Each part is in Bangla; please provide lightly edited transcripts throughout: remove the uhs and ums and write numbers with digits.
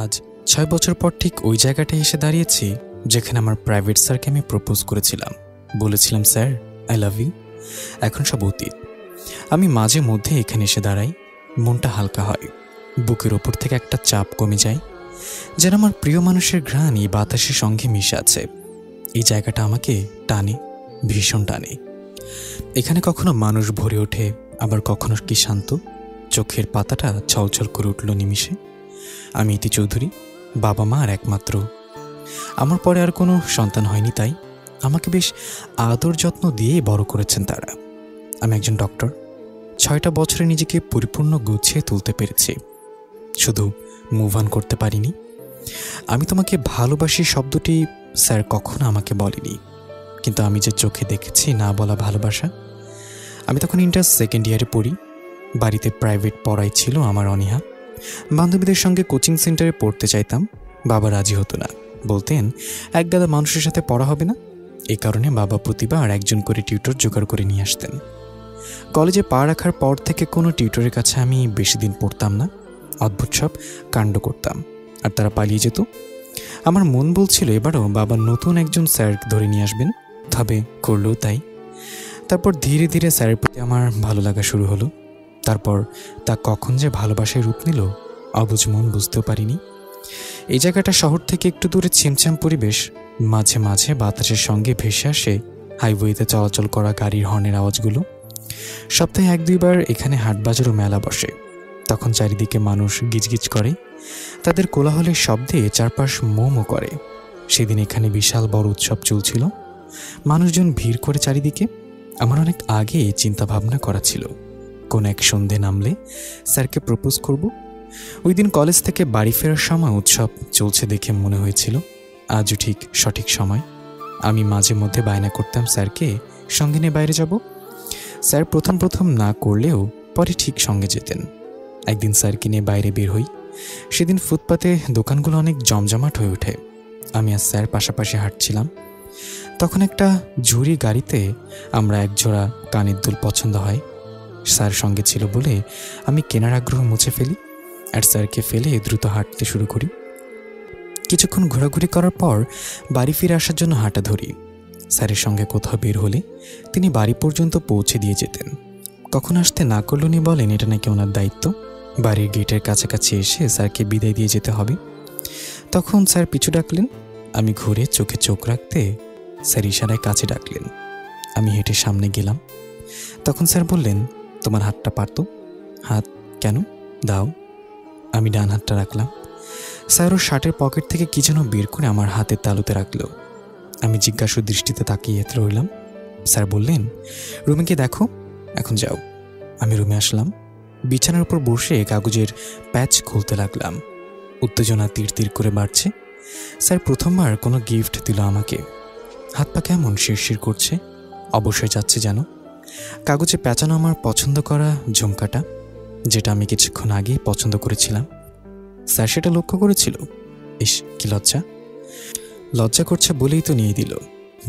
আজ ৬ বছর পর ঠিক ওই জায়গাটায় এসে দাঁড়িয়েছি যেখানে আমার প্রাইভেট স্যারকে আমি প্রপোজ করেছিলাম। বলেছিলাম, স্যার আই লাভ ইউ। এখন সব অতীত। আমি মাঝে মধ্যে এখানে এসে দাঁড়াই, মনটা হালকা হয়, বুকের ওপর থেকে একটা চাপ কমে যায়, যেন আমার প্রিয় মানুষের ঘ্রাণ এই বাতাসের সঙ্গে মিশে আছে। এই জায়গাটা আমাকে টানে, ভীষণ টানে। এখানে কখনো মানুষ ভরে ওঠে, আবার কখনো কি শান্ত। চোখের পাতাটা ছলছল করে উঠল নিমিষে। আমি ইতি চৌধুরী, বাবা মা আর একমাত্র। আমার পরে আর কোনো সন্তান হয়নি, তাই আমাকে বেশ আদর যত্ন দিয়েই বড় করেছেন তারা। আমি একজন ডক্টর। ৬টা বছরে নিজেকে পরিপূর্ণ গুছিয়ে তুলতে পেরেছি, শুধু মুভ অন করতে পারিনি। আমি তোমাকে ভালোবাসি শব্দটি স্যার কখনো আমাকে বলেনি, কিন্তু আমি যে চোখে দেখেছি না বলা ভালোবাসা। আমি তখন ইন্টার সেকেন্ড ইয়ারে পড়ি। বাড়িতে প্রাইভেট পড়াই ছিল আমার অনীহা। বান্ধবীদের সঙ্গে কোচিং সেন্টারে পড়তে চাইতাম, বাবা রাজি হতো না, বলতেন একগাদা মানুষের সাথে পড়া হবে না। এই কারণে বাবা প্রতিবার একজন করে টিউটর জোগাড় করে নিয়ে আসতেন। কলেজে পা রাখার পর থেকে কোনো টিউটরের কাছে আমি বেশি দিন পড়তাম না। অদ্ভুত সব কাণ্ড করতাম আর তারা পালিয়ে যেত। আমার মন বলছিল এবারও বাবা নতুন একজন স্যার ধরে নিয়ে আসবেন, তবে করলেও তাই। তারপর ধীরে ধীরে স্যারের প্রতি আমার ভালো লাগা শুরু হলো। তারপর তা কখন যে ভালোবাসায় রূপ নিল অবুঝ মন বুঝতেও পারিনি। এই জায়গাটা শহর থেকে একটু দূরে ছিমছাম পরিবেশ। মাঝে মাঝে বাতাসের সঙ্গে ভেসে আসে হাইওয়েতে চলাচল করা গাড়ির হর্নের আওয়াজগুলো। সপ্তাহে ১-২ বার এখানে হাটবাজার ও মেলা বসে। তখন চারিদিকে মানুষ গিজগিজ করে, তাদের কোলাহলের শব্দে চারপাশ মোমো করে। সেদিন এখানে বিশাল বড় উৎসব চলছিল, মানুষজন ভিড় করে চারিদিকে। আমার অনেক আগে চিন্তা ভাবনা করা ছিল কোন এক সন্ধে নামলে স্যারকে প্রপোজ করব। ওই দিন কলেজ থেকে বাড়ি ফেরার সময় উৎসব চলছে দেখে মনে হয়েছিল আজও ঠিক সঠিক সময়। আমি মাঝে মধ্যে বায়না করতাম স্যারকে সঙ্গে নিয়ে বাইরে যাব। স্যার প্রথম প্রথম না করলেও পরে ঠিক সঙ্গে যেতেন। একদিন স্যারকে নিয়ে বাইরে বের হই। সেদিন ফুটপাতে দোকানগুলো অনেক জমজমাট হয়ে ওঠে। আমি আর স্যার পাশাপাশি হাঁটছিলাম। তখন একটা ঝুড়ি গাড়িতে আমরা একজোড়া কানের দুল পছন্দ হয়। স্যার সঙ্গে ছিল বলে আমি কেনার আগ্রহ মুছে ফেলি আর স্যারকে ফেলে দ্রুত হাঁটতে শুরু করি। কিছুক্ষণ ঘোরাঘুরি করার পর বাড়ি ফিরে আসার জন্য হাঁটা ধরি। স্যারের সঙ্গে কোথাও বের হলে তিনি বাড়ি পর্যন্ত পৌঁছে দিয়ে যেতেন। কখন আসতে না করলেনি বলেন এটা নাকি ওনার দায়িত্ব। বাড়ির গেটের কাছাকাছি এসে স্যারকে বিদায় দিয়ে যেতে হবে। তখন স্যার পিছু ডাকলেন। আমি ঘুরে চোখে চোখ রাখতে স্যার ইশারায় কাছে ডাকলেন। আমি হেঁটে সামনে গেলাম। তখন স্যার বললেন, তোমার হাতটা পারতো। হাত কেন? দাও। আমি ডান হাতটা রাখলাম। স্যার ওর শার্টের পকেট থেকে কি যেন বের করে আমার হাতের তালুতে রাখলো। আমি জিজ্ঞাসু দৃষ্টিতে তাকিয়ে রইলাম। স্যার বললেন, রুমে গিয়ে দেখো, এখন যাও। আমি রুমে আসলাম। বিছানার উপর বসে কাগজের প্যাচ খুলতে লাগলাম। উত্তেজনা তীর তীর করে বাড়ছে। স্যার প্রথমবার কোনো গিফট দিল আমাকে। হাত পা কেমন শিরশির করছে, অবশ্যই যাচ্ছে যেন। কাগজে প্যাঁচানো আমার পছন্দ করা ঝুমকাটা, যেটা আমি কিছুক্ষণ আগেই পছন্দ করেছিলাম। স্যার সেটা লক্ষ্য করেছিল। ইস, কি লজ্জা! লজ্জা করছে বলেই তো নিয়ে দিল।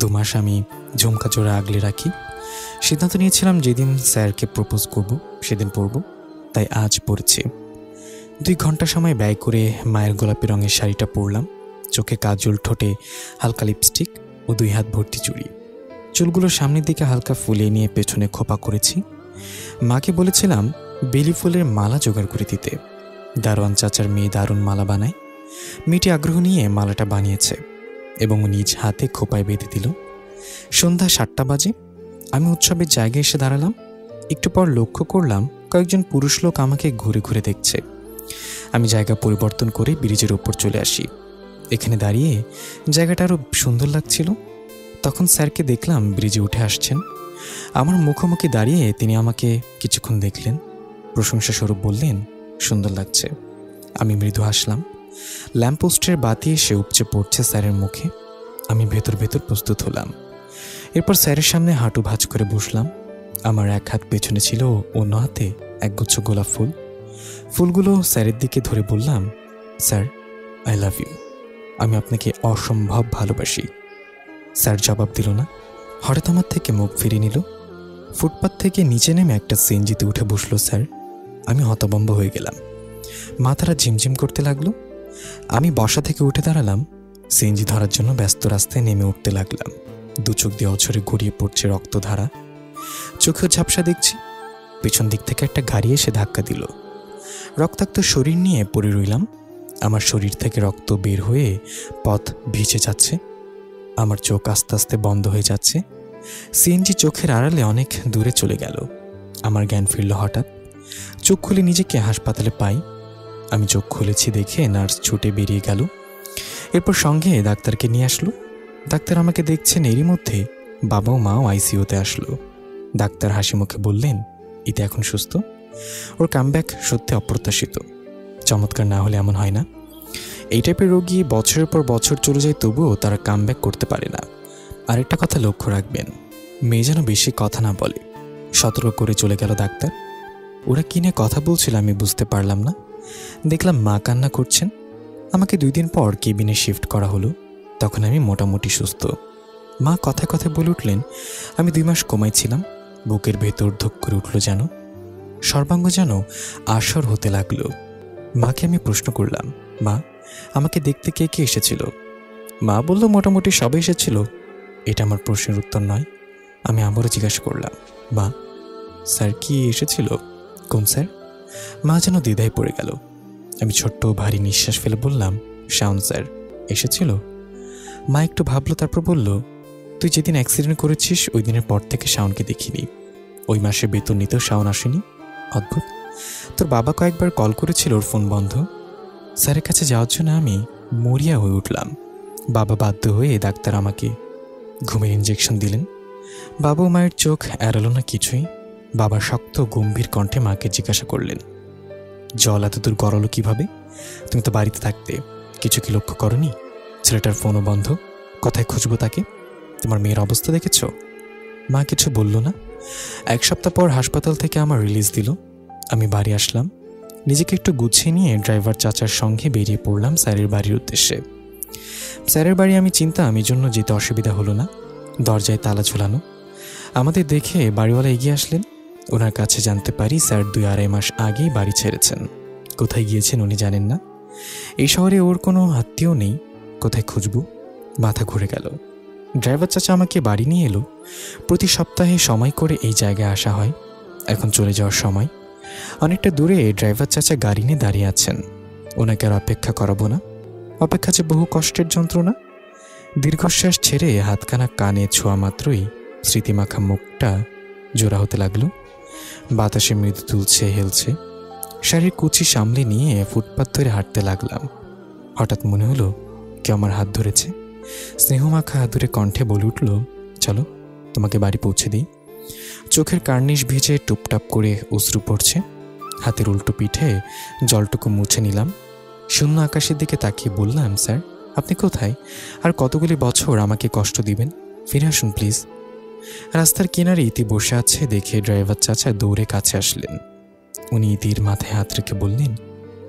2 মাস আমি ঝুমকা জোড়া আগলে রাখি। সিদ্ধান্ত নিয়েছিলাম যেদিন স্যারকে প্রপোজ করব সেদিন পরব, তাই আজ পরেছি। 2 ঘন্টা সময় ব্যয় করে মায়ের গোলাপি রঙের শাড়িটা পরলাম। চোখে কাজল, ঠোঁটে হালকা লিপস্টিক ও 2 হাত ভর্তি চুড়ি। চুলগুলো সামনের দিকে হালকা ফুলিয়ে নিয়ে পেছনে খোপা করেছি। মাকে বলেছিলাম বেলি ফুলের মালা জোগাড় করে দিতে। দারোয়ান চাচার মেয়ে দারুণ মালা বানায়। মেয়েটি আগ্রহ নিয়ে মালাটা বানিয়েছে এবং নিজ হাতে খোপায় বেঁধে দিল। সন্ধ্যা 7টা বাজে। আমি উৎসবের জায়গায় এসে দাঁড়ালাম। একটু পর লক্ষ্য করলাম কয়েকজন পুরুষ লোক আমাকে ঘুরে ঘুরে দেখছে। আমি জায়গা পরিবর্তন করে ব্রিজের উপর চলে আসি। এখানে দাঁড়িয়ে জায়গাটা আরও সুন্দর লাগছিল। তখন স্যারকে দেখলাম ব্রিজে উঠে আসছেন। আমার মুখোমুখি দাঁড়িয়ে তিনি আমাকে কিছুক্ষণ দেখলেন, প্রশংসা স্বরূপ বললেন, সুন্দর লাগছে। আমি মৃদু হাসলাম। ল্যাম্পপোস্টের বাতি এসে উপচে পড়ছে স্যারের মুখে। আমি ভেতর ভেতর প্রস্তুত হলাম। এরপর স্যারের সামনে হাঁটু ভাঁজ করে বসলাম। আমার এক হাত পেছনে ছিল, অন্য হাতে একগুচ্ছ গোলাপ ফুল। ফুলগুলো স্যারের দিকে ধরে বললাম, স্যার আই লাভ ইউ। আমি আপনাকে অসম্ভব ভালোবাসি। স্যার জবাব দিল না, হঠাৎ আমার থেকে মুখ ফিরিয়ে নিল। ফুটপাত থেকে নিচে নেমে একটা সিএনজিতে উঠে বসলো স্যার। আমি হতভম্ব হয়ে গেলাম। মাথাটা ঝিমঝিম করতে লাগলো। আমি বসা থেকে উঠে দাঁড়ালাম, সিএনজি ধরার জন্য ব্যস্ত রাস্তায় নেমে উঠতে লাগলাম। দু চোখ দিয়ে অঝরে গড়িয়ে পড়ছে রক্তধারা, চোখেও ঝাপসা দেখছি। পেছন দিক থেকে একটা গাড়ি এসে ধাক্কা দিল। রক্তাক্ত শরীর নিয়ে পড়ে রইলাম। আমার শরীর থেকে রক্ত বের হয়ে পথ ভিজে যাচ্ছে। আমার চোখ আস্তে আস্তে বন্ধ হয়ে যাচ্ছে। সিএনজি চোখের আড়ালে অনেক দূরে চলে গেল। আমার জ্ঞান ফিরল হঠাৎ। চোখ খুলে নিজেকে হাসপাতালে পাই। আমি চোখ খুলেছি দেখে নার্স ছুটে বেরিয়ে গেল। এরপর সঙ্গে ডাক্তারকে নিয়ে আসলো। ডাক্তার আমাকে দেখছেন, এরই মধ্যে বাবা ও মাও আইসিইউতে আসলো। ডাক্তার হাসি মুখে বললেন, ইতি এখন সুস্থ। ওর কামব্যাক সত্যি অপ্রত্যাশিত। চমৎকার না হলে এমন হয় না। এই টাইপের রোগী বছরের পর বছর চলে যায়, তবুও তারা কামব্যাক করতে পারে না। আরেকটা কথা লক্ষ্য রাখবেন, মেয়ে যেন বেশি কথা না বলে। সতর্ক করে চলে গেল ডাক্তার। ওরা কি নিয়ে কথা বলছিল আমি বুঝতে পারলাম না। দেখলাম মা কান্না করছেন। আমাকে 2 দিন পর কেবিনে শিফট করা হলো। তখন আমি মোটামুটি সুস্থ। মা কথায় কথায় বলে উঠলেন, আমি 2 মাস কোমায় ছিলাম। বুকের ভেতর ধক করে উঠল যেন, সর্বাঙ্গ যেন আসর হতে লাগলো। মাকে আমি প্রশ্ন করলাম, মা আমাকে দেখতে কে কে এসেছিল? মা বলল, মোটামুটি সবাই এসেছিল। এটা আমার প্রশ্নের উত্তর নয়। আমি আবারও জিজ্ঞাসা করলাম, মা স্যার কি এসেছিল? কোন স্যার? মা যেন দ্বিধায় পড়ে গেল। আমি ছোট্ট ভারী নিঃশ্বাস ফেলে বললাম, শাওন স্যার এসেছিল। মা একটু ভাবলো, তারপর বলল, তুই যেদিন অ্যাক্সিডেন্ট করেছিস ওই দিনের পর থেকে শাওনকে দেখিনি। ওই মাসে বেতন নিতেও শাওন আসেনি। অদ্ভুত। তোর বাবা কয়েকবার কল করেছিল, ওর ফোন বন্ধ। স্যারের কাছে যাওয়ার জন্য আমি মরিয়া হয়ে উঠলাম। বাবা বাধ্য হয়ে ডাক্তার আমাকে ঘুমের ইঞ্জেকশন দিলেন। বাবা ও মায়ের চোখ এড়ালো না কিছুই। বাবা শক্ত গম্ভীর কণ্ঠে মাকে জিজ্ঞাসা করলেন, জল এত দূর গড়ালো কিভাবে? তুমি তো বাড়িতে থাকতে, কিছু কি লক্ষ্য করনি? ছেলেটার ফোনও বন্ধ, কোথায় খুঁজবো তাকে? তোমার মেয়ের অবস্থা দেখেছ? মা কিছু বলল না। 1 সপ্তাহ পর হাসপাতাল থেকে আমার রিলিজ দিল। আমি বাড়ি আসলাম। নিজেকে একটু গুছিয়ে নিয়ে ড্রাইভার চাচার সঙ্গে বেরিয়ে পড়লাম স্যারের বাড়ির উদ্দেশ্যে। স্যারের বাড়ি আমি চিনতাম, এই জন্য যেতে অসুবিধা হলো না। দরজায় তালা ঝোলানো। আমাদের দেখে বাড়িওয়ালা এগিয়ে আসলেন। ওনার কাছে জানতে পারি স্যার 2-2.5 মাস আগেই বাড়ি ছেড়েছেন। কোথায় গিয়েছেন উনি জানেন না। এই শহরে ওর কোনো আত্মীয় নেই, কোথায় খুঁজবো? মাথা ঘুরে গেল। ড্রাইভার চাচা আমাকে বাড়ি নিয়ে এলো। প্রতি সপ্তাহে সময় করে এই জায়গায় আসা হয়। এখন চলে যাওয়ার সময়। অনেকটা দূরে ড্রাইভার চাচা গাড়ি নিয়ে দাঁড়িয়ে আছেন। ওনাকে আর অপেক্ষা করাবো না। অপেক্ষা যে বহু কষ্টের যন্ত্রণা। দীর্ঘশ্বাস ছেড়ে হাতখানা কানে ছোঁয়া মাত্রই স্মৃতিমাখা মুখটা জোড়া হতে লাগলো। বাতাসে মৃদু তুলছে, হেলছে। শাড়ির কুচি সামলে নিয়ে ফুটপাত ধরে হাঁটতে লাগলাম। হঠাৎ মনে হলো কেউ আমার হাত ধরেছে। স্নেহমাখা আদুরে কণ্ঠে বলে উঠল, চলো তোমাকে বাড়ি পৌঁছে দিই। চোখের কার্নিশ ভিজে টুপটাপ করে অশ্রু পড়ছে। হাতের উল্টো পিঠে জলটুকু মুছে নিলাম। শূন্য আকাশের দিকে তাকিয়ে বললাম, স্যার আপনি কোথায়? আর কতগুলি বছর আমাকে কষ্ট দিবেন? ফিরে আসুন প্লিজ। রাস্তার কিনারে ইতি বসে আছে দেখে ড্রাইভার চাচা দৌড়ে কাছে আসলেন। উনি ইতির মাথায় হাত রেখে বললেন,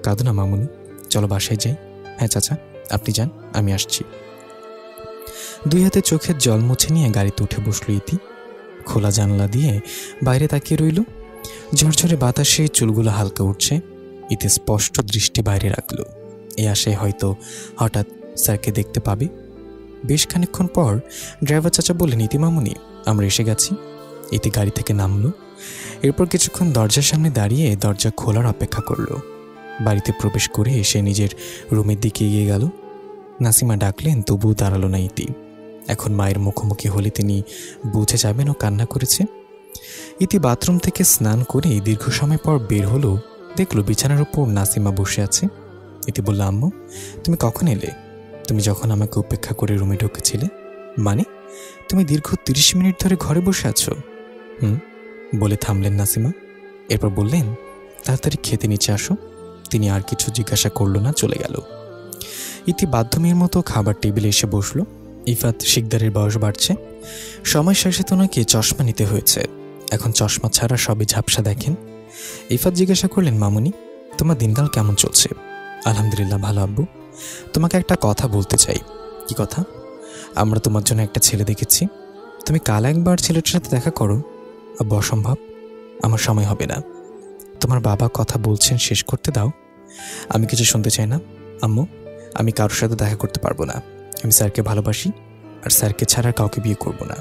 কাঁদো না মামুনি, চলো বাসায় যাই। হ্যাঁ চাচা আপনি যান, আমি আসছি। 2 হাতে চোখের জল মুছে নিয়ে গাড়িতে উঠে বসল ইতি। খোলা জানলা দিয়ে বাইরে তাকিয়ে রইল। ঝরঝরে বাতাসে চুলগুলো হালকা উঠছে। ইতি স্পষ্ট দৃষ্টি বাইরে রাখল। এই আশায় হয়তো হঠাৎ স্যারকে দেখতে পাবে। বেশ খানিকক্ষণ পর ড্রাইভার চাচা বললেন, ইতি মামুনি আমরা এসে গেছি। ইতি গাড়ি থেকে নামলো। এরপর কিছুক্ষণ দরজার সামনে দাঁড়িয়ে দরজা খোলার অপেক্ষা করলো। বাড়িতে প্রবেশ করে এসে নিজের রুমের দিকে এগিয়ে গেল। নাসিমা ডাকলেন, তবুও দাঁড়ালো না ইতি। এখন মায়ের মুখোমুখি হলে তিনি বুঝে যাবেন ও কান্না করেছে। ইতি বাথরুম থেকে স্নান করে দীর্ঘ সময় পর বের হলো। দেখলো বিছানার উপর নাসিমা বসে আছে। ইতি বলল, আম্মু তুমি কখন এলে? তুমি যখন আমাকে উপেক্ষা করে রুমে ঢুকেছিলে। মানে তুমি দীর্ঘ 30 মিনিট ধরে ঘরে বসে আছো? বলে থামলেন নাসিমা। এরপর বললেন, তাড়াতাড়ি খেতে নিচে আসো। তিনি আর কিছু জিজ্ঞাসা করলো না, চলে গেল। ইতি বাধ্যমের মতো খাবার টেবিলে এসে বসলো। ইফাত শিকদারের বয়স বাড়ছে। সময় শেষে তো নাকি চশমা নিতে হয়েছে। এখন চশমা ছাড়া সবই ঝাপসা দেখেন। ইফাত জিজ্ঞাসা করলেন, মামুনি তোমার দিনকাল কেমন চলছে? আলহামদুলিল্লাহ ভালো আব্বু। তোমাকে একটা কথা বলতে চাই। কি কথা? আমরা তোমার জন্য একটা ছেলে দেখেছি। তুমি কাল একবার ছেলেটার সাথে দেখা করো। আব্বু অসম্ভব, আমার সময় হবে না। তোমার বাবা কথা বলছেন, শেষ করতে দাও। আমি কিছু শুনতে চাই না। আম্মু, আমি কারোর সাথে দেখা করতে পারবো না। আমি স্যারকে ভালোবাসি, আর স্যারকে ছাড়া কাউকে বিয়ে করব না।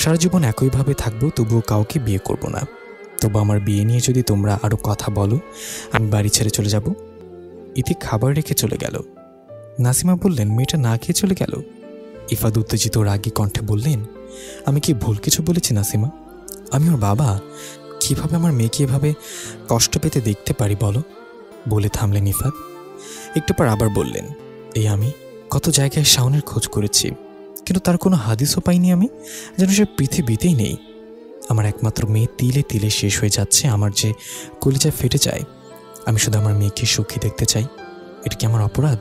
সারা জীবন একইভাবে থাকবো, তবুও কাউকে বিয়ে করব না। তবু আমার বিয়ে নিয়ে যদি তোমরা আরও কথা বলো, আমি বাড়ি ছেড়ে চলে যাব। ইতি খাবার রেখে চলে গেল। নাসিমা বললেন, মেয়েটা না খেয়ে চলে গেল? ইফাত উত্তেজিত রাগী কণ্ঠে বললেন, আমি কি ভুল কিছু বলেছি নাসিমা? আমি ওর বাবা, কিভাবে আমার মেয়েকে এভাবে কষ্ট পেতে দেখতে পারি বলো? বলে থামলেন ইফাত। একটু পর আবার বললেন, এই আমি কত জায়গায় শাওনের খোঁজ করেছি, কিন্তু তার কোনো হাদিসও পাইনি। আমি যেন সে পৃথিবীতেই নেই। আমার একমাত্র মেয়ে তিলে তিলে শেষ হয়ে যাচ্ছে, আমার যে কলিজা ফেটে যায়। আমি শুধু আমার মেয়েকে সুখী দেখতে চাই। এটা কি আমার অপরাধ?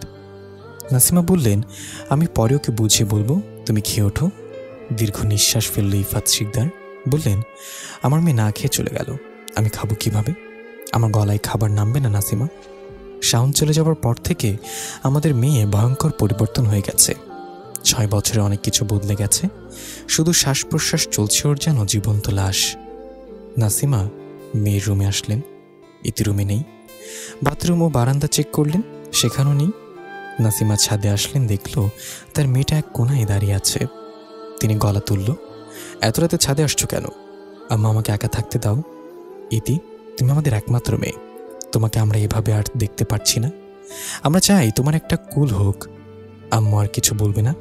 নাসিমা বললেন, আমি পরে ওকে বুঝিয়ে বলবো, তুমি খেয়ে ওঠো। দীর্ঘ নিঃশ্বাস ফেলল ইফাত শিকদার। বললেন, আমার মেয়ে না খেয়ে চলে গেল, আমি খাবো কিভাবে? আমার গলায় খাবার নামবে না নাসিমা। শাওন চলে যাওয়ার পর থেকে আমাদের মেয়ে ভয়ঙ্কর পরিবর্তন হয়ে গেছে। 6 বছরে অনেক কিছু বদলে গেছে। শুধু শ্বাস প্রশ্বাস চলছে ওর যেন জীবন্ত লাশ। নাসিমা মেয়ের রুমে আসলেন। ইতি রুমে নেই। বাথরুম ও বারান্দা চেক করলেন, সেখানেও নেই। নাসিমা ছাদে আসলেন, দেখল তার মেয়েটা এক কোনায় দাঁড়িয়ে আছে। তিনি গলা তুলল, এত রাতে ছাদে আসছো কেন? আম্মা, আমাকে একা থাকতে দাও। ইতি, তুমি আমাদের একমাত্র মেয়ে, তোমাকে আমরা এভাবে আর দেখতে পারছি না। আমরা চাই তোমার একটা কুল হোক। আম্মু আর কিছু বলবে না?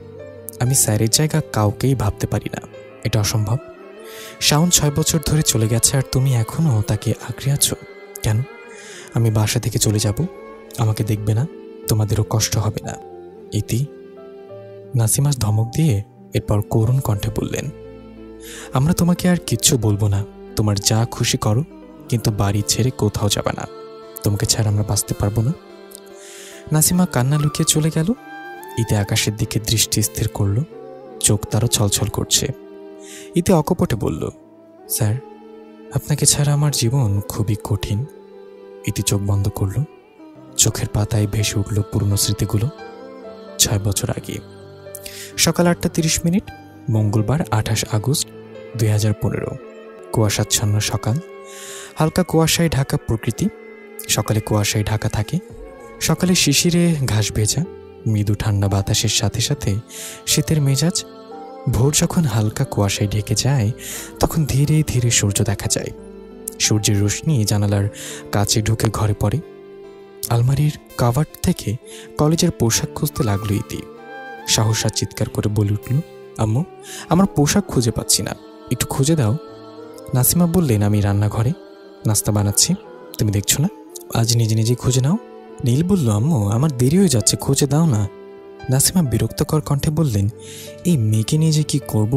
আমি স্যারের জায়গা কাউকেই ভাবতে পারি না, এটা অসম্ভব। শাওন 6 বছর ধরে চলে গেছে, আর তুমি এখনও তাকে আঁকড়ে আছো কেন? আমি বাসা থেকে চলে যাব, আমাকে দেখবে না, তোমাদেরও কষ্ট হবে না। ইতি। নাসিমা ধমক দিয়ে এরপর করুণ কণ্ঠে বললেন, আমরা তোমাকে আর কিচ্ছু বলবো না, তোমার যা খুশি করো, কিন্তু বাড়ি ছেড়ে কোথাও যাবে না। তোমাকে ছাড়া আমরা বাঁচতে পারবো না। নাসিমা কান্না লুকিয়ে চলে গেল। ইতি আকাশের দিকে দৃষ্টি স্থির করল, চোখ তারও ছলছল করছে। ইতি অকপটে বলল, স্যার, আপনাকে ছাড়া আমার জীবন খুবই কঠিন। ইতি চোখ বন্ধ করল। চোখের পাতায় ভেসে উঠল পুরনো স্মৃতিগুলো। 6 বছর আগে। সকাল 8:30, মঙ্গলবার 28 আগস্ট 2015। কুয়াশাচ্ছন্ন সকাল। হালকা কুয়াশায় ঢাকা প্রকৃতি। সকালে কুয়াশায় ঢাকা থাকে। সকালে শিশিরে ঘাস ভেজা, মৃদু ঠান্ডা বাতাসের সাথে সাথে শীতের মেজাজ। ভোর যখন হালকা কুয়াশায় ঢেকে যায়, তখন ধীরে ধীরে সূর্য দেখা যায়। সূর্যের রোশনি জানালার কাছে ঢুকে ঘরে পড়ে। আলমারির কাভার্ড থেকে কলেজের পোশাক খুঁজতে লাগলো ইতি। সাহসা চিৎকার করে বলে উঠল, আম্মু, আমার পোশাক খুঁজে পাচ্ছি না, একটু খুঁজে দাও। নাসিমা বললেন, আমি রান্নাঘরে নাস্তা বানাচ্ছি, তুমি দেখছো না? আজ নিজে নিজে খুঁজে নাও। নীল বলল, আম্মু, আমার দেরি হয়ে যাচ্ছে, খুঁজে দাও না। নাসিমা বিরক্তকর কণ্ঠে বললেন, এই মেয়েকে নিয়ে যে কি করব?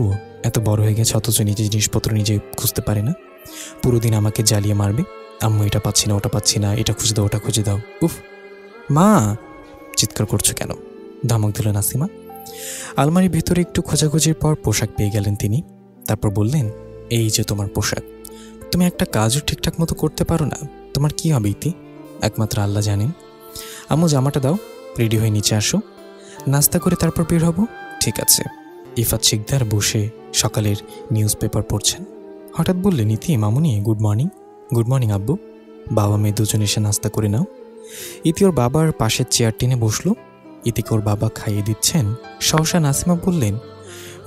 এত বড় হয়ে গেছে, অথচ নিজের জিনিসপত্র নিজে খুঁজতে পারে না। পুরো দিন আমাকে জ্বালিয়ে মারবে। আম্মু, এটা পাচ্ছি না, ওটা পাচ্ছি না, এটা খুঁজে দাও, ওটা খুঁজে দাও। উফ মা, চিৎকার করছো কেন? ধমক দিল নাসিমা। আলমারির ভেতরে একটু খোঁজাখুঁজির পর পোশাক পেয়ে গেলেন তিনি। তারপর বললেন, এই যে তোমার পোশাক, তুমি একটা কাজও ঠিকঠাক মতো করতে পারো না, তোমার কি হবে ইতি? একমাত্র আল্লাহ জানেন। আম্মু, জামাটা দাও, রেডি হয়ে নিচে আসো, নাস্তা করে তারপর বের হব। ঠিক আছে। ইফাত শিকদার বসে সকালের নিউজ পেপার পড়ছেন। হঠাৎ বললেন, ইতি, মামুনি, গুড মর্নিং। গুড মর্নিং আব্বু। বাবা মেয়ে দুজন এসে নাস্তা করে নাও। ইতি ওর বাবার পাশের চেয়ার টেনে বসলো। ইতিকে ওর বাবা খাইয়ে দিচ্ছেন। সহসা নাসিমা বললেন,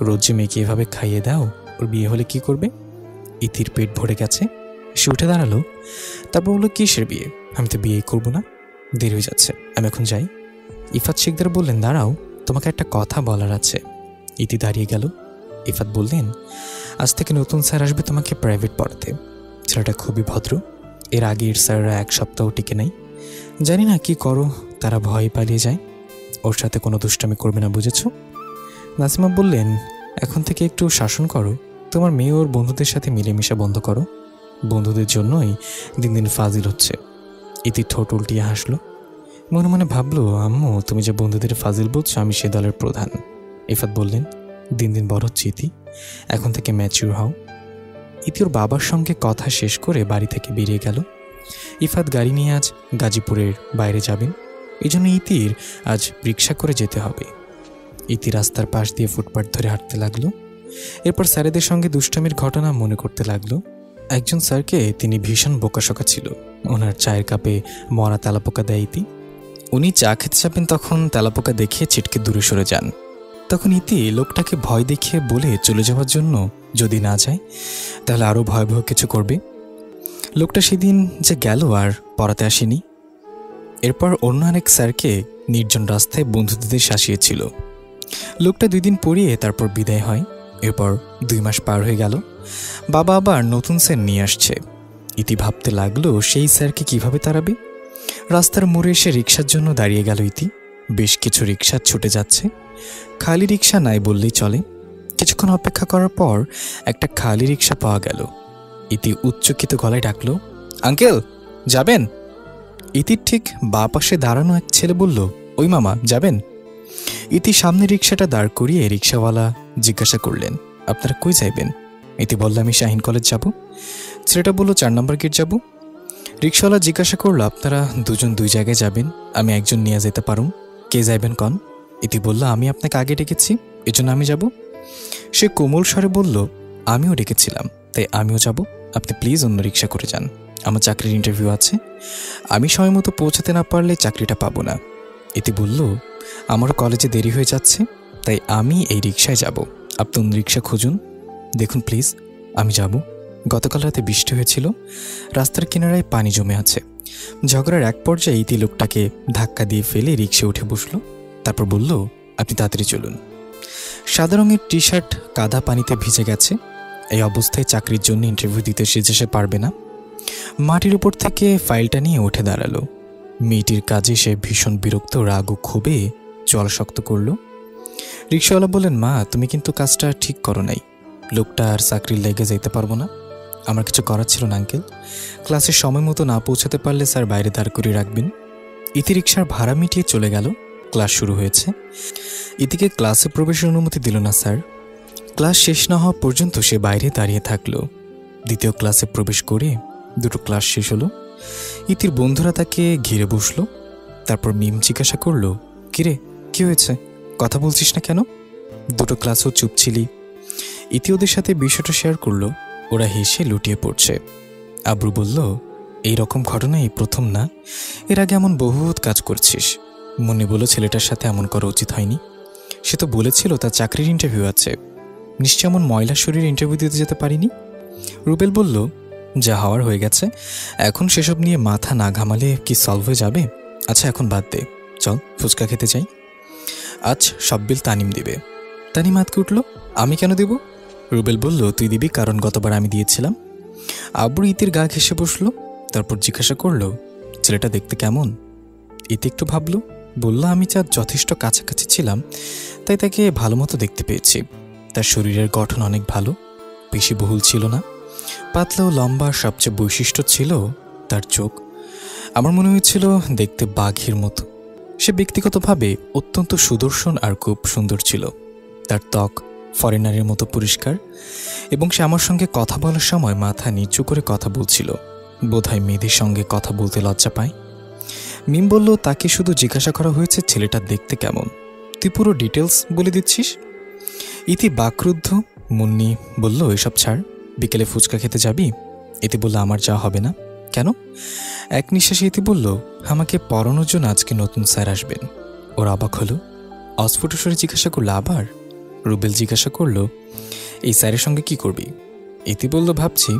রোজ যে মেয়েকে এভাবে খাইয়ে দাও, ওর বিয়ে হলে কি করবে? ইতির পেট ভরে গেছে। সে উঠে দাঁড়ালো। তারপর বললো, কিসের বিয়ে? আমি তো বিয়েই করবো না, দেরি হয়ে যাচ্ছে, আমি এখন যাই। ইফাত শিকদার বললেন, দাঁড়াও, তোমাকে একটা কথা বলার আছে। ইতি দাঁড়িয়ে গেল। ইফাত বললেন, আজ থেকে নতুন স্যার আসবে তোমাকে প্রাইভেট পড়াতে। ছেলেটা খুবই ভদ্র। এর আগের স্যাররা 1 সপ্তাহ টিকে নাই। জানি না কি করো, তারা ভয় পালিয়ে যায়। ওর সাথে কোনো দুষ্টামি করবে না, বুঝেছো? নাসিমা বললেন, এখন থেকে একটু শাসন করো, তোমার মেয়ে ওর বন্ধুদের সাথে মিলেমিশে বন্ধ করো। বন্ধুদের জন্যই দিন দিন ফাজিল হচ্ছে। ইতি ঠোঁট উল্টিয়ে হাসলো। মনে মনে ভাবলো, আম্মু, তুমি যে বন্ধুদের ফাজিল বলছো, আমি সে দলের প্রধান। ইফাত বললেন, দিন দিন বড় হচ্ছে ইতি, এখন থেকে ম্যাচিউর হও। ইতি ওর বাবার সঙ্গে কথা শেষ করে বাড়ি থেকে বেরিয়ে গেল। ইফাত গাড়ি নিয়ে আজ গাজীপুরের বাইরে যাবেন, এই জন্য ইতির আজ রিক্সা করে যেতে হবে। ইতি রাস্তার পাশ দিয়ে ফুটপাথ ধরে হাঁটতে লাগলো। এরপর স্যারেদের সঙ্গে দুষ্টামির ঘটনা মনে করতে লাগলো। একজন স্যারকে তিনি ভীষণ বোকাশোকা ছিল। ওনার চায়ের কাপে মরা তেলাপোকা দেয় ইতি। উনি চা খেতে যাবেন তখন তেলাপোকা দেখে ছিটকে দূরে সরে যান। তখন ইতি লোকটাকে ভয় দেখিয়ে বলে চলে যাওয়ার জন্য, যদি না যায় তাহলে আরও ভয়াবহ কিছু করবে। লোকটা সেদিন যে গেল আর পড়াতে আসেনি। এরপর অন্য আরেক স্যারকে নির্জন রাস্তায় বন্ধুদের শাসিয়েছিল। লোকটা 2 দিন পড়িয়ে তারপর বিদায় হয়। এরপর 2 মাস পার হয়ে গেল, বাবা আবার নতুন স্যার নিয়ে আসছে। ইতি ভাবতে লাগলো সেই স্যারকে কিভাবে তাড়াবে। রাস্তার মোড়ে এসে রিক্সার জন্য দাঁড়িয়ে গেল ইতি। বেশ কিছু রিক্সা ছুটে যাচ্ছে, খালি রিক্সা নাই বললেই চলে। কিছুক্ষণ অপেক্ষা করার পর একটা খালি রিক্সা পাওয়া গেল। ইতি উচ্চকিত গলায় ডাকলো, আঙ্কেল যাবেন? ইতির ঠিক বাঁ পাশে দাঁড়ানো এক ছেলে বলল, ওই মামা যাবেন? ইতি সামনে রিক্সাটা দাঁড় করিয়ে রিক্সাওয়ালা জিজ্ঞাসা করলেন, আপনারা কই যাইবেন? ইতি বলল, আমি শাহিন কলেজ যাব। ছেলেটা বলল, 4 নম্বর গেট যাব। রিক্সাওয়ালা জিজ্ঞাসা করলো, আপনারা দুজন 2 জায়গায় যাবেন, আমি একজন নিয়ে যেতে পারুম, কে যাইবেন কন? ইতি বলল, আমি আপনাকে আগে ডেকেছি, এজন্য আমি যাব। সে কোমল স্বরে বলল, আমিও ডেকেছিলাম তাই আমিও যাব, আপনি প্লিজ অন্য রিক্সা করে যান, আমার চাকরির ইন্টারভিউ আছে, আমি সময় মতো পৌঁছাতে না পারলে চাকরিটা পাবো না। ইতি বলল, আমারও কলেজে দেরি হয়ে যাচ্ছে, তাই আমি এই রিক্সায় যাব, আপনি অন্য রিক্সা খুঁজুন। দেখুন প্লিজ, আমি যাব। গতকাল রাতে বৃষ্টি হয়েছিল, রাস্তার কিনারায় পানি জমে আছে। ঝগড়ার এক পর্যায়ে ইতি লোকটাকে ধাক্কা দিয়ে ফেলে রিক্সে উঠে বসলো। তারপর বলল, আপনি তাড়াতাড়ি চলুন। সাদা রঙের টি শার্ট কাদা পানিতে ভিজে গেছে। এই অবস্থায় চাকরির জন্য ইন্টারভিউ দিতে সে পারবে না। মাটির উপর থেকে ফাইলটা নিয়ে উঠে দাঁড়ালো। মেয়েটির কাজে সে ভীষণ বিরক্ত, রাগ ও ক্ষোভে জল শক্ত করল। রিক্সাওয়ালা বললেন, মা তুমি কিন্তু কাজটা ঠিক করো নাই, লোকটা আর চাকরির লেগে যেতে পারবো না। আমার কিছু করার ছিল না আঙ্কেল, ক্লাসের সময় মতো না পৌঁছাতে পারলে স্যার বাইরে দাঁড় করিয়ে রাখবেন। ইতি রিক্সার ভাড়া মিটিয়ে চলে গেল। ক্লাস শুরু হয়েছে। ইতিকে ক্লাসে প্রবেশের অনুমতি দিল না স্যার। ক্লাস শেষ না হওয়া পর্যন্ত সে বাইরে দাঁড়িয়ে থাকলো। দ্বিতীয় ক্লাসে প্রবেশ করে 2টো ক্লাস শেষ হলো। ইতির বন্ধুরা তাকে ঘিরে বসলো। তারপর মিম জিজ্ঞাসা করলো, কিরে কি হয়েছে, কথা বলছিস না কেন? 2টো ক্লাসও চুপ ছিলি। ইতি ওদের সাথে বিষয়টা শেয়ার করলো। ওরা হেসে লুটিয়ে পড়ছে। আব্রু বলল, এই রকম ঘটনা এই প্রথম না, এর আগে এমন বহুত কাজ করছিস। মনে বলল, ছেলেটার সাথে এমন করা উচিত হয়নি। সে তো বলেছিল তার চাকরির ইন্টারভিউ আছে, নিশ্চয় এমন ময়লা শরীর ইন্টারভিউ দিতে যেতে পারিনি। রুবেল বলল, যা হওয়ার হয়ে গেছে, এখন সেসব নিয়ে মাথা না ঘামালে কি সলভ হয়ে যাবে? আচ্ছা এখন বাদ দে, চল ফুচকা খেতে যাই, আজ সব বিল তানিম দিবে। তানিম আতকে উঠল, আমি কেন দেব? রুবেল বলল, তুই দিবি, কারণ গতবার আমি দিয়েছিলাম। আব্রু ইতির গা ঘেঁষে বসলো। তারপর জিজ্ঞাসা করলো, ছেলেটা দেখতে কেমন? ইতি একটু ভাবলো, বলল, আমি যা যথেষ্ট কাছাকাছি ছিলাম তাই তাকে ভালো মতো দেখতে পেয়েছি। তার শরীরের গঠন অনেক ভালো, বেশি বহুল ছিল না, পাতলা ও লম্বা। সবচেয়ে বৈশিষ্ট্য ছিল তার চোখ। আমার মনে হয়েছিল দেখতে বাঘের মতো। সে ব্যক্তিগতভাবে অত্যন্ত সুদর্শন আর খুব সুন্দর ছিল। তার ত্বক ফরেনারের মতো পরিষ্কার এবং সে আমার সঙ্গে কথা বলার সময় মাথা নিচু করে কথা বলছিল। বোধহয় মেয়েদের সঙ্গে কথা বলতে লজ্জা পায়। মিম বলল, তাকে শুধু জিজ্ঞাসা করা হয়েছে ছেলেটা দেখতে কেমন, তুই পুরো ডিটেলস বলে দিচ্ছিস। ইতি বাকরুদ্ধ। মুন্নি বলল, এসব ছাড়, বিকেলে ফুচকা খেতে যাবি? ইতি বলল, আমার যাওয়া হবে না। কেন? এক নিঃশ্বাসে ইতি বলল, আমাকে পড়ানোর জন্য আজকে নতুন স্যার আসবেন। ওর অবাক হলো। অস্ফুট স্বরে জিজ্ঞাসা করলো, আবার? রুবেল জিজ্ঞাসা করলো, এই স্যারের সঙ্গে কি করবি? ইতি বলল, ভাবছি।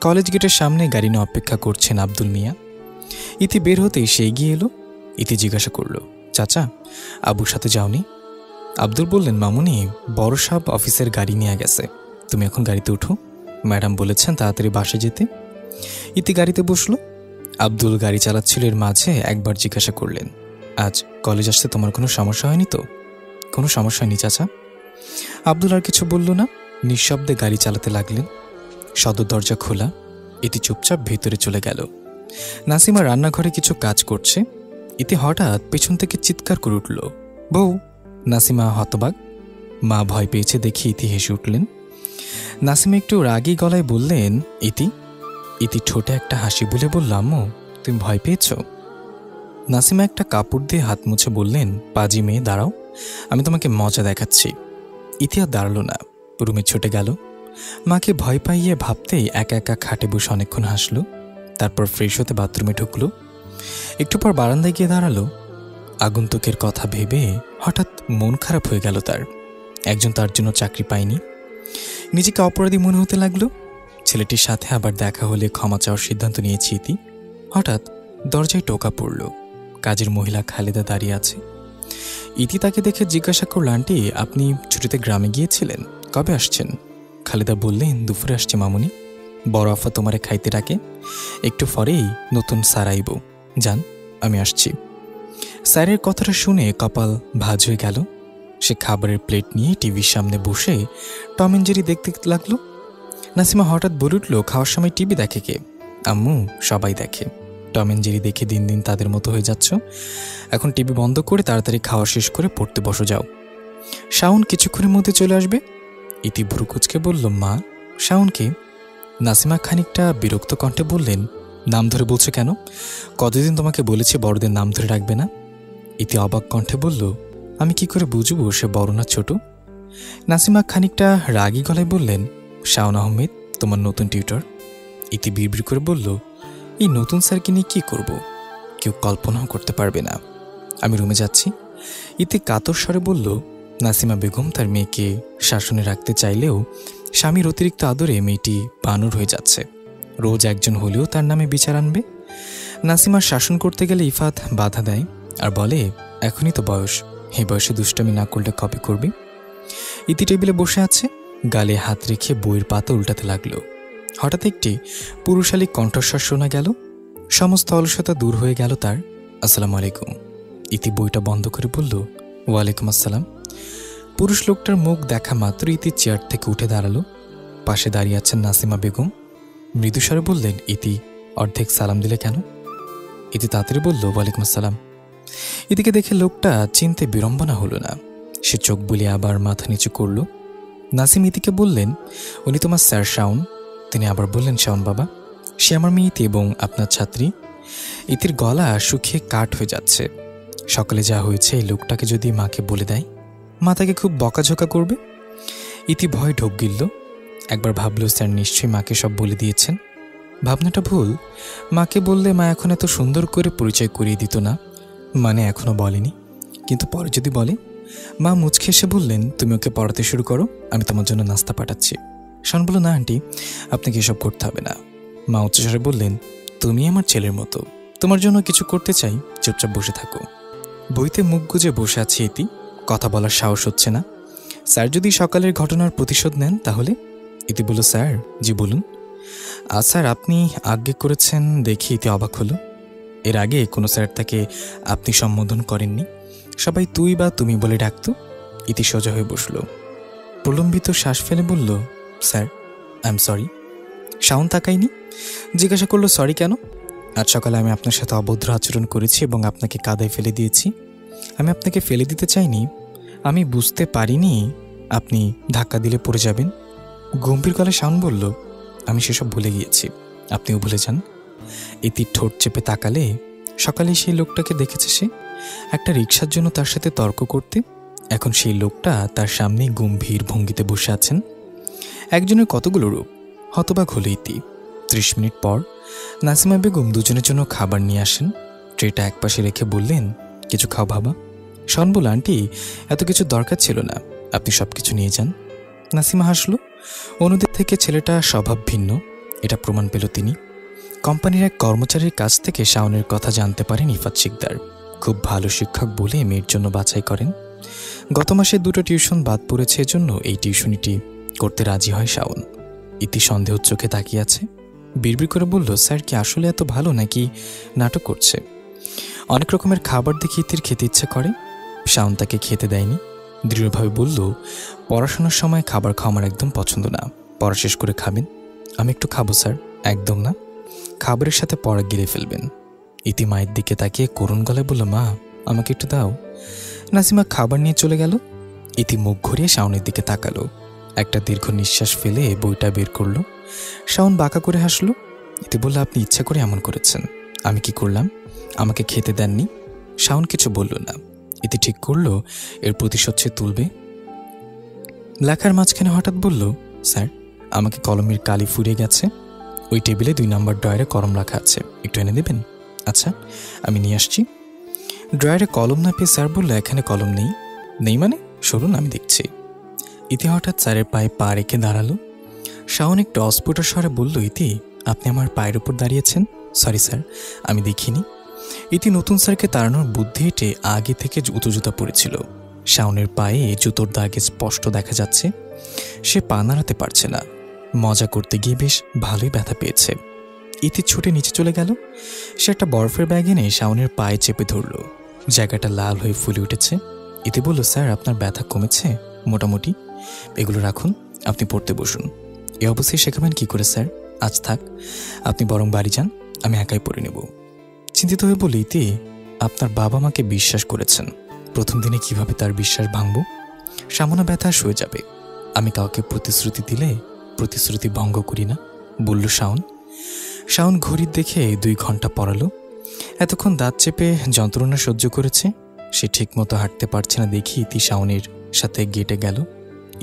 কলেজ গেটের সামনে গাড়ি নিয়ে অপেক্ষা করছেন আব্দুল মিয়া। ইতি বের হতেই সে এগিয়ে এলো। ইতি জিজ্ঞাসা করলো, চাচা আবুর সাথে যাওনি? আব্দুল বললেন, মামুনি বড় সাহেব অফিসের গাড়ি নিয়ে গেছে, তুমি এখন গাড়িতে উঠো, ম্যাডাম বলেছেন তাড়াতাড়ি বাসে যেতে। ইতি গাড়িতে বসলো। আব্দুল গাড়ি চালাচ্ছিল। এর মাঝে একবার জিজ্ঞাসা করলেন, আজ কলেজ আসতে তোমার কোনো সমস্যা হয়নি তো? কোনো সমস্যা হয়নি চাচা। আব্দুল আর কিছু বলল না, নিঃশব্দে গাড়ি চালাতে লাগলেন। সদর দরজা খোলা। ইতি চুপচাপ ভেতরে চলে গেল। নাসিমা রান্নাঘরে কিছু কাজ করছে। ইতি হঠাৎ পেছন থেকে চিৎকার করে উঠল, বউ! নাসিমা হতবাক। মা ভয় পেয়েছে দেখে ইতি হেসে উঠলেন। নাসিমা একটু রাগী গলায় বললেন, ইতি। ইতি ঠোঁটে একটা হাসি বলে বলল, আম্মু তুমি ভয় পেয়েছ? নাসিমা একটা কাপড় দিয়ে হাত মুছে বললেন, পাজি মেয়ে দাঁড়াও, আমি তোমাকে মজা দেখাচ্ছি। ইতি আর দাঁড়ালো না, রুমে ছুটে গেল। মাকে ভয় পাইয়ে ভাবতেই একা একা খাটে বসে অনেকক্ষণ হাসলো। তারপর ফ্রেশ হতে বাথরুমে ঢুকলো। একটু পর বারান্দায় গিয়ে দাঁড়ালো। আগন্তুকের কথা ভেবে হঠাৎ মন খারাপ হয়ে গেল তার। একজন তার জন্য চাকরি পায়নি, নিজেকে অপরাধী মনে হতে লাগলো। ছেলেটির সাথে আবার দেখা হলে ক্ষমা চাওয়ার সিদ্ধান্ত নিয়েছি ইতি। হঠাৎ দরজায় টোকা পড়ল। কাজের মহিলা খালেদা দাঁড়িয়ে আছে। ইতি তাকে দেখে জিজ্ঞাসা করল, আন্টি আপনি ছুটিতে গ্রামে গিয়েছিলেন, কবে আসছেন? খালেদা বললেন, দুপুরে আসছে মামুনি। বড় আফা তোমারে খাইতে ডাকে, একটু পরেই নতুন স্যার আইব, যান আমি আসছি। স্যারের কথাটা শুনে কপাল ভাঁজ হয়ে গেল। সে খাবারের প্লেট নিয়ে টিভির সামনে বসে টম এন্ড জেরি দেখতে লাগলো। নাসিমা হঠাৎ বলে উঠল, খাওয়ার সময় টিভি দেখে কে? আম্মু, সবাই দেখে। টম এন্ড জেরি দেখে দিন দিন তাদের মতো হয়ে যাচ্ছ। এখন টিভি বন্ধ করে তাড়াতাড়ি খাওয়া শেষ করে পড়তে বসো যাও। শাওন কিছুক্ষণের মধ্যে চলে আসবে। ইতি ভ্রু কুঁচকে বলল, মা শাওনকে? নাসিমা খানিকটা বিরক্ত কণ্ঠে বললেন, নাম ধরে বলছো কেন? কতদিন তোমাকে বলেছি বড়দের নাম ধরে রাখবে না? ইতি অবাক কণ্ঠে বলল, আমি কি করে বুঝবো সে বড় না ছোট? নাসিমা খানিকটা রাগী গলায় বললেন, শাওন আহমেদ তোমার নতুন টিউটর। ইতি বিড়বিড় করে বলল, এই নতুন স্যারকে নিয়ে কী করব? কেউ কল্পনাও করতে পারবে না। আমি রুমে যাচ্ছি। ইতি কাতর স্বরে বলল, নাসিমা বেগম তার মেয়েকে শাসনে রাখতে চাইলেও স্বামীর অতিরিক্ত আদরে মেয়েটি বানর হয়ে যাচ্ছে। রোজ একজন হলেও তার নামে বিচার আনবে। নাসিমার শাসন করতে গেলে ইফাত বাধা দেয় আর বলে, এখনই তো বয়স, এই বয়সে দুষ্টামি না করলে কবে করবে? ইতি টেবিলে বসে আছে, গালে হাত রেখে বইয়ের পাতা উল্টাতে লাগলো। হঠাৎ একটি পুরুষালী কণ্ঠস্বর শোনা গেল। সমস্ত অলসতা দূর হয়ে গেল তার। আসসালামু আলাইকুম। ইতি বইটা বন্ধ করে বলল, ওয়ালাইকুম আসসালাম। পুরুষ লোকটার মুখ দেখা মাত্র ইতি চেয়ার থেকে উঠে দাঁড়ালো। পাশে দাঁড়িয়ে আছেন নাসিমা বেগম। মৃদুস্বরে বললেন, ইতি অর্ধেক সালাম দিলে কেন? ইতি তাড়াতাড়ি বলল, ওয়ালাইকুম আসসালাম। ইতিকে দেখে লোকটা চিনতে বিড়ম্বনা হলো না। সে চোখ বুলিয়ে আবার মাথা নিচু করল। নাসিম ইতিকে বললেন, উনি তোমার স্যার শাওন। তিনি আবার বললেন, শাওন বাবা, সে আমার মেয়ে ইতি এবং আপনার ছাত্রী। ইতির গলা শুকিয়ে কাঠ হয়ে যাচ্ছে। সকালে যা হয়েছে এই লোকটাকে যদি মাকে বলে দেয়, মা তাকে খুব বকাঝোকা করবে। ইতি ভয় ঢোক গিলল। একবার ভাবল, স্যার নিশ্চয়ই মাকে সব বলে দিয়েছেন। ভাবনাটা ভুল। মাকে বললে মা এখন এত সুন্দর করে পরিচয় করিয়ে দিত না। মানে এখনও বলেনি, কিন্তু পরে যদি বলে। মা মুচকে এসে বললেন, তুমি ওকে পড়াতে শুরু করো, আমি তোমার জন্য নাস্তা পাঠাচ্ছি। শান বলল, না আন্টি, আপনাকে এসব করতে হবে না। মা উচ্চস্বরে বললেন, তুমি আমার ছেলের মতো, তোমার জন্য কিছু করতে চাই, চুপচাপ বসে থাকো। বইতে মুখ গুজে বসে আছে ইতি, কথা বলার সাহস হচ্ছে না। স্যার যদি সকালের ঘটনার প্রতিশোধ নেন তাহলে? ইতি বলল, স্যার জি বলুন। স্যার আপনি আজ্ঞে করেছেন দেখি ইতি অবাক হলো। এর আগে কোনো স্যার তাকে আপনি সম্বোধন করেননি, সবাই তুই বা তুমি বলে ডাকত। ইতি সোজা হয়ে বসল, প্রলম্বিত শ্বাস ফেলে বলল, sir I am sorry. Shaon তাকায়নি, জিজ্ঞাসা করলো, সরি কেন? আজ সকালে আমি আপনার সাথে অভদ্র আচরণ করেছি এবং আপনাকে কাদায় ফেলে দিয়েছি। আমি আপনাকে ফেলে দিতে চাইনি, আমি বুঝতে পারিনি আপনি ধাক্কা দিলে পড়ে যাবেন। গম্ভীর গলায় শাওন বলল, আমি সেসব ভুলে গিয়েছি, আপনিও ভুলে যান। ইতি ঠোঁট চেপে তাকালে সকালে সেই লোকটাকে দেখেছে সে, একটা রিকশার জন্য তার সাথে তর্ক করতে। এখন সেই লোকটা তার সামনে গম্ভীর ভঙ্গিতে বসে আছেন। একজনের কতগুলো রূপ, হতবাক হলো ইতি। 30 মিনিট পর নাসিমা বেগম দুজনের জন্য খাবার নিয়ে আসেন। ট্রেটা একপাশে রেখে বললেন, কিছু খাও বাবা। শাওন বলল, আন্টি এত কিছু দরকার ছিল না, আপনি সব কিছু নিয়ে যান। নাসিমা হাসল। অন্যদের থেকে ছেলেটা স্বভাব ভিন্ন, এটা প্রমাণ পেল তিনি। কোম্পানির এক কর্মচারীর কাছ থেকে শাওনের কথা জানতে পারেন ইফাত শিকদার খুব ভালো শিক্ষক বলে মেয়ের জন্য বাছাই করেন। গত মাসে 2টো টিউশন বাদ পড়েছে, এজন্য এই টিউশনিটি করতে রাজি হয় শাওন। ইতি সন্দেহ চোখে তাকিয়ে আছে, বিড়বিড় করে বলল, স্যার কি আসলে এত ভালো নাকি নাটক করছে? অনেক রকমের খাবার দেখে ইতির খেতে ইচ্ছে করে। শাওন তাকে খেতে দেয়নি, দৃঢ়ভাবে বলল, পড়াশোনার সময় খাবার খাওয়া আমার একদম পছন্দ না, পড়া শেষ করে খাবেন। আমি একটু খাবো স্যার। একদম না, খাবারের সাথে পড়া গিলে ফেলবেন। ইতি মায়ের দিকে তাকিয়ে করুণ গলায় বলল, মা আমাকে একটু দাও। নাসিমা খাবার নিয়ে চলে গেল। ইতি মুখ ঘুরিয়ে শাওনের দিকে তাকালো, একটা দীর্ঘ নিঃশ্বাস ফেলে বইটা বের করলো। শাওন বাঁকা করে হাসলো। ইতি বলল, আপনি ইচ্ছা করে এমন করেছেন। আমি কি করলাম? আমাকে খেতে দেননি। শাওন কিছু বলল না। ইতি ঠিক করলো এর প্রতিশোধ সে তুলবে। লেখার মাঝখানে হঠাৎ বলল, স্যার আমাকে কলমের কালি ফুরিয়ে গেছে, ওই টেবিলে 2 নম্বর ড্রয়ারে কলম রাখা আছে, একটু এনে দেবেন? আচ্ছা আমি নিয়ে আসছি। ড্রয়ারে কলম না পেয়ে স্যার বলল, এখানে কলম নেই। নেই মানে? সরুন, আমি দেখছি। ইতি হঠাৎ স্যারের পায়ে পা রেখে দাঁড়ালো। শাওন একটু অস্ফুট স্বরে বলল, ইতি, আপনি আমার পায়ের উপর দাঁড়িয়েছেন? সরি স্যার, আমি দেখিনি। ইতি নতুন স্যারকে তাড়ানোর বুদ্ধি হেঁটে আগে থেকে উঁচু জুতা পরেছিল। শাওনের পায়ে জুতোর দাগে স্পষ্ট দেখা যাচ্ছে। সে পা নাড়াতে পারছে না। মজা করতে গিয়ে বেশ ভালোই ব্যথা পেয়েছে। ইতি ছুটে নিচে চলে গেল। সে একটা বরফের ব্যাগ এনে শাওনের পায়ে চেপে ধরল। জায়গাটা লাল হয়ে ফুলে উঠেছে। ইতি বলল, স্যার, আপনার ব্যথা কমেছে মোটামুটি। এগুলো রাখুন, আপনি পড়তে বসুন। এ অবস্থায় শেখাবেন কি করে স্যার? আজ থাক, আপনি বরং বাড়ি যান, আমি একাই পড়ে নেব। চিন্তিত হয়ে বলি, ইতি, আপনার বাবা মাকে বিশ্বাস করেছেন, প্রথম দিনে কিভাবে তার বিশ্বাস ভাঙব? সামান্য ব্যথা সয়ে যাবে। আমি কাউকে প্রতিশ্রুতি দিলে প্রতিশ্রুতি ভঙ্গ করি না, বলল শাওন। শাওন ঘড়ির দেখে 2 ঘন্টা পড়ালো। এতক্ষণ দাঁত চেপে যন্ত্রণা সহ্য করেছে। সে ঠিকমতো হাঁটতে পারছে না দেখি ইতি শাওনের সাথে গেটে গেল।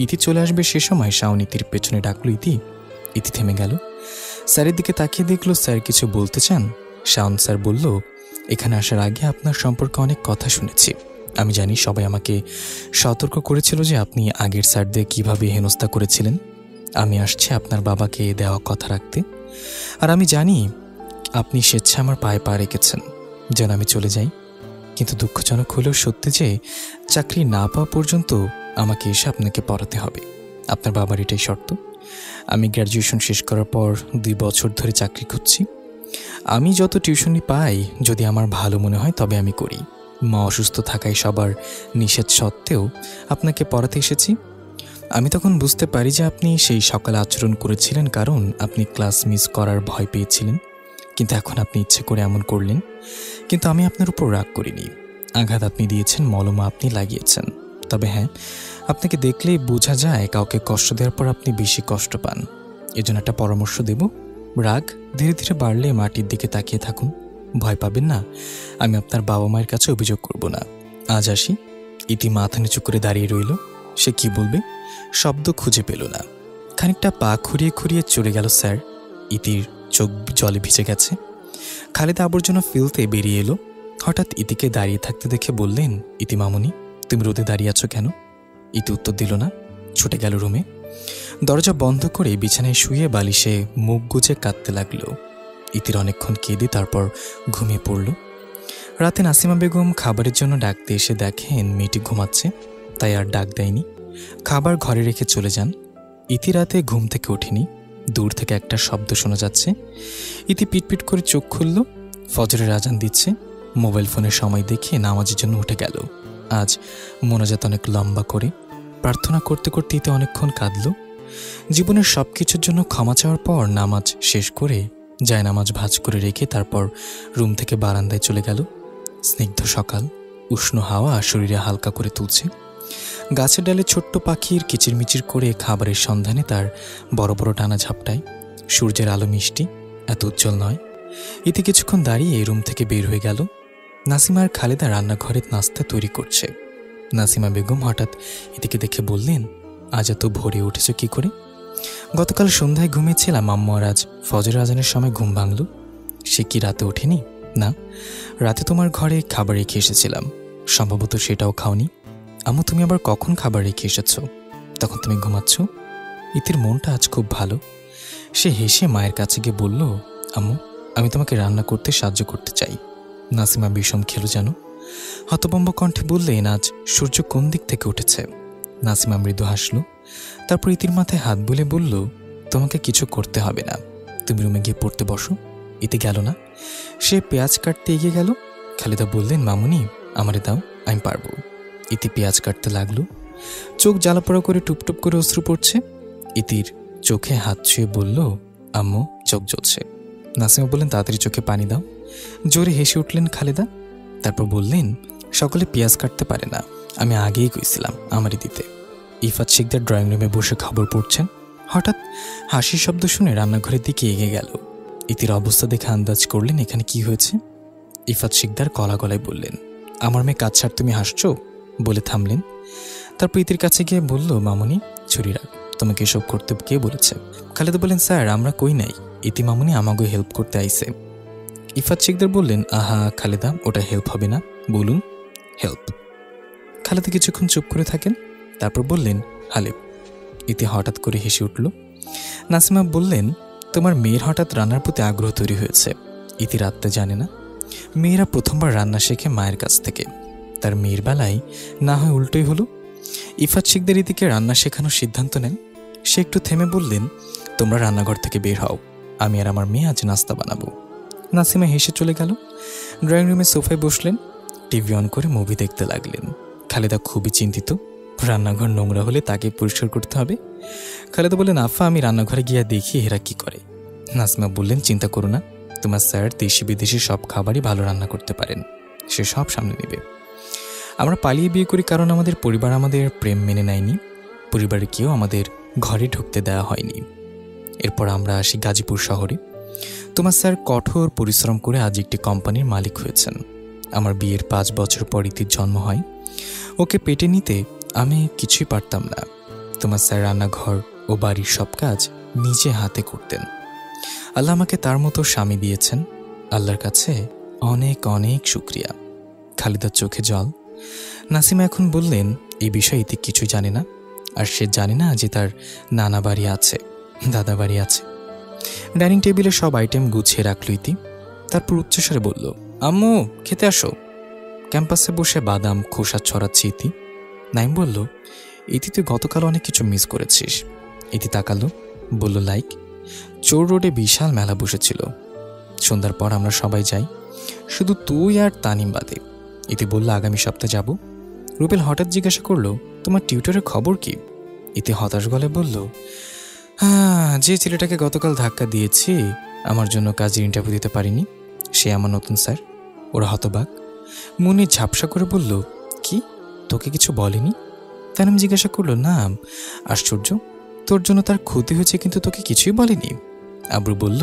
ইতি চলে আসবে সে সময় শাওন ইতির পেছনে ডাকলো, ইতি। ইতি থেমে গেল। স্যারের দিকে তাকিয়ে দেখলো স্যার কিছু বলতে চান। শাওন স্যার বলল, এখানে আসার আগে আপনার সম্পর্কে অনেক কথা শুনেছি। আমি জানি সবাই আমাকে সতর্ক করেছিল যে আপনি আগের স্যারদের কিভাবে হেনস্থা করেছিলেন। আমি আসছি আপনার বাবাকে দেওয়া কথা রাখতে। আর আমি জানি আপনি স্বেচ্ছা আমার পায়ে পা রেখেছেন যেন আমি চলে যাই। কিন্তু দুঃখজনক হলেও সত্যি যে চাকরি না পাওয়া পর্যন্ত আমাকে এসে আপনাকে পড়াতে হবে। আপনার বাবার এটাই শর্ত। আমি গ্র্যাজুয়েশন শেষ করার পর 2 বছর ধরে চাকরি খুঁজছি। আমি যত টিউশনি পাই, যদি আমার ভালো মনে হয় তবে আমি করি। মা অসুস্থ থাকায় সবার নিষেধ সত্ত্বেও আপনাকে পড়াতে এসেছি। আমি তখন বুঝতে পারি যে আপনি সেই সকালে আচরণ করেছিলেন কারণ আপনি ক্লাস মিস করার ভয় পেয়েছিলেন। কিন্তু এখন আপনি ইচ্ছে করে এমন করলেন। কিন্তু আমি আপনার উপর রাগ করিনি। আঘাত আপনি দিয়েছেন, মলমা আপনি লাগিয়েছেন। তবে হ্যাঁ, আপনাকে দেখলেই বোঝা যায় কাউকে কষ্ট দেওয়ার পর আপনি বেশি কষ্ট পান। এজন্য একটা পরামর্শ দেব, রাগ ধীরে ধীরে বাড়লে মাটির দিকে তাকিয়ে থাকুন। ভয় পাবেন না, আমি আপনার বাবা মায়ের কাছে অভিযোগ করব না। আজ আসি। ইতি মাথা নিচু করে দাঁড়িয়ে রইল। সে কি বলবে, শব্দ খুঁজে পেল না। খানিকটা পা খুঁড়িয়ে খুঁড়িয়ে চলে গেল স্যার। ইতির চোখ জলে ভিজে গেছে। খালেদা আবর্জনা ফেলতে বেরিয়ে এলো। হঠাৎ ইতিকে দাঁড়িয়ে থাকতে দেখে বললেন, ইতি মামুনি, তুমি রোদে দাঁড়িয়ে আছো কেন? ইতি উত্তর দিল না, ছুটে গেল রুমে। দরজা বন্ধ করে বিছানায় শুয়ে বালিশে মুখ গুজে কাঁদতে লাগলো। ইতির অনেকক্ষণ কেঁদে তারপর ঘুমিয়ে পড়ল। রাতে নাসিমা বেগম খাবারের জন্য ডাকতে এসে দেখেন মেয়েটি ঘুমাচ্ছে, তাই আর ডাক দেয়নি। খাবার ঘরে রেখে চলে যান। ইতি রাতে ঘুম থেকে ওঠেনি। দূর থেকে একটা শব্দ শোনা যাচ্ছে। ইতি পিটপিট করে চোখ খুলল। ফজরের আজান দিচ্ছে। মোবাইল ফোনের সময় দেখে নামাজের জন্য উঠে গেল। আজ মোনাজাত অনেক লম্বা করে। প্রার্থনা করতে করতে ইতি অনেকক্ষণ কাঁদল। জীবনের সব কিছুর জন্য ক্ষমা চাওয়ার পর নামাজ শেষ করে জায়নামাজ ভাঁজ করে রেখে তারপর রুম থেকে বারান্দায় চলে গেল। স্নিগ্ধ সকাল, উষ্ণ হাওয়া শরীরে হালকা করে তুলছে। গাছের ডালে ছোট্ট পাখির কিচিরমিচির করে খাবারের সন্ধানে তার বড় বড় ডানা ঝাপটায়। সূর্যের আলো মিষ্টি, এত উজ্জ্বল নয়। ইতি কিছুক্ষণ দাঁড়িয়ে রুম থেকে বের হয়ে গেল। নাসিমা আর খালেদা রান্নাঘরে নাস্তা তৈরি করছে। নাসিমা বেগম হঠাৎ ইতিকে দেখে বললেন, আজ এত ভোরে উঠেছ কি করে? গতকাল সন্ধ্যায় ঘুমিয়েছিলাম আম্মু, আর আজ ফজর আজানের সময় ঘুম ভাঙল। সে কি রাতে ওঠেনি? না, রাতে তোমার ঘরে খাবার রেখে এসেছিলাম, সম্ভবত সেটাও খাওনি। আম্মু, তুমি আবার কখন খাবার রেখে এসেছ? তখন তুমি ঘুমাচ্ছ। ইতির মনটা আজ খুব ভালো। সে হেসে মায়ের কাছে গিয়ে বলল, আম্মু, আমি তোমাকে রান্না করতে সাহায্য করতে চাই। নাসিমা বিষম খেলো যেন। হতভম্ব কণ্ঠে বললেন, আজ সূর্য কোন দিক থেকে উঠেছে? নাসিমা মৃদু হাসল। তারপর ইতির মাথায় হাত বুলে বলল, তোমাকে কিছু করতে হবে না, তুমি রুমে গিয়ে পড়তে বসো। ইতি গেল না। সে পেঁয়াজ কাটতে এগিয়ে গেল। খালেদা বললেন, মামুনি, আমারে দাও, আমি পারবো। ইতি পেঁয়াজ কাটতে লাগলো। চোখ জ্বালাপোড়া করে টুপটুপ করে অশ্রু পড়ছে। ইতির চোখে হাত ছুঁয়ে বলল, আম্মু, চোখ জ্বলছে। নাসিমা বললেন, তাড়াতাড়ি চোখে পানি দাও। জোরে হেসে উঠলেন খালেদা। তারপর বললেন, সকলে পেঁয়াজ কাটতে পারে না, আমি আগেই কইছিলাম আমারই দিতে। ইফাত শিকদার ড্রয়িং রুমে বসে খবর পড়ছেন। হঠাৎ হাসির শব্দ শুনে রান্নাঘরের দিকে এগিয়ে গেল। ইতির অবস্থা দেখে আন্দাজ করলেন এখানে কি হয়েছে। ইফাত শিকদার কলা গলায় বললেন, আমার মেয়ে কাজ ছাড়, তুমি হাসছো, বলে থামলেন। তারপর ইতির কাছে গিয়ে বলল, মামুনি, ছুরি রাখ, তোমাকে এসব করতে কে বলেছে? খালেদা বললেন, স্যার, আমরা কই নাই, ইতি মামুনি আমাকে হেল্প করতে আইছে। ইফাত শিকদার বললেন, আহা খালেদা, ওটা হেল্প হবে না, বলুন। হেল্প। খালেদা কিছুক্ষণ চুপ করে থাকেন, তারপর বললেন, হালিম। ইতি হঠাৎ করে হেসে উঠল। নাসিমা বললেন, তোমার মেয়ের হঠাৎ রান্নার প্রতি আগ্রহ তৈরি হয়েছে। ইতি রাতটা জানে না, মেয়েরা প্রথমবার রান্না শেখে মায়ের কাছ থেকে। তার মেয়ের বেলায় না হয় উল্টোই হলো। ইফাত শিকদার ইতিকে রান্না শেখানোর সিদ্ধান্ত নেন। সে একটু থেমে বললেন, তোমরা রান্নাঘর থেকে বের হও, আমি আর আমার মেয়ে আজ নাস্তা বানাবো। নাসিমা হেসে চলে গেল। ড্রয়িং রুমে সোফায় বসলেন, টিভি অন করে মুভি দেখতে লাগলেন। খালেদা খুবই চিন্তিত, রান্নাঘর নোংরা হলে তাকে পরিষ্কার করতে হবে। খালেদা বললেন, আফা আমি রান্নাঘরে গিয়ে দেখি এরা কি করে। নাসিমা বললেন, চিন্তা করো না, তোমার স্যার দেশি বিদেশি সব খাবারই ভালো রান্না করতে পারেন, সে সব সামনে নেবে। আমরা পালিয়ে বিয়ে করি কারণ আমাদের পরিবার আমাদের প্রেম মেনে নেয়নি, পরিবারে কেউ আমাদের ঘরে ঢুকতে দেওয়া হয়নি। এরপর আমরা আসি গাজীপুর শহরে। তোমার স্যার কঠোর পরিশ্রম করে আজ একটি কোম্পানির মালিক হয়েছেন। আমার বিয়ের 5 বছর পর ইতির জন্ম হয়। ওকে পেটে নিতে আমি কিছুই পারতাম না। তোমার স্যার রান্নাঘর ও বাড়ির সব কাজ নিজে হাতে করতেন। আল্লাহ আমাকে তার মতো স্বামী দিয়েছেন, আল্লাহর কাছে অনেক অনেক শুক্রিয়া। খালিদার চোখে জল। নাসিমা এখন বললেন, এই বিষয়ে ইতি কিছুই জানে না, আর সে জানে না যে তার নানা বাড়ি আছে, দাদা বাড়ি আছে। ডাইনিং টেবিলে সব আইটেম গুছিয়ে রাখল ইতি। তারপর উচ্চস্বরে বলল, আম্মু খেতে আসো। ক্যাম্পাসে বসে বাদাম খোসা ছড়াচ্ছে ইতি। নাইম বলল, ইতি তুই গতকাল অনেক কিছু মিস করেছিস। ইতি তাকালো, বলল, লাইক? চোর রোডে বিশাল মেলা বসেছিল, সন্ধ্যার পর আমরা সবাই যাই, শুধু তুই আর তানিম বাদে। ইতি বলল, আগামী সপ্তাহে যাব। রুবেল হঠাৎ জিজ্ঞাসা করলো, তোমার টিউটরের খবর কি? ইতি হতাশ গলায় বলল, যে ছেলেটাকে গতকাল ধাক্কা দিয়েছি আমার জন্য কাজের ইন্টারভিউ দিতে পারিনি, সে আমার নতুন স্যার। ওরা হতবাক। মুনি ঝাপসা করে বলল, কি, তোকে কিছু বলেনি? তানিম জিজ্ঞাসা করলো, না। আশ্চর্য, তোর জন্য তার ক্ষতি হয়েছে কিন্তু তোকে কিছুই বলেনি। আব্রু বলল,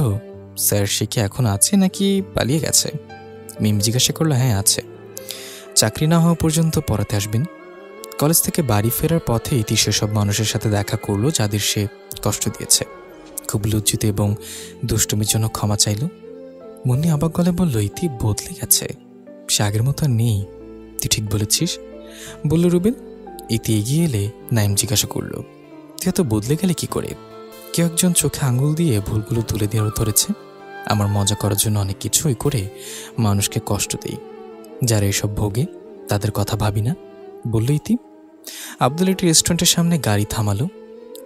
স্যার সে কি এখন আছে নাকি পালিয়ে গেছে? মিম জিজ্ঞাসা করলো, হ্যাঁ আছে, চাকরি না হওয়া পর্যন্ত পড়াতে আসবেন। কলেজ থেকে বাড়ি ফেরার পথে ইতি সেসব মানুষের সাথে দেখা করলো যাদের সে কষ্ট দিয়েছে। খুব লজ্জিত এবং দুষ্টুমির জন্য ক্ষমা চাইল। মুন্নি অবাক গলায় বলল, ইতি বদলে গেছে, সে আগের মতো আর নেই। তুই ঠিক বলেছিস, বলল রুবেল। ইতি এগিয়ে এলে নাইম জিজ্ঞাসা করল, তুই এত বদলে গেলে কি করে? কেউ একজন চোখে আঙুল দিয়ে ভুলগুলো তুলে দেওয়ার ধরেছে। আমার মজা করার জন্য অনেক কিছুই করে মানুষকে কষ্ট দেই, যারা এসব ভোগে তাদের কথা ভাবি না, বলল ইতি। আব্দুল একটি রেস্টুরেন্টের সামনে গাড়ি থামালো।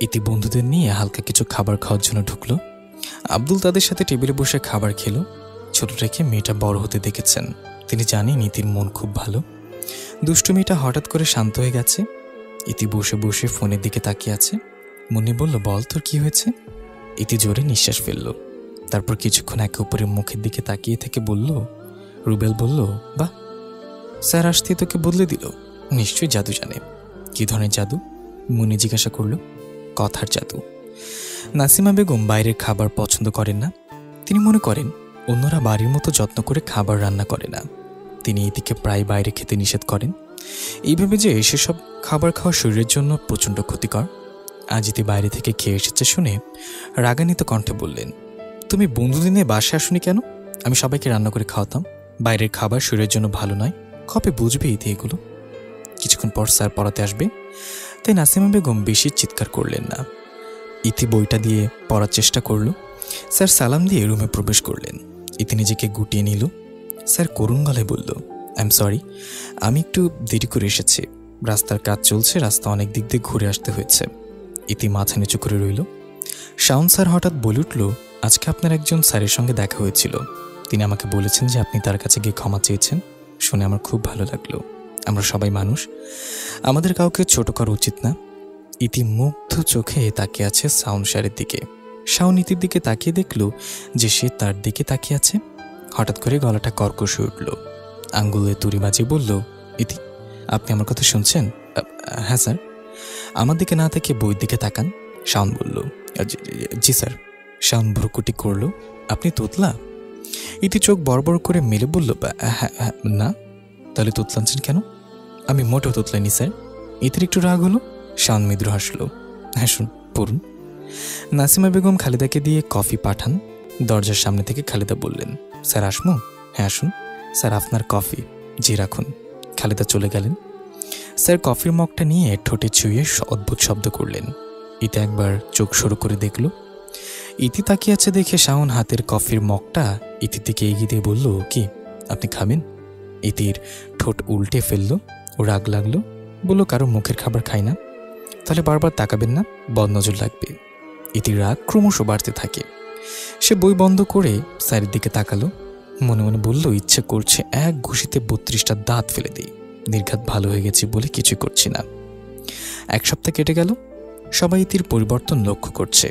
ইতি বন্ধুদের নিয়ে হালকা কিছু খাবার খাওয়ার জন্য ঢুকলো। আব্দুল তাদের সাথে টেবিলে বসে খাবার খেলো। ছোট রেখে মেয়েটা বড় হতে দেখেছেন, তিনি জানেন ইতির মন খুব ভালো। দুষ্টু মেয়েটা হঠাৎ করে শান্ত হয়ে গেছে। ইতি বসে বসে ফোনের দিকে তাকিয়ে আছে। মুন্নি বলল, বল তোর কি হয়েছে? ইতি জোরে নিঃশ্বাস ফেলল, তারপর কিছুক্ষণ একে অপরের মুখের দিকে তাকিয়ে থেকে বলল, রুবেল বলল, বাহ, স্যার আসতে তোকে বদলে দিল, নিশ্চয়ই জাদু জানে। কি ধরনের জাদু? মুন্নি জিজ্ঞাসা করল। কথার জাদু। নাসিমা বেগম বাইরের খাবার পছন্দ করেন না। তিনি মনে করেন অন্যরা বাড়ির মতো যত্ন করে খাবার রান্না করে না। তিনি ইতিকে প্রায় বাইরে খেতে নিষেধ করেন, এইভাবে যে সেসব খাবার খাওয়া শরীরের জন্য প্রচণ্ড ক্ষতিকর। আজ ইতি বাইরে থেকে খেয়ে এসেছে শুনে রাগান্বিত কণ্ঠে বললেন, তুমি বন্ধুদের নিয়ে বাসায় আসুনি কেন? আমি সবাইকে রান্না করে খাওয়াতাম। বাইরের খাবার শরীরের জন্য ভালো নয়, কবে বুঝবে ইতি এগুলো? কিছুক্ষণ পর স্যার পড়াতে আসবে, তাই নাসিমা বেগম বেশি চিৎকার করলেন না। ইতি বইটা দিয়ে পড়ার চেষ্টা করল। স্যার সালাম দিয়ে রুমে প্রবেশ করলেন। ইতি নিজেকে গুটিয়ে নিল। স্যার করুণ গলায় বলল, আই এম সরি, আমি একটু দেরি করে এসেছি, রাস্তার কাজ চলছে, রাস্তা অনেক দিক দিয়ে ঘুরে আসতে হয়েছে। ইতি মাথা নিচু করে রইল। শাওন স্যার হঠাৎ বলে উঠল, আজকে আপনার একজন স্যারের সঙ্গে দেখা হয়েছিল, তিনি আমাকে বলেছেন যে আপনি তার কাছে গিয়ে ক্ষমা চেয়েছেন। শুনে আমার খুব ভালো লাগলো। আমরা সবাই মানুষ, আমাদের কাউকে ছোট করা উচিত না। ইতি মুগ্ধ চোখে তাকিয়ে আছে শাওন স্যারের দিকে। শাওন ইতির দিকে তাকিয়ে দেখল যে সে তার দিকে তাকিয়ে আছে। হঠাৎ করে গলাটা কর্কশ হয়ে উঠল। আঙ্গুলে তুড়ি বাজিয়ে বলল, ইতি আপনি আমার কথা শুনছেন? হ্যাঁ স্যার। আমার দিকে না তাকিয়ে বইয়ের দিকে তাকান। শাওন বলল, জি স্যার। শাওন ভ্রুকুটি করল, আপনি তোতলা? ইতি চোখ বড় করে মেলে বলল, হ্যাঁ না। তাহলে তোতলাচ্ছেন কেন? আমি মোটেও তোতলাইনি স্যার। ইতির একটু রাগ হলো। শাওন মৃদু হাসল। হ্যাঁ শুন, পড়ুন। নাসিমা বেগম খালেদাকে দিয়ে কফি পাঠান। দরজার সামনে থেকে খালেদা বললেন, স্যার আসমু? হ্যাঁ আসুন। স্যার আপনার কফি। জি রাখুন। খালেদা চলে গেলেন। স্যার কফির মগটা নিয়ে ঠোঁটে ছুঁয়ে অদ্ভুত শব্দ করলেন। ইতি একবার চোখ সরু করে দেখল। ইতি তাকিয়ে আছে দেখে শাওন হাতের কফির মগটা ইতির দিকে এগিয়ে দিয়ে বলল, কি আপনি খাবেন? ইতির ঠোঁট উল্টে ফেলল। ও রাগ লাগলো, বলল, কারো মুখের খাবার খাই না। তাহলে বারবার তাকাবেন না, বদনজর লাগবে। ইতির রাগ ক্রমশ বাড়তে থাকে। সে বই বন্ধ করে স্যারের দিকে তাকালো। মনে মনে বলল, ইচ্ছে করছে এক ঘুষিতে 32টা দাঁত ফেলে দিই। নির্ঘাত ভালো হয়ে গেছি বলে কিছু করছি না। 1 সপ্তাহ কেটে গেল। সবাই ইতির পরিবর্তন লক্ষ্য করছে।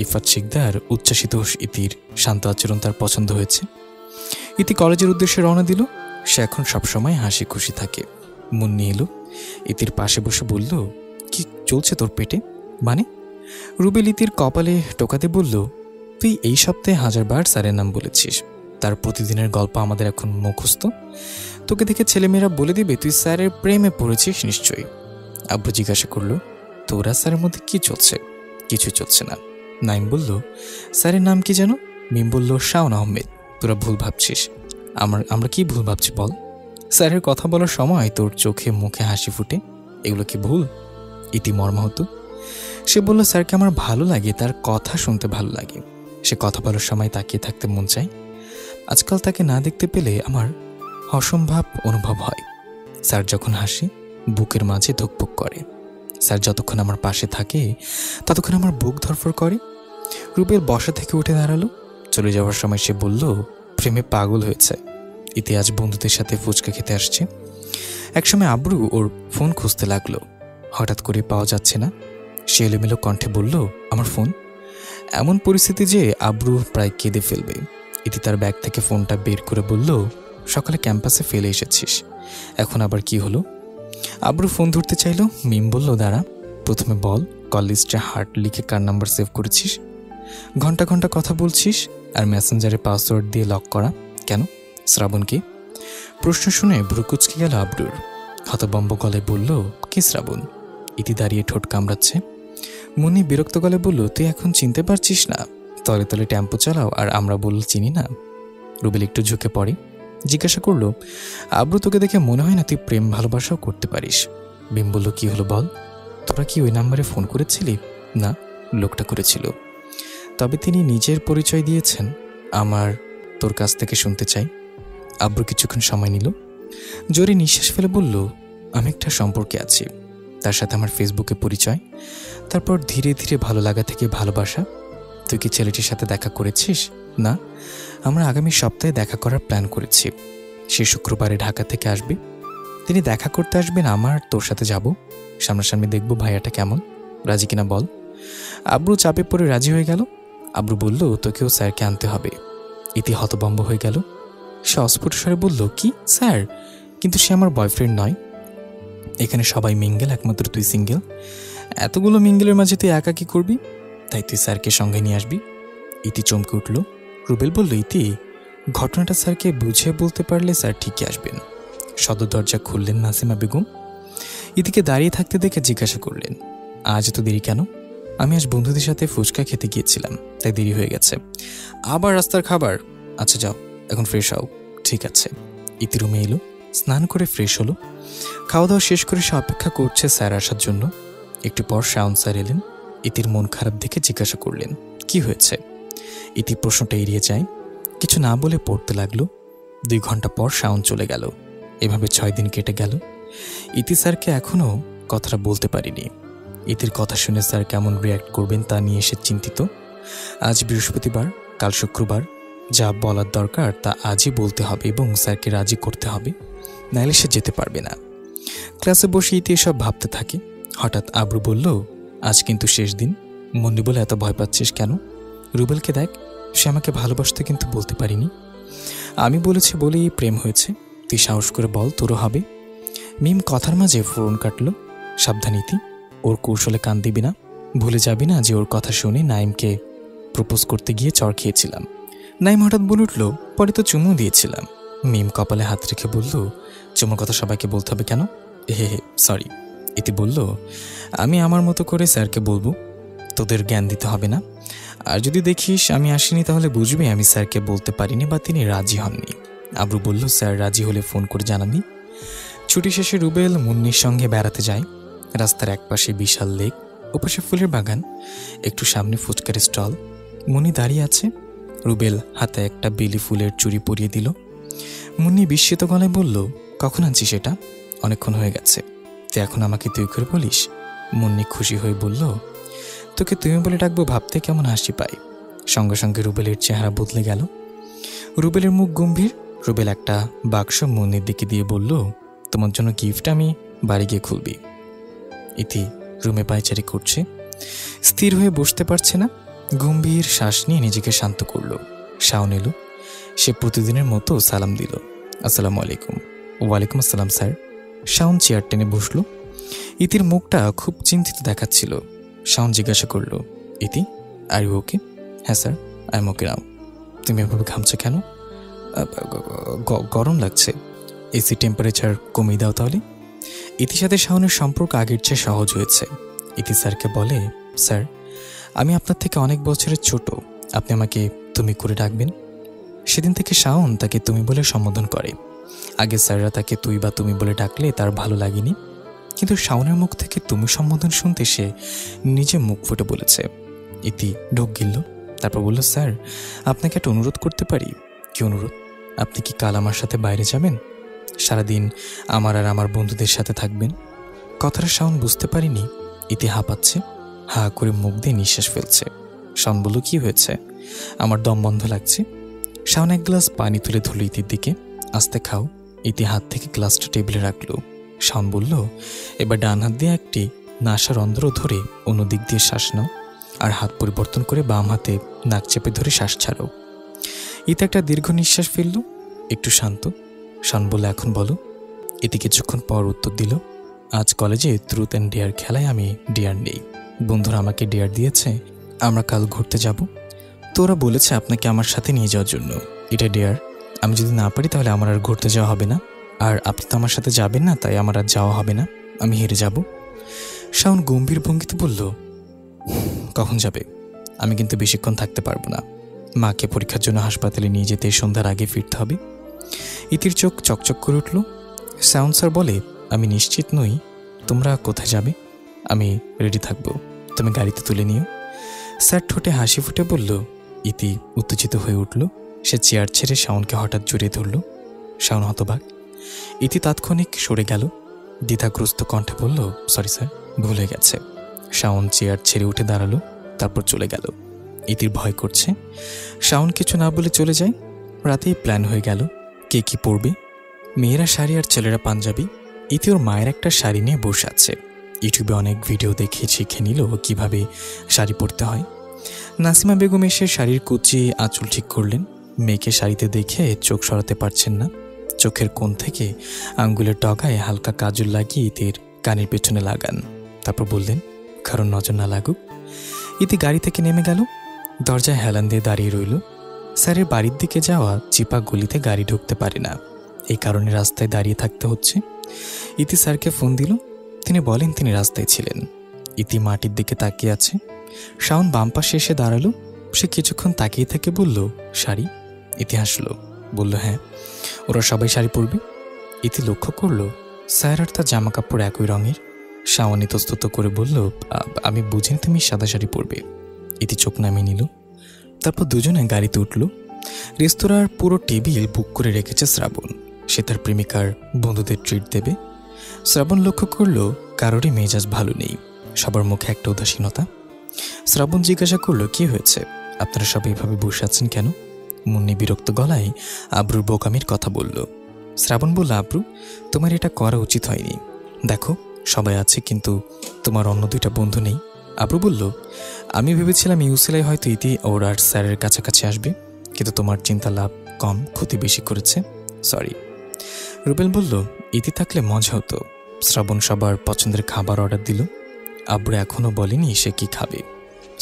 ইফাত শিকদার উচ্ছ্বাসিত ইতির শান্ত আচরণ তার পছন্দ হয়েছে। ইতি কলেজের উদ্দেশ্যে রওনা দিল। সে এখন সবসময় হাসি খুশি থাকে। মুন্নি এলো, ইতির পাশে বসে বলল, কি চলছে তোর পেটে? মানে? রুবেল ইতির কপালে টোকাতে বলল, তুই এই সপ্তাহে 1000 বার স্যারের নাম বলেছিস। তার প্রতিদিনের গল্প আমাদের এখন মুখস্থ। তোকে দেখে ছেলেমেয়েরা বলে দিবে তুই স্যারের প্রেমে পড়েছিস নিশ্চয়ই। আব্বু জিজ্ঞাসা করলো, তোরা স্যারের মধ্যে কি চলছে? কিছু চলছে না। নাইম বলল, স্যারের নাম কি যেন? মিম বলল, শাওন আহমেদ। তোরা ভুল ভাবছিস। আমরা কি ভুল ভাবছি বল? স্যারের কথা বলার সময় তোর চোখে মুখে হাসি ফুটে, এগুলো কি ভুল? ইতি মর্মাহত। সে বলল, স্যারকে আমার ভালো লাগে, তার কথা শুনতে ভালো লাগে। সে কথা বলার সময় তাকিয়ে থাকতে মন চায়। আজকাল তাকে না দেখতে পেলে আমার অসম্ভব অনুভব হয়। স্যার যখন হাসি, বুকের মাঝে ধুকপুক করে। স্যার যতক্ষণ আমার পাশে থাকে ততক্ষণ আমার বুক ধরফর করে। রুবেল বসা থেকে উঠে দাঁড়ালো। চলে যাওয়ার সময় সে বলল, প্রেমে পাগল হয়েছে। ইতি আজ বন্ধুদের সাথে ফুচকা খেতে আসছে। একসময় আব্রু ওর ফোন খুঁজতে লাগলো। হঠাৎ করে পাওয়া যাচ্ছে না। সে এলোমেলো কণ্ঠে বলল, আমার ফোন। এমন পরিস্থিতি যে আব্রু প্রায় কেঁদে ফেলবে। ইতি তার ব্যাগ থেকে ফোনটা বের করে বলল, সকালে ক্যাম্পাসে ফেলে এসেছিস, এখন আবার কি হলো? আব্রু ফোন ধরতে চাইল। মিম বলল, দাঁড়া, প্রথমে বল কল লিস্টে হার্ট লিখে কার নাম্বার সেভ করেছিস? ঘন্টা ঘন্টা কথা বলছিস আর মেসেঞ্জারে পাসওয়ার্ড দিয়ে লক করা কেন? শ্রাবণকে? প্রশ্ন শুনে ভ্রুকুচকে গেল আব্রুর। হতবম্ব গলায় বলল, কি শ্রাবণ? ইতি দাঁড়িয়ে ঠোঁট কামড়াচ্ছে। মুন্নি বিরক্ত গলায় বলল, তুই এখন চিনতে পারছিস না? তলে তলে টেম্পো চালাও আর আমরা বলল চিনি না। রুবেল একটু ঝুঁকে পড়ে, জিজ্ঞাসা করলো, আব্রু তোকে দেখে মনে হয় না তুই প্রেম ভালোবাসাও করতে পারিস। বিম বলল, কি হলো বল? তোরা কি ওই নাম্বারে ফোন করেছিলি? না, লোকটা করেছিল। তবে তিনি নিজের পরিচয় দিয়েছেন। আমার তোর কাছ থেকে শুনতে চাই। আব্রু কিছুক্ষণ সময় নিল, জোরে নিঃশ্বাস ফেলে বলল, আমি একটা সম্পর্কে আছি, তার সাথে আমার ফেসবুকে পরিচয়, তারপর ধীরে ধীরে ভালো লাগা থেকে ভালোবাসা। তুই কি ছেলেটির সাথে দেখা করেছিস? না, আমরা আগামী সপ্তাহে দেখা করার প্ল্যান করেছি। সে শুক্রবারে ঢাকা থেকে আসবে। তিনি দেখা করতে আসবেন, আমার তোর সাথে যাব, সামনাসামনি দেখব ভাইয়াটা কেমন, রাজি কিনা বল। আব্রু চাপে পড়ে রাজি হয়ে গেল। আব্রু বলল, তোকেও স্যারকে আনতে হবে। ইতি হতভম্ব হয়ে গেল। সে অস্ফুট স্বরে বলল, কি স্যার? কিন্তু সে আমার বয়ফ্রেন্ড নয়। এখানে সবাই মিঙ্গেল, একমাত্র তুই সিঙ্গেল। এতগুলো মিঙ্গেলের মাঝে তুই একা কি করবি? তাই তুই স্যারকে সঙ্গে নিয়ে আসবি। ইতি চমকে উঠল। রুবেল বলল, ইতি, ঘটনাটা স্যারকে বুঝিয়ে বলতে পারলে স্যার ঠিকই আসবেন। সদর দরজা খুললেন নাসিমা বেগম। ইতিকে দাঁড়িয়ে থাকতে দেখে জিজ্ঞাসা করলেন, আজ এত দেরি কেন? আমি আজ বন্ধুদের সাথে ফুচকা খেতে গিয়েছিলাম, তাই দেরি হয়ে গেছে। আবার রাস্তার খাবার? আচ্ছা যাও, এখন ফ্রেশ হও। ঠিক আছে। ইতি রুমে এলো, স্নান করে ফ্রেশ হলো। খাওয়া দাওয়া শেষ করে সে অপেক্ষা করছে স্যার আসার জন্য। একটু পর শাওন স্যার এলেন। ইতির মন খারাপ দেখে জিজ্ঞাসা করলেন, কি হয়েছে? ইতি প্রশ্নটা এড়িয়ে যায়, কিছু না বলে পড়তে লাগলো। 2 ঘন্টা পর শাওন চলে গেল। এভাবে 6 দিন কেটে গেল। ইতি স্যারকে এখনও কথাটা বলতে পারিনি। ইতির কথা শুনে স্যার কেমন রিয়্যাক্ট করবেন তা নিয়ে এসে চিন্তিত। আজ বৃহস্পতিবার, কাল শুক্রবার। যা বলার দরকার তা আজই বলতে হবে এবং স্যারকে রাজি করতে হবে, নাইলে সে যেতে পারবে না। ক্লাসে বসে ইতি এসব ভাবতে থাকে। হঠাৎ আব্রু বলল, আজ কিন্তু শেষ দিন। মন্দি বলে এত ভয় পাচ্ছিস কেন? রুবেলকে দেখ, সে আমাকে ভালোবাসতে কিন্তু বলতে পারিনি। আমি বলেছি বলেই প্রেম হয়েছে। তুই সাহস করে বল, তোরও হবে। মিম কথার মাঝে ফোরন কাটল, সাবধান ইতি, ওর কৌশলে কান দিবি না। ভুলে যাবি না যে ওর কথা শুনে নাইমকে প্রপোজ করতে গিয়ে চড় খেয়েছিলাম। নাইম হঠাৎ বলে উঠল, পরে তো চুমু দিয়েছিলাম। মিম কপালে হাত রেখে বলল, চুমুর কথা সবাইকে বলতে হবে কেন? হে হে, সরি। ইতি বলল, আমি আমার মতো করে স্যারকে বলবো, তোদের জ্ঞান দিতে হবে না। আর যদি দেখিস আমি আসিনি তাহলে বুঝবি আমি স্যারকে বলতে পারিনি বা তিনি রাজি হননি। আব্রু বলল, স্যার রাজি হলে ফোন করে জানাবি। ছুটি শেষে রুবেল মুন্নির সঙ্গে বেড়াতে যায়। রাস্তার একপাশে বিশাল লেক, ওপাশে ফুলের বাগান, একটু সামনে ফুচকার স্টল। মুন্নি দাঁড়িয়ে আছে। রুবেল হাতে একটা বেলি ফুলের চুড়ি পরিয়ে দিল। মুন্নি বিস্মিত গলায় বলল, কখন আনছিস এটা? অনেকক্ষণ হয়ে গেছে। তুই এখন আমাকে তুই করে বলিস? মুন্নি খুশি হয়ে বলল, তোকে তুমি বলে ডাকবো ভাবতে কেমন হাসি পায়। সঙ্গে সঙ্গে রুবেলের চেহারা বদলে গেল। রুবেলের মুখ গম্ভীর। রুবেল একটা বাক্স মুন্নির দিকে দিয়ে বলল, তোমার জন্য গিফট, আমি বাড়ি গিয়ে খুলবি। ইতি রুমে পায়চারি করছে, স্থির হয়ে বসতে পারছে না। গম্ভীর শ্বাস নিয়ে নিজেকে শান্ত করল। শাওন এলো। সে প্রতিদিনের মতো সালাম দিল, আসসালামু আলাইকুম। ওয়ালাইকুম আসসালাম স্যার। শাওন চেয়ার টেনে বসল। ইতির মুখটা খুব চিন্তিত দেখাচ্ছিল। শাওন জিজ্ঞাসা করল, ইতি আর ইউ ওকে? হ্যাঁ sir, I am okay now. তুমি এভাবে ঘামছো কেন? গরম লাগছে। এসি টেম্পারেচার কমিয়ে দাও তাহলে। ইতির সাথে শাওনের সম্পর্ক আগের চেয়ে সহজ হয়েছে। ইতি স্যারকে বলে, স্যার আমি আপনার থেকে অনেক বছরের ছোট, আপনি আমাকে তুমি করে ডাকবেন। সেদিন থেকে শাওন তাকে তুমি বলে সম্বোধন করে। আগে স্যাররা তাকে তুই বা তুমি বলে ডাকলে তার ভালো লাগেনি, কিন্তু শাওনের মুখ থেকে তুমি সম্বোধন শুনতে সে নিজে মুখ ফুটে বলেছে। ইতি ঢোক গিলল, তারপর বলল, স্যার আপনাকে একটা অনুরোধ করতে পারি? কি অনুরোধ? আপনি কি কাল আমার সাথে বাইরে যাবেন? সারাদিন আমার আর আমার বন্ধুদের সাথে থাকবেন। কথাটা শাওন বুঝতে পারিনি। ইতি হাঁপাচ্ছে, হা করে মুখ দিয়ে নিঃশ্বাস ফেলছে। শাওন বলল, কি হয়েছে? আমার দম বন্ধ লাগছে। শাওন এক গ্লাস পানি তুলে ধরল ইতির দিকে, আস্তে খাও। ইতি হাত থেকে গ্লাসটা টেবিলে রাখলো। শাওন বলল, এবার ডান হাত দিয়ে একটি নাসারন্ধ্র ধরে অন্য দিক দিয়ে শ্বাস নাও, আর হাত পরিবর্তন করে বাম হাতে নাক চেপে ধরে শ্বাস ছাড়ো। ইতি একটা দীর্ঘ নিঃশ্বাস ফেলল, একটু শান্ত। শাওন বলল, এখন বলো। ইতি কিছুক্ষণ পর উত্তর দিল, আজ কলেজে ট্রুথ অ্যান্ড ডেয়ার খেলায় আমি ডেয়ার নেই। বন্ধুরা আমাকে ডেয়ার দিয়েছে আমরা কাল ঘুরতে যাব। তো ওরা বলেছে আপনাকে আমার সাথে নিয়ে যাওয়ার জন্য। এটা ডেয়ার। আমি যদি না পারি তাহলে আমার আর ঘুরতে যাওয়া হবে না, আর আপনি তো আমার সাথে যাবেন না, তাই আমার আর যাওয়া হবে না, আমি হেরে যাব। শাওন গম্ভীর ভঙ্গিতে বলল, কখন যাবে? আমি কিন্তু বেশিক্ষণ থাকতে পারবো না। মাকে পরীক্ষার জন্য হাসপাতালে নিয়ে যেতে সন্ধ্যার আগে ফিরতে হবে। ইতির চোখ চকচক করে উঠল। শাওন স্যার বলে, আমি নিশ্চিত নই তোমরা কোথায় যাবে। আমি রেডি থাকবো, তুমি গাড়িতে তুলে নিও। স্যার ঠোঁটে হাসি ফুটে বলল। ইতি উত্তেজিত হয়ে উঠল। সে চেয়ার ছেড়ে শাওনকে হঠাৎ জড়িয়ে ধরল। শাওন হতবাক। ইতি তাৎক্ষণিক সরে গেল। দ্বিধাগ্রস্ত কণ্ঠে বলল, সরি স্যার, ভুল হয়ে গেছে। শাওন চেয়ার ছেড়ে উঠে দাঁড়ালো, তারপর চলে গেল। ইতির ভয় করছে। শাওন কিছু না বলে চলে যায়। রাতেই প্ল্যান হয়ে গেল কে কি পরবে। মেয়েরা শাড়ি আর ছেলেরা পাঞ্জাবি। ইতি ওর মায়ের একটা শাড়ি নিয়ে বসে আছে। ইউটিউবে অনেক ভিডিও দেখে শিখে নিল কিভাবে শাড়ি পরতে হয়। নাসিমা বেগম এসে শাড়ির কুচি আঁচল ঠিক করলেন। মেয়েকে শাড়িতে দেখে চোখ সরাতে পারছেন না। চোখের কোণ থেকে আঙ্গুলের ডগায় হালকা কাজল লাগিয়ে ইতির কানের পেছনে লাগান। তারপর বললেন, কারণ নজর না লাগুক। ইতি গাড়ি থেকে নেমে গেল। দরজায় হেলান দিয়ে দাঁড়িয়ে রইল। স্যারের বাড়ির দিকে যাওয়া চিপা গলিতে গাড়ি ঢুকতে পারে না, এই কারণে রাস্তায় দাঁড়িয়ে থাকতে হচ্ছে। ইতি স্যারকে ফোন দিল। তিনি বলেন তিনি রাস্তায় ছিলেন। ইতি মাটির দিকে তাকিয়ে আছে। শাওন বাম পাশে এসে দাঁড়ালো। সে কিছুক্ষণ তাকিয়ে থেকে বলল, শাড়ি? ইতি হাসল, বলল, হ্যাঁ, ওরা সবাই শাড়ি পরবে। ইতি লক্ষ্য করল স্যার আর তার জামা কাপড় একই রঙের। শাওন ইতস্তত করে বলল, আমি বুঝিনি তুমি সাদা শাড়ি পরবে। ইতি চোখ নামিয়ে নিল। তারপর দুজনে গাড়িতে উঠল। রেস্তোরাঁর পুরো টেবিল বুক করে রেখেছে শ্রাবণ। সে তার প্রেমিকার বন্ধুদের ট্রিট দেবে। শ্রাবণ লক্ষ্য করল কারোরই মেজাজ ভালো নেই, সবার মুখে একটা উদাসীনতা। শ্রাবণ জিজ্ঞাসা করল, কি হয়েছে? আপনারা সবাই এভাবে বসে আছেন কেন? মুন্নি বিরক্ত গলায় আব্রুর বোকামির কথা বলল। শ্রাবণ বলল, আব্রু তোমার এটা করা উচিত হয়নি। দেখো সবাই আছে, কিন্তু তোমার অন্য দুইটা বন্ধু নেই। আব্রু বলল, আমি ভেবেছিলাম ইউসিলাই হয়তো ইতি ওর আর স্যারের কাছাকাছি আসবে, কিন্তু তোমার চিন্তা লাভ কম, ক্ষতি বেশি করেছে, সরি। রুবেল বলল, ইতি থাকলে মজা হতো। শ্রাবণ সবার পছন্দের খাবার অর্ডার দিল। আব্রু এখনও বলেনি সে কি খাবে।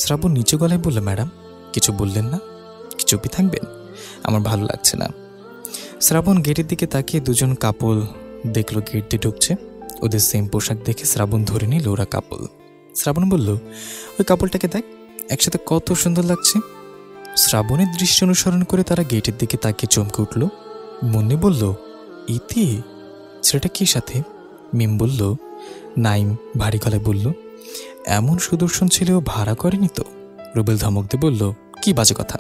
শ্রাবণ নিচু গলায় বলল, ম্যাডাম কিছু বললেন না? কি চুপি থাকবেন? আমার ভালো লাগছে না। শ্রাবণ গেটের দিকে তাকিয়ে দুজন কাপল দেখলো গেট দিয়ে ঢুকছে। ওদের সেম পোশাক দেখে শ্রাবণ ধরে নিল ওরা কাপল। শ্রাবণ বলল, ওই কাপলটাকে দেখ, একসাথে কত সুন্দর লাগছে। শ্রাবণের দৃষ্টি অনুসরণ করে তারা গেটের দিকে তাকিয়ে চমকে উঠল। মুন্নি বলল, ইতি? ছেলেটা কি সাথে? মিম বলল, নাইম ভারী গলায় বলল, এমন সুদর্শন ছেলেও ভাড়া করেনি তো? রুবেল ধমক দিয়ে বলল, কি বাজে কথা,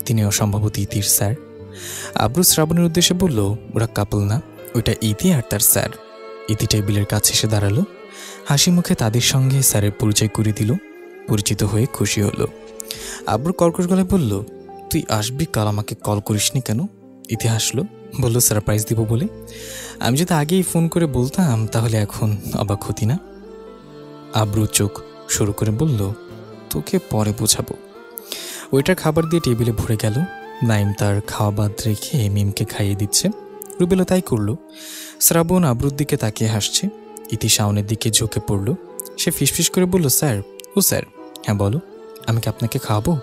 তিনি অসম্ভবত ইতির স্যার। আব্রু শ্রাবণের উদ্দেশ্যে বলল, ওরা কাপল না, ওইটা ইতি আর তার স্যার। ইতি টেবিলের কাছে এসে দাঁড়ালো, হাসি মুখে তাদের সঙ্গে স্যারের পরিচয় করিয়ে দিল। পরিচিত হয়ে খুশি হলো। আব্রু কর্কশ গলায় বলল, তুই আসবি কাল, আমাকে কল করিসনি কেন? ইতি হাসলো, বলল, সারপ্রাইজ দিব বলে। আমি যদি আগেই ফোন করে বলতাম তাহলে এখন অবাক হতি না। আব্রু চোখ শুরু করে বলল, তোকে পরে বোঝাবো। ওইটার খাবার দিয়ে টেবিলে ভরে গেল। নাইম তার খাওয়া বাদ রেখে মিমকে খাইয়ে দিচ্ছে। রুবেলও তাই করলো। শ্রাবণ আব্রুর দিকে তাকিয়ে হাসছে। ইতি শাওনের দিকে ঝুঁকে পড়ল। সে ফিসফিস করে বলল, স্যার। ও স্যার? হ্যাঁ বলো, আমি কি আপনাকে খাওয়াবো?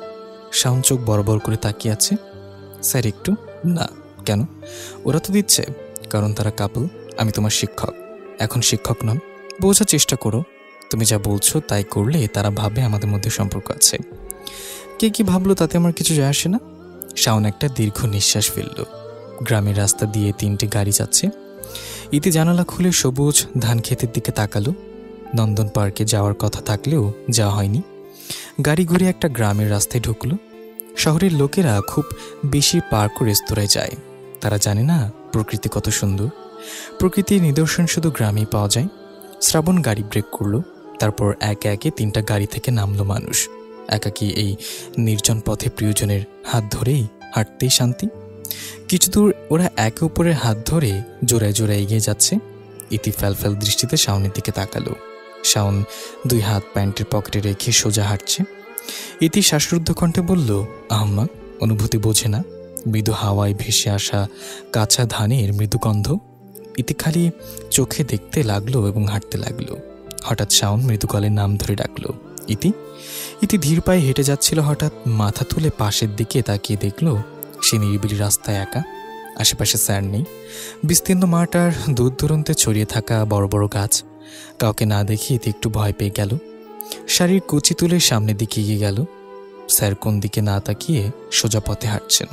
শাওন চোখ বড় বড় করে তাকিয়ে আছে। স্যার একটু? না। কেন? ওরা তো দিচ্ছে, কারণ তারা কাপল। আমি তোমার শিক্ষক, এখন শিক্ষক নন। বোঝার চেষ্টা করো, তুমি যা বলছো তাই করলে তারা ভাবে আমাদের মধ্যে সম্পর্ক আছে। কে কি ভাবলো তাতে আমার কিছু যায় আসে না। শাওন একটা দীর্ঘ নিঃশ্বাস ফেলল। গ্রামের রাস্তা দিয়ে 3টে গাড়ি যাচ্ছে। ইতি জানালা খুলে সবুজ ধান ক্ষেতের দিকে তাকালো। নন্দন পার্কে যাওয়ার কথা থাকলেও যাওয়া হয়নি। গাড়ি ঘুরে একটা গ্রামের রাস্তায় ঢুকলো। শহরের লোকেরা খুব বেশি পার্ক ও রেস্তোরাঁয় যায়। তারা জানে না প্রকৃতি কত সুন্দর। প্রকৃতির নিদর্শন শুধু গ্রামেই পাওয়া যায়। শ্রাবণ গাড়ি ব্রেক করলো। তারপর একে একে 3টা গাড়ি থেকে নামলো মানুষ। একাকী এই নির্জন পথে প্রিয়জনের হাত ধরেই হাঁটতেই শান্তি। কিছু দূর ওরা একে অপরের হাত ধরে জোড়ায় জোড়ায় এগিয়ে যাচ্ছে। ইতি ফ্যালফ্যাল দৃষ্টিতে শাওনের দিকে তাকালো। শাওন 2 হাত প্যান্টের পকেটে রেখে সোজা হাঁটছে। ইতি শ্বাসরুদ্ধ কণ্ঠে বলল, আহম্মক, অনুভূতি বোঝে না। মৃদু হাওয়ায় ভেসে আসা কাঁচা ধানের মৃদু গন্ধ। ইতি খালি চোখে দেখতে লাগলো এবং হাঁটতে লাগলো। হঠাৎ শাওন মৃদু গলায় নাম ধরে ডাকলো, ইতি। ইতি ধীর পায়ে হেঁটে যাচ্ছিল। হঠাৎ মাথা তুলে পাশের দিকে তাকিয়ে দেখলো সে নিরিবিলি রাস্তায় একা। আশেপাশে স্যার নেই। বিস্তীর্ণ মাঠ আর দূর দূরান্তে ছড়িয়ে থাকা বড় বড় গাছ। কাউকে না দেখে ইতি একটু ভয় পেয়ে গেল। শাড়ির কুচি তুলে সামনের দিকে এগিয়ে গেল। স্যার কোন দিকে না তাকিয়ে সোজা পথে হাঁটছেন।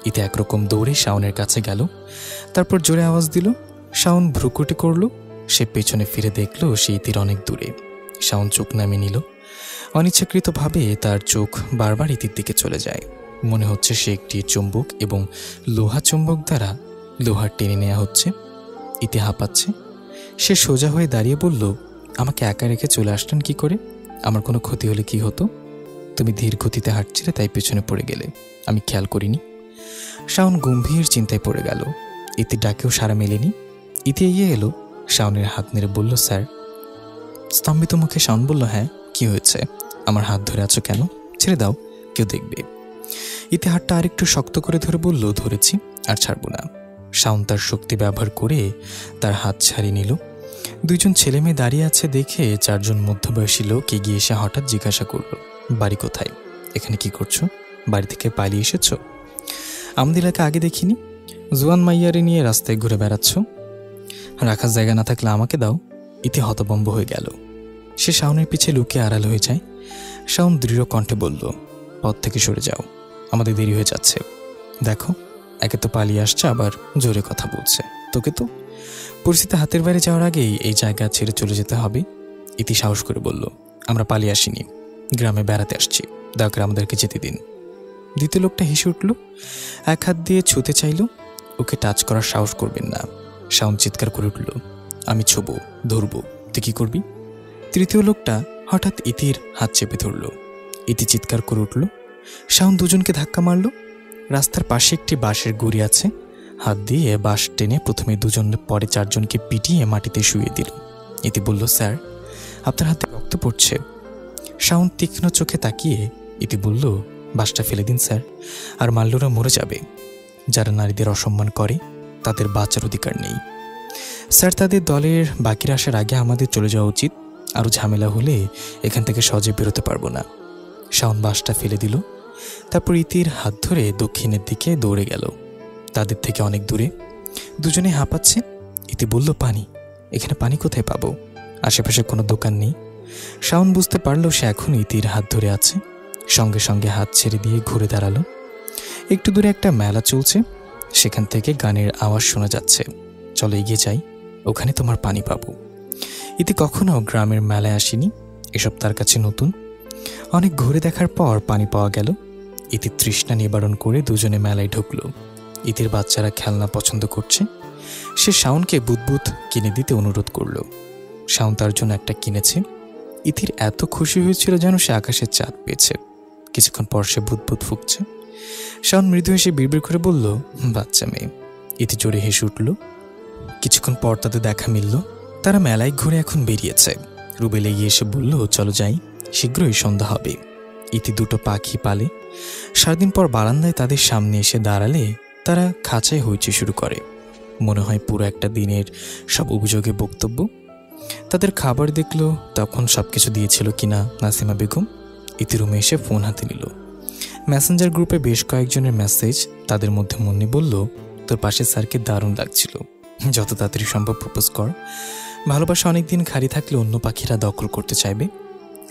ইতি একরকম দৌড়ে শাওনের কাছে গেল। তারপর জোরে আওয়াজ দিল। শাওন ভ্রুকুটি করল। সে পেছনে ফিরে দেখল সে ইতির অনেক দূরে। শাওন চোখ নামিয়ে নিল। অনিচ্ছাকৃতভাবে তার চোখ বারবার ইতির দিকে চলে যায়। মনে হচ্ছে সে একটি চুম্বক এবং লোহা চুম্বক দ্বারা লোহার টেনে নেওয়া হচ্ছে। ইতি হাঁপাচ্ছে। সে সোজা হয়ে দাঁড়িয়ে বলল, আমাকে একা রেখে চলে আসলেন কি করে? আমার কোনো ক্ষতি হলে কি হতো? তুমি ধীর গতিতে হাঁটছিলে তাই পেছনে পড়ে গেলে, আমি খেয়াল করিনি। শাওন গম্ভীর চিন্তায় পড়ে গেল। ইতি ডাকেও সাড়া মেলেনি। ইতি এগিয়ে এলো। শাওনের হাত নেড়ে বলল, স্যার। স্তম্ভিত মুখে শাওন বলল, হ্যাঁ কি হয়েছে? আমার হাত ধরে আছো কেন? ছেড়ে দাও, কেউ দেখবে। ইতি হাতটা আরেকটু শক্ত করে ধরে বলল, ধরেছি আর ছাড়বো না। শাওন তার শক্তি ব্যবহার করে তার হাত ছাড়িয়ে নিল। 2জন ছেলে মেয়ে দাঁড়িয়ে আছে দেখে 4জন মধ্যবয়সী লোক এগিয়ে এসে হঠাৎ জিজ্ঞাসা করল, বাড়ি কোথায়? এখানে কি করছো? বাড়ি থেকে পালিয়ে এসেছ? আমাদের এলাকা আগে দেখিনি। জোয়ান মাইয়ারে নিয়ে রাস্তায় ঘুরে বেড়াচ্ছ? রাখার জায়গা না থাকলে আমাকে দাও। ইতি হতভম্ব হয়ে গেল। সে শাওনের পিছে লুকিয়ে আড়াল হয়ে যায়। শাওন দৃঢ় কণ্ঠে বলল, পথ থেকে সরে যাও, আমাদের দেরি হয়ে যাচ্ছে। দেখো, একে তো পালিয়ে আসছে, আবার জোরে কথা বলছে। তোকে তো পরিস্থিতি হাতের বাইরে যাওয়ার আগেই এই জায়গা ছেড়ে চলে যেতে হবে। ইতি সাহস করে বলল, আমরা পালিয়ে আসিনি, গ্রামে বেড়াতে আসছি, দয়া করে আমাদেরকে যেতে দিন। দ্বিতীয় লোকটা হেসে উঠল। এক হাত দিয়ে ছুঁতে চাইল। ওকে টাচ করার সাহস করবেন না। শাওন চিৎকার করে উঠল, আমি ছুবো, ধরবো, তুই কি করবি? তৃতীয় লোকটা হঠাৎ ইতির হাত চেপে ধরল। ইতি চিৎকার করে উঠল। শাওন 2জনকে ধাক্কা মারল। রাস্তার পাশে একটি বাঁশের গুঁড়ি আছে। হাত দিয়ে বাঁশ টেনে প্রথমে 2জন, পরে 4জনকে পিটিয়ে মাটিতে শুইয়ে দিল। ইতি বলল, স্যার, আপনার হাতে রক্ত পড়ছে। শাওন তীক্ষ্ণ চোখে তাকিয়ে ইতি বলল, বাঁশটা ফেলে দিন স্যার, আর মাল্যরা মরে যাবে। যারা নারীদের অসম্মান করে তাদের বাঁচার অধিকার নেই। স্যার, তাদের দলের বাকিরা আসার আগে আমাদের চলে যাওয়া উচিত। আরও ঝামেলা হলে এখান থেকে সহজে বেরোতে পারবো না। শাওন বাঁশটা ফেলে দিল। তারপর ইতির হাত ধরে দক্ষিণের দিকে দৌড়ে গেল। তাদের থেকে অনেক দূরে। 2জনে হাঁপাচ্ছে। ইতি বলল, পানি। এখানে পানি কোথায় পাবো? আশেপাশে কোনো দোকান নেই। শাওন বুঝতে পারলো সে এখন ইতির হাত ধরে আছে। সঙ্গে সঙ্গে হাত ছেড়ে দিয়ে ঘুরে দাঁড়ালো। একটু দূরে একটা মেলা চলছে। সেখান থেকে গানের আওয়াজ শোনা যাচ্ছে। চলো এগিয়ে যাই, ওখানে তোমার পানি পাবো। ইতি কখনো গ্রামের মেলায় আসেনি, এসব তার কাছে নতুন। অনেক ঘুরে দেখার পর পানি পাওয়া গেল। ইতির তৃষ্ণা নিবারণ করে দুজনে মেলায় ঢুকলো। ইতির বাচ্চারা খেলনা পছন্দ করছে। সে শাওনকে বুদবুদ কিনে দিতে অনুরোধ করল। শাওন তার জন্য একটা কিনেছে। ইতির এত খুশি হয়েছিল যেন সে আকাশের চাঁদ পেয়েছে। কিছুক্ষণ পর সে বুদবুদ ফুঁকছে। শাওন মৃদু হেসে বিড়বিড় করে বলল, বাচ্চা মেয়ে। ইতি জোরে হেসে উঠল। কিছুক্ষণ পর তাদের দেখা মিলল। তারা মেলায় ঘুরে এখন বেরিয়েছে। রুবেল এগিয়ে এসে বলল, চলো যাই, শীঘ্রই সন্ধ্যা হবে। ইতি দুটো পাখি পালে। সারাদিন পর বারান্দায় তাদের সামনে এসে দাঁড়ালে তারা খাঁচায় হইচে শুরু করে। মনে হয় পুরো একটা দিনের সব অভিযোগে বক্তব্য। তাদের খাবার দেখলো, তখন সবকিছু দিয়েছিল কিনা নাসিমা বেগম। ইতি রুমে এসে ফোন হাতে নিল। মেসেঞ্জার গ্রুপে বেশ কয়েকজনের মেসেজ। তাদের মধ্যে মুন্নি বলল, তোর পাশে স্যারকে দারুণ লাগছিল, যত তাড়াতাড়ি সম্ভব প্রপোজ কর। ভালোবাসা অনেকদিন খালি থাকলে অন্য পাখিরা দখল করতে চাইবে।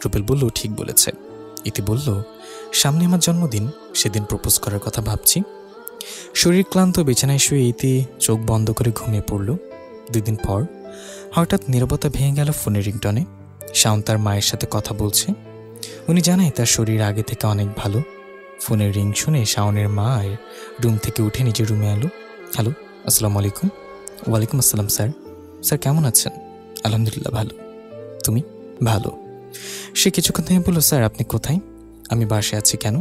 রুবেল বলল, ঠিক বলেছে। ইতি বলল, সামনে আমার জন্মদিন, সেদিন প্রপোজ করার কথা ভাবছি। শরীর ক্লান্ত বিছানায় শুয়ে ইতি চোখ বন্ধ করে ঘুমিয়ে পড়ল। 2 দিন পর হঠাৎ নীরবতা ভেঙে গেল ফোনের রিংটনে। শাওন তার মায়ের সাথে কথা বলছে। উনি জানায় তার শরীর আগে থেকে অনেক ভালো। ফোনের রিং শুনে শাওনের মায়ের রুম থেকে উঠে নিজের রুমে এলো। হ্যালো, আসসালামু আলাইকুম। ওয়ালাইকুম আসসালাম স্যার। স্যার কেমন আছেন? আলহামদুলিল্লাহ ভালো। তুমি? ভালো। সে কিছুক্ষণ থেকে বলল, স্যার আপনি কোথায়? আমি বাসায় আছি। কেন?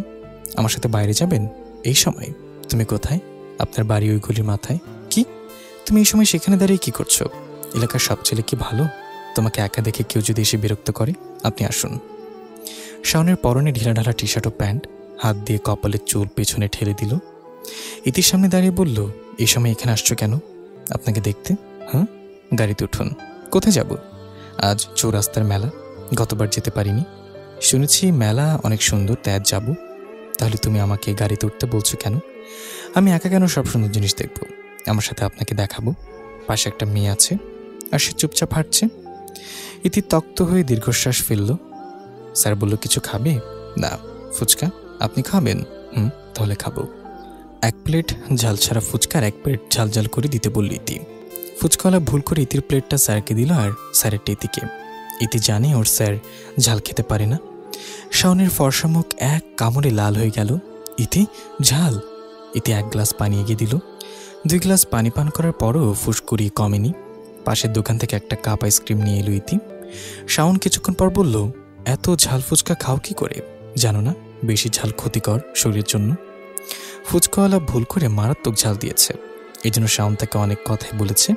আমার সাথে বাইরে যাবেন এই সময়? তুমি কোথায়? আপনার বাড়ি ওই গলির মাথায়। কি? তুমি এই সময় সেখানে দাঁড়িয়ে কি করছো? এলাকার সব ছেলে কি ভালো? তোমাকে একা দেখে কেউ যদি এসে বিরক্ত করে? আপনি আসুন। শাওনের পরনে ঢিলাঢালা টি শার্ট ও প্যান্ট। হাত দিয়ে কপালের চুল পেছনে ঠেলে দিল। ইতির সামনে দাঁড়িয়ে বলল, এই সময় এখানে আসছো কেন? আপনাকে দেখতে। হ্যাঁ, গাড়িতে উঠুন। কোথায় যাব? আজ চৌরাস্তার মেলা, গতবার যেতে পারিনি। শুনেছি মেলা অনেক সুন্দর, তাই আজ যাব। তাহলে তুমি আমাকে গাড়িতে উঠতে বলছো কেন? আমি একা কেন সব সুন্দর জিনিস দেখব? আমার সাথে আপনাকে দেখাবো। পাশে একটা মেয়ে আছে আর সে চুপচাপ হাঁটছে। ইতি তক্ত হয়ে দীর্ঘশ্বাস ফেলল। স্যার বলল, কিছু খাবে? না। ফুচকা? আপনি খাবেন? তাহলে খাবো। 1 প্লেট ঝাল ছাড়া ফুচকা আর 1 প্লেট ঝাল ঝাল করে দিতে বলল ইতি। ফুচকাওয়ালা ভুল করে ইতির প্লেটটা স্যারকে দিল আর স্যারেরটা ইতিকে। ইতি জানে ওর স্যার ঝাল খেতে পারে না। শাওনের ফর্সা মুখ এক কামড়ে লাল হয়ে গেল। ইতি, ঝাল! ইতি 1 গ্লাস পানি এগিয়ে দিল। 2 গ্লাস পানি পান করার পরও ফুসকুড়ি কমেনি। পাশের দোকান থেকে একটা কাপ আইসক্রিম নিয়ে এলো ইতি। শাওন কিছুক্ষণ পর বলল, এত ঝাল ফুচকা খাও কি করে? জানো না বেশি ঝাল ক্ষতিকর শরীরের জন্য? ফুচকাওয়ালা ভুল করে মারাত্মক ঝাল দিয়েছে, এই জন্য শাওন তাকে অনেক কথাই বলেছে।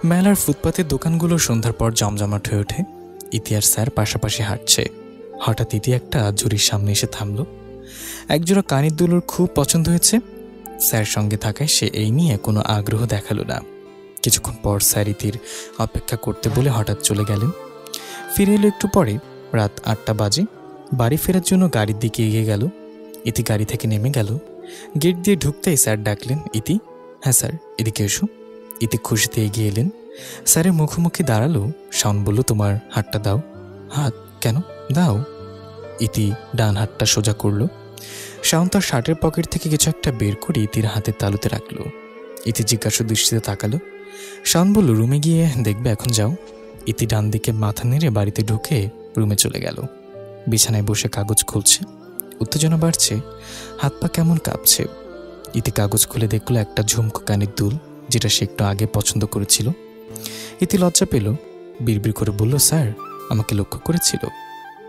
মেলার ফুটপাতের দোকানগুলো সন্ধ্যার পর জমজমাট হয়ে ওঠে। ইতি আর স্যার পাশাপাশি হাঁটছে। হঠাৎ ইতি একটা ঝুড়ির সামনে এসে থামল। একজোড়া কানের দুলোর খুব পছন্দ হয়েছে। স্যার সঙ্গে থাকায় সে এই নিয়ে কোনো আগ্রহ দেখালো না। কিছুক্ষণ পর স্যার ইতির অপেক্ষা করতে বলে হঠাৎ চলে গেলেন। ফিরে এলো একটু পরে। রাত 8টা বাজে। বাড়ি ফেরার জন্য গাড়ির দিকে এগিয়ে গেল। ইতি গাড়ি থেকে নেমে গেল। গেট দিয়ে ঢুকতেই স্যার ডাকলেন, ইতি। হ্যাঁ স্যার, এদিকে এসো। ইতি খুশিতে এগিয়ে এলেন। স্যারের মুখোমুখি দাঁড়ালো। শাওন বলল, তোমার হাতটা দাও। হাত? কেন? দাও। ইতি ডান হাতটা সোজা করলো। শাওন তার শার্টের পকেট থেকে কিছু একটা বের করে ইতির হাতের তালুতে রাখলো। ইতি জিজ্ঞাসা দৃষ্টিতে তাকালো। শাওন বলল, রুমে গিয়ে দেখবে, এখন যাও। ইতি ডান দিকে মাথা নেড়ে বাড়িতে ঢুকে রুমে চলে গেল। বিছানায় বসে কাগজ খুলছে। উত্তেজনা বাড়ছে, হাত পা কেমন কাঁপছে। ইতি কাগজ খুলে দেখলো একটা ঝুমকো কানের দুল, যেটা সে একটু আগে পছন্দ করেছিল। ইতি লজ্জা পেল, বিড়বিড় করে বলল, স্যার আমাকে লক্ষ্য করেছিল।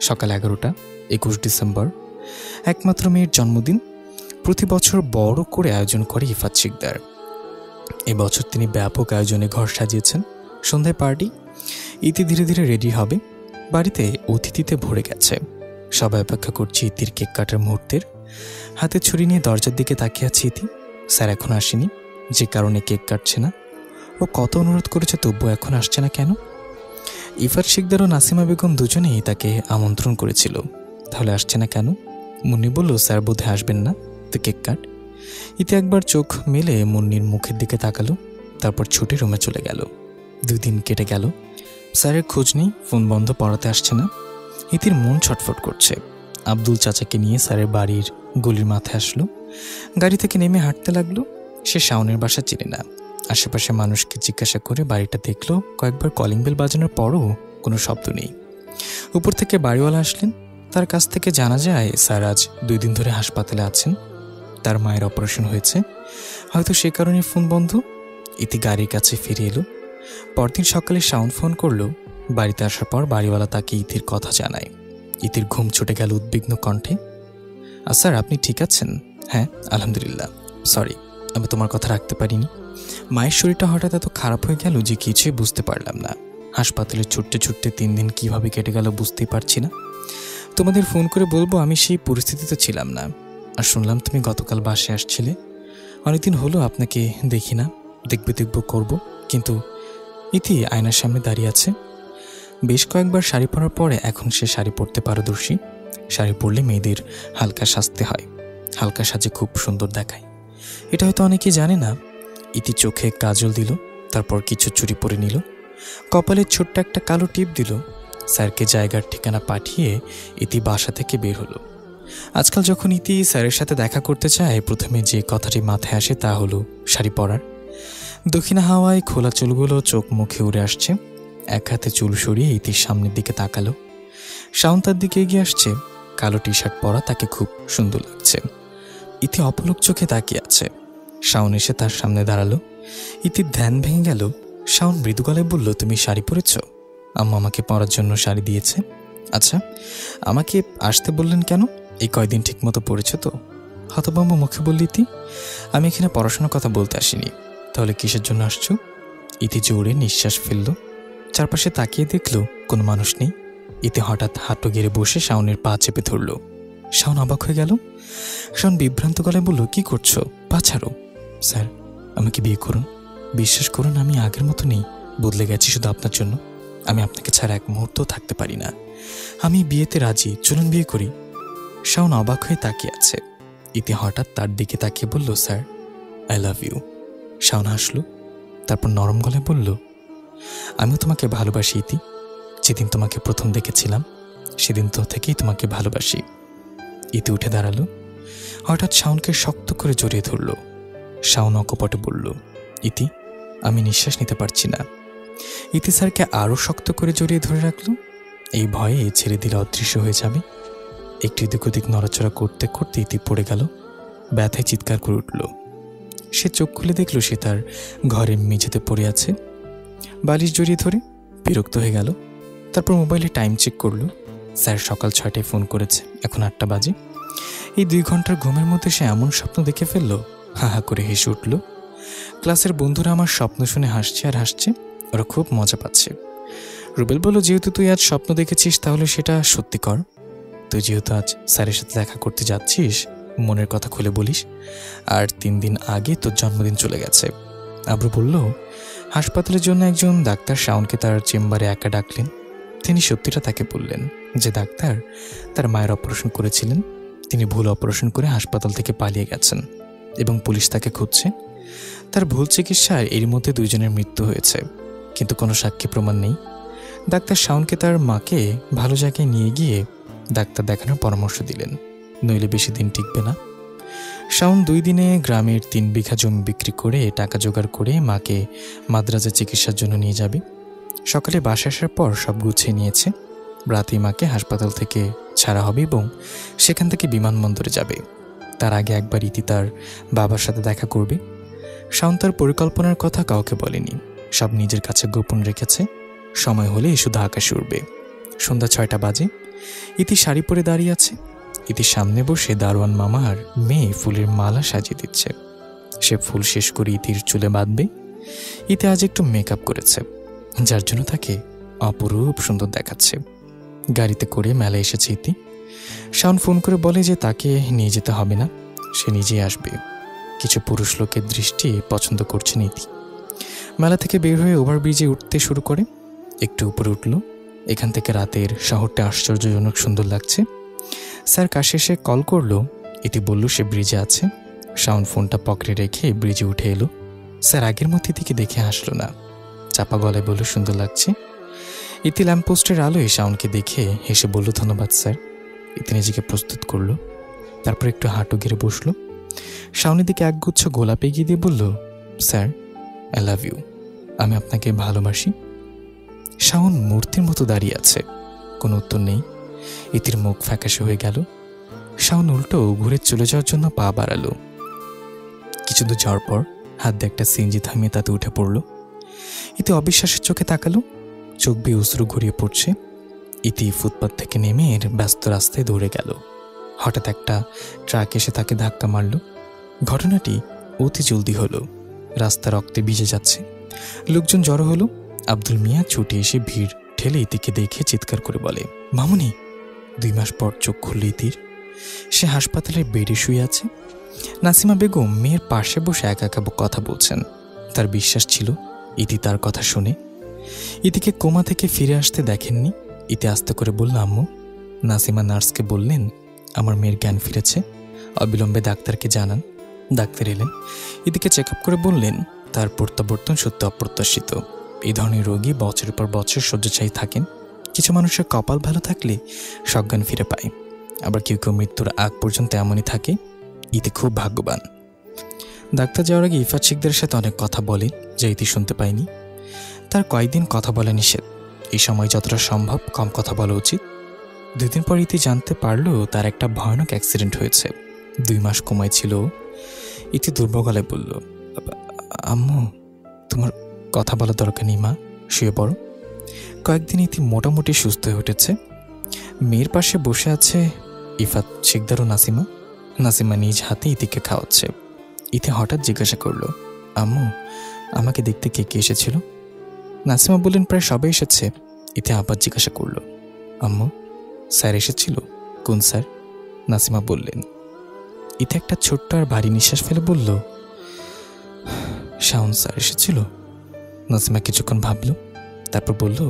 সকাল 11টা, 21 ডিসেম্বর, একমাত্র মেয়ের জন্মদিন। প্রতি বছর বড় করে আয়োজন করে ইফাত শিকদার। এবছর তিনি ব্যাপক আয়োজনে ঘর সাজিয়েছেন। সন্ধ্যায় পার্টি। ইতি ধীরে ধীরে রেডি হবে। বাড়িতে অতিথিতে ভরে গেছে। সবাই অপেক্ষা করছে ইতির কেক কাটার মুহূর্তের। হাতে ছুরি নিয়ে দরজার দিকে তাকিয়ে আছে ইতি। স্যার এখন আসেনি, যে কারণে কেক কাটছে না। ও কত অনুরোধ করেছে, তবুও এখন আসছে না কেন? ইফাত শিকদার ও নাসিমা বেগম দুজনেই তাকে আমন্ত্রণ করেছিল, তাহলে আসছে না কেন? মুন্নি বলল, স্যার বোধহয় আসবেন না, তো কেক কাট। ইতি একবার চোখ মেলে মুন্নির মুখের দিকে তাকালো, তারপর ছুটে রুমে চলে গেল। 2 দিন কেটে গেল। স্যারের খোঁজ নেই, ফোন বন্ধ, পড়াতে আসছে না। ইতির মন ছটফট করছে। আব্দুল চাচাকে নিয়ে স্যারের বাড়ির গলির মাথায় আসলো। গাড়ি থেকে নেমে হাঁটতে লাগলো। সে শাওনের বাসা চেনে না। আশেপাশে মানুষকে জিজ্ঞাসা করে বাড়িটা দেখলো। কয়েকবার কলিং বেল বাজানোর পরও কোনো শব্দ নেই। উপর থেকে বাড়িওয়ালা আসলেন। তার কাছ থেকে জানা যায় স্যার আজ 2 দিন ধরে হাসপাতালে আছেন। তার মায়ের অপারেশন হয়েছে, হয়তো সে কারণে ফোন বন্ধ। ইতি গাড়ির কাছে ফিরে এলো। পরদিন সকালে শাওন ফোন করলো। বাড়িতে আসার পর বাড়িওয়ালা তাকে ইতির কথা জানায়। ইতির ঘুম ছুটে গেল উদ্বিগ্ন কণ্ঠে। স্যার, আপনি ঠিক আছেন? হ্যাঁ, আলহামদুলিল্লাহ। সরি, আমি তোমার কথা রাখতে পারিনি। মায়ের শরীরটা হঠাৎ এত খারাপ হয়ে গেল যে কিছুই বুঝতে পারলাম না। হাসপাতালে ছুটতে ছুটতে 3 দিন কিভাবে কেটে গেল বুঝতেই পারছি না। তোমাদের ফোন করে বলবো আমি সেই পরিস্থিতিতে ছিলাম না। আর শুনলাম তুমি গতকাল বাসায় আসছিলে। অনেকদিন হলো আপনাকে দেখি না, দেখব করব, কিন্তু ইতি আয়নার সামনে দাঁড়িয়ে আছে। বেশ কয়েকবার শাড়ি পরার পরে এখন সে শাড়ি পরতে পারদর্শী। শাড়ি পরলে মেয়েদের হালকা সাজতে হয়, হালকা সাজে খুব সুন্দর দেখায়। এটা হয়তো অনেকেই জানে না। ইতি চোখে কাজল দিল, তারপর কিছু চুড়ি পরে নিল, কপালে ছোট্ট একটা কালো টিপ দিল। স্যারকে জায়গার ঠিকানা পাঠিয়ে ইতি বাসা থেকে বের হলো। আজকাল যখন ইতি স্যারের সাথে দেখা করতে চায়, প্রথমে যে কথাটি মাথায় আসে তা হলো শাড়ি পরার। দক্ষিণা হাওয়ায় খোলা চুলগুলো চোখ মুখে উড়ে আসছে। এক হাতে চুল সরিয়ে ইতির সামনের দিকে তাকালো। শাওন তার দিকে এগিয়ে আসছে। কালো টি শার্ট পরা তাকে খুব সুন্দর লাগছে। ইতি অপলক চোখে তাকিয়ে আছে। শাওন এসে তার সামনে দাঁড়ালো। ইতির ধ্যান ভেঙে গেল। শাওন মৃদু গলায় বলল, তুমি শাড়ি পরেছ? আম্মা আমাকে পরার জন্য শাড়ি দিয়েছে। আচ্ছা, আমাকে আসতে বললেন কেন? এই কয়দিন ঠিক মতো পড়েছ তো? হতভম্ব মুখে বলল ইতি, আমি এখানে পড়াশোনার কথা বলতে আসিনি। তাহলে কিসের জন্য আসছো? ইতি জোরে নিঃশ্বাস ফেলল। চারপাশে তাকিয়ে দেখল কোনো মানুষ নেই। ইতি হঠাৎ হাঁটু গেড়ে বসে শাওনের পা চেপে ধরল। শাওন অবাক হয়ে গেল। শাওন বিভ্রান্ত গলায় বলল, কি করছো? পা ছাড়ো। স্যার, আমাকে বিয়ে করুন। বিশ্বাস করুন, আমি আগের মতো নেই, বদলে গেছি শুধু আপনার জন্য। আমি আপনাকে ছাড়া এক মুহূর্তও থাকতে পারি না। আমি বিয়েতে রাজি, চলুন বিয়ে করি। শাওন অবাক হয়ে তাকিয়ে আছে। ইতি হঠাৎ তার দিকে তাকিয়ে বলল, sir, I love you. Shaon হাসল, তারপর নরম গলায় বলল, আমিও তোমাকে ভালোবাসি ইতি। যেদিন তোমাকে প্রথম দেখেছিলাম সেদিন তো থেকেই তোমাকে ভালোবাসি। ইতি উঠে দাঁড়ালো। হঠাৎ শাওনকে শক্ত করে জড়িয়ে ধরল। শাওন অকপটে বলল, ইতি, আমি নিঃশ্বাস নিতে পারছি না। ইতি স্যারকে আরও শক্ত করে জড়িয়ে ধরে রাখল। এই ভয়ে ছেড়ে দিলে অদৃশ্য হয়ে যাবে। একটু এদিক ওদিক নড়াচড়া করতে করতে ইতি পড়ে গেল। ব্যথায় চিৎকার করে উঠল। সে চোখ খুলে দেখল সে তার ঘরে মেঝেতে পড়ে আছে, বালিশ জড়িয়ে ধরে। বিরক্ত হয়ে গেল। তারপর মোবাইলে টাইম চেক করলো। স্যার সকাল 6টায় ফোন করেছে, এখন 8টা বাজে। এই 2 ঘন্টার ঘুমের মধ্যে সে এমন স্বপ্ন দেখে ফেলল। হা হা করে হেসে উঠল। ক্লাসের বন্ধুরা আমার স্বপ্ন শুনে হাসছে আর হাসছে, ওরা খুব মজা পাচ্ছে। রুবেল বলল, যেহেতু তুই আজ স্বপ্ন দেখেছিস তাহলে সেটা সত্যি কর। তুই যেহেতু আজ স্যারের সাথে দেখা করতে যাচ্ছিস, মনের কথা খুলে বলিস। আর 3 দিন আগে তোর জন্মদিন চলে গেছে। আব্রু বলল, হাসপাতালের জন্য একজন ডাক্তার শাওনকে তার চেম্বারে একা ডাকলেন। তিনি সত্যিটা তাকে বললেন যে ডাক্তার তার মায়ের অপারেশন করেছিলেন। তিনি ভুল অপারেশন করে হাসপাতাল থেকে পালিয়ে গেছেন এবং পুলিশ তাকে খুঁজছে। তার ভুল চিকিৎসায় এর মধ্যে 2 জনের মৃত্যু হয়েছে, কিন্তু কোনো সাক্ষী প্রমাণ নেই। ডাক্তার শাওনকে তার মাকে ভালো জায়গায় নিয়ে গিয়ে ডাক্তার দেখানোর পরামর্শ দিলেন, নইলে বেশি দিন টিকবে না। শাওন 2 দিনে গ্রামের 3 বিঘা জমি বিক্রি করে টাকা জোগাড় করে মাকে মাদ্রাজে চিকিৎসার জন্য নিয়ে যাবে। সকালে বাসা আসার পর সব গুছিয়ে নিয়েছে। রাতেই মাকে হাসপাতাল থেকে ছাড়া হবে এবং সেখান থেকে বিমানবন্দরে যাবে। তার আগে একবার ইতি তার বাবার সাথে দেখা করবে। শাওন তার পরিকল্পনার কথা কাউকে বলেনি, সব নিজের কাছে গোপন রেখেছে। সময় হলে শুধু আকাশে উড়বে। সন্ধ্যা 6টা বাজে। ইতি শাড়ি পরে দাঁড়িয়ে আছে। ইতির সামনে বসে দারোয়ান মামার মেয়ে ফুলের মালা সাজিয়ে দিচ্ছে। সে ফুল শেষ করে ইতির চুলে বাঁধবে। ইতি আজ একটু মেকআপ করেছে, যার জন্য তাকে অপরূপ সুন্দর দেখাচ্ছে। গাড়িতে করে মেলায় এসেছে ইতি। শাওন ফোন করে বলে যে তাকে নিয়ে যেতে হবে না, সে নিজেই আসবে। কিছু পুরুষ লোকের দৃষ্টি পছন্দ করছেন ইতি। মেলা থেকে বের হয়ে ওভারব্রিজে উঠতে শুরু করে। একটু উপরে উঠল। এখান থেকে রাতের শহরটা আশ্চর্যজনক সুন্দর লাগছে। স্যার কাছে এসে কল করলো। ইতি বলল সে ব্রিজে আছে। শাওন ফোনটা পকেটে রেখে ব্রিজে উঠে এলো। স্যার আগের মতো ইতিকে দেখে হাসলো না, চাপা গলায় বলল, সুন্দর লাগছে। ইতি ল্যাম্পপোস্টের আলোয় শাওনকে দেখে হেসে বলল, ধন্যবাদ স্যার। ইতি নিজেকে প্রস্তুত করলো। তারপর একটু হাঁটু গেড়ে বসলো। শাওনের দিকে একগুচ্ছ গোলাপ এগিয়ে দিয়ে বলল, স্যার, আই লাভ ইউ, আমি আপনাকে ভালোবাসি। শাওন মূর্তির মতো দাঁড়িয়ে আছে, কোনো উত্তর নেই। ইতির মুখ ফ্যাকাশে হয়ে গেল। শাওন উল্টো ঘুরে চলে যাওয়ার জন্য পা বাড়ালো। কিছু দূর যাওয়ার পর হাত দিয়ে একটা সিএনজি থামিয়ে তাতে উঠে পড়ল। ইতি অবিশ্বাসের চোখে তাকালো, চোখ বেয়ে অশ্রু গড়িয়ে পড়ছে। ইতি ফুটপাত থেকে নেমে এর ব্যস্ত রাস্তায় দৌড়ে গেল। হঠাৎ একটা ট্রাক এসে তাকে ধাক্কা মারল। ঘটনাটি অতি জলদি হলো। রাস্তা রক্তে ভিজে যাচ্ছে। লোকজন জড়ো হলো। আব্দুল মিয়া ছুটে এসে ভিড় ঠেলে ইতিকে দেখে চিৎকার করে বলে, মামুনি। 2 মাস পর চোখ খুলল ইতির। সে হাসপাতালের বেডে শুয়ে আছে। নাসিমা বেগম মেয়ের পাশে বসে একা একা কথা বলছেন। তার বিশ্বাস ছিল ইতি তার কথা শুনে। ইতিকে কোমা থেকে ফিরে আসতে দেখেননি। ইতি আস্তে করে বলল, আম্মু। নাসিমা নার্সকে বললেন, আমার মেয়ের জ্ঞান ফিরেছে, অবিলম্বে ডাক্তারকে জানান। ডাক্তার এলেন, ইতিকে চেক আপ করে বললেন, তার প্রত্যাবর্তন সত্য অপ্রত্যাশিত। এই ধরনের রোগী বছরের পর বছর শয্যাশায়ী থাকেন। কিছু মানুষের কপাল ভালো থাকলে সজ্ঞান ফিরে পায়, আবার কেউ কেউ মৃত্যুর আগ পর্যন্ত এমনই থাকে। ইতি খুব ভাগ্যবান। ডাক্তার যাওয়ার আগে ইফাত শিকদারের সাথে অনেক কথা বলে, যা ইতি শুনতে পায়নি। তার কয়েকদিন কথা বলা নিষেধ। এই সময় যতটা সম্ভব কম কথা বলা উচিত। 2 দিন পর ইতি জানতে পারল তার একটা ভয়ানক অ্যাক্সিডেন্ট হয়েছে। 2 মাস কোমায় ছিল। ইতি দুর্বল গলায় বলল, আম্মু, তোমার কথা বলার দরকার নেই মা, শুয়ে পড়ো। কয়েকদিন ইতি মোটামুটি সুস্থ হয়ে উঠেছে। মেয়ের পাশে বসে আছে ইফাত শিকদার ও নাসিমা। নাসিমা নিজ হাতে ইতিকে খাওয়াচ্ছে। ইতি হঠাৎ জিজ্ঞাসা করল, আম্মু, আমাকে দেখতে কে কে এসেছিল? নাসিমা বললেন, প্রায় সবাই এসেছে। ইতি আবার জিজ্ঞাসা করল, আম্মু, স্যার এসেছিল? কোন স্যার? নাসিমা বললেন। ইতি একটা ছোট্ট আর ভারী নিঃশ্বাস ফেলে বলল, শাওন স্যার এসেছিল। নাসিমা কিছুক্ষণ ভাবল, তারপর বলল,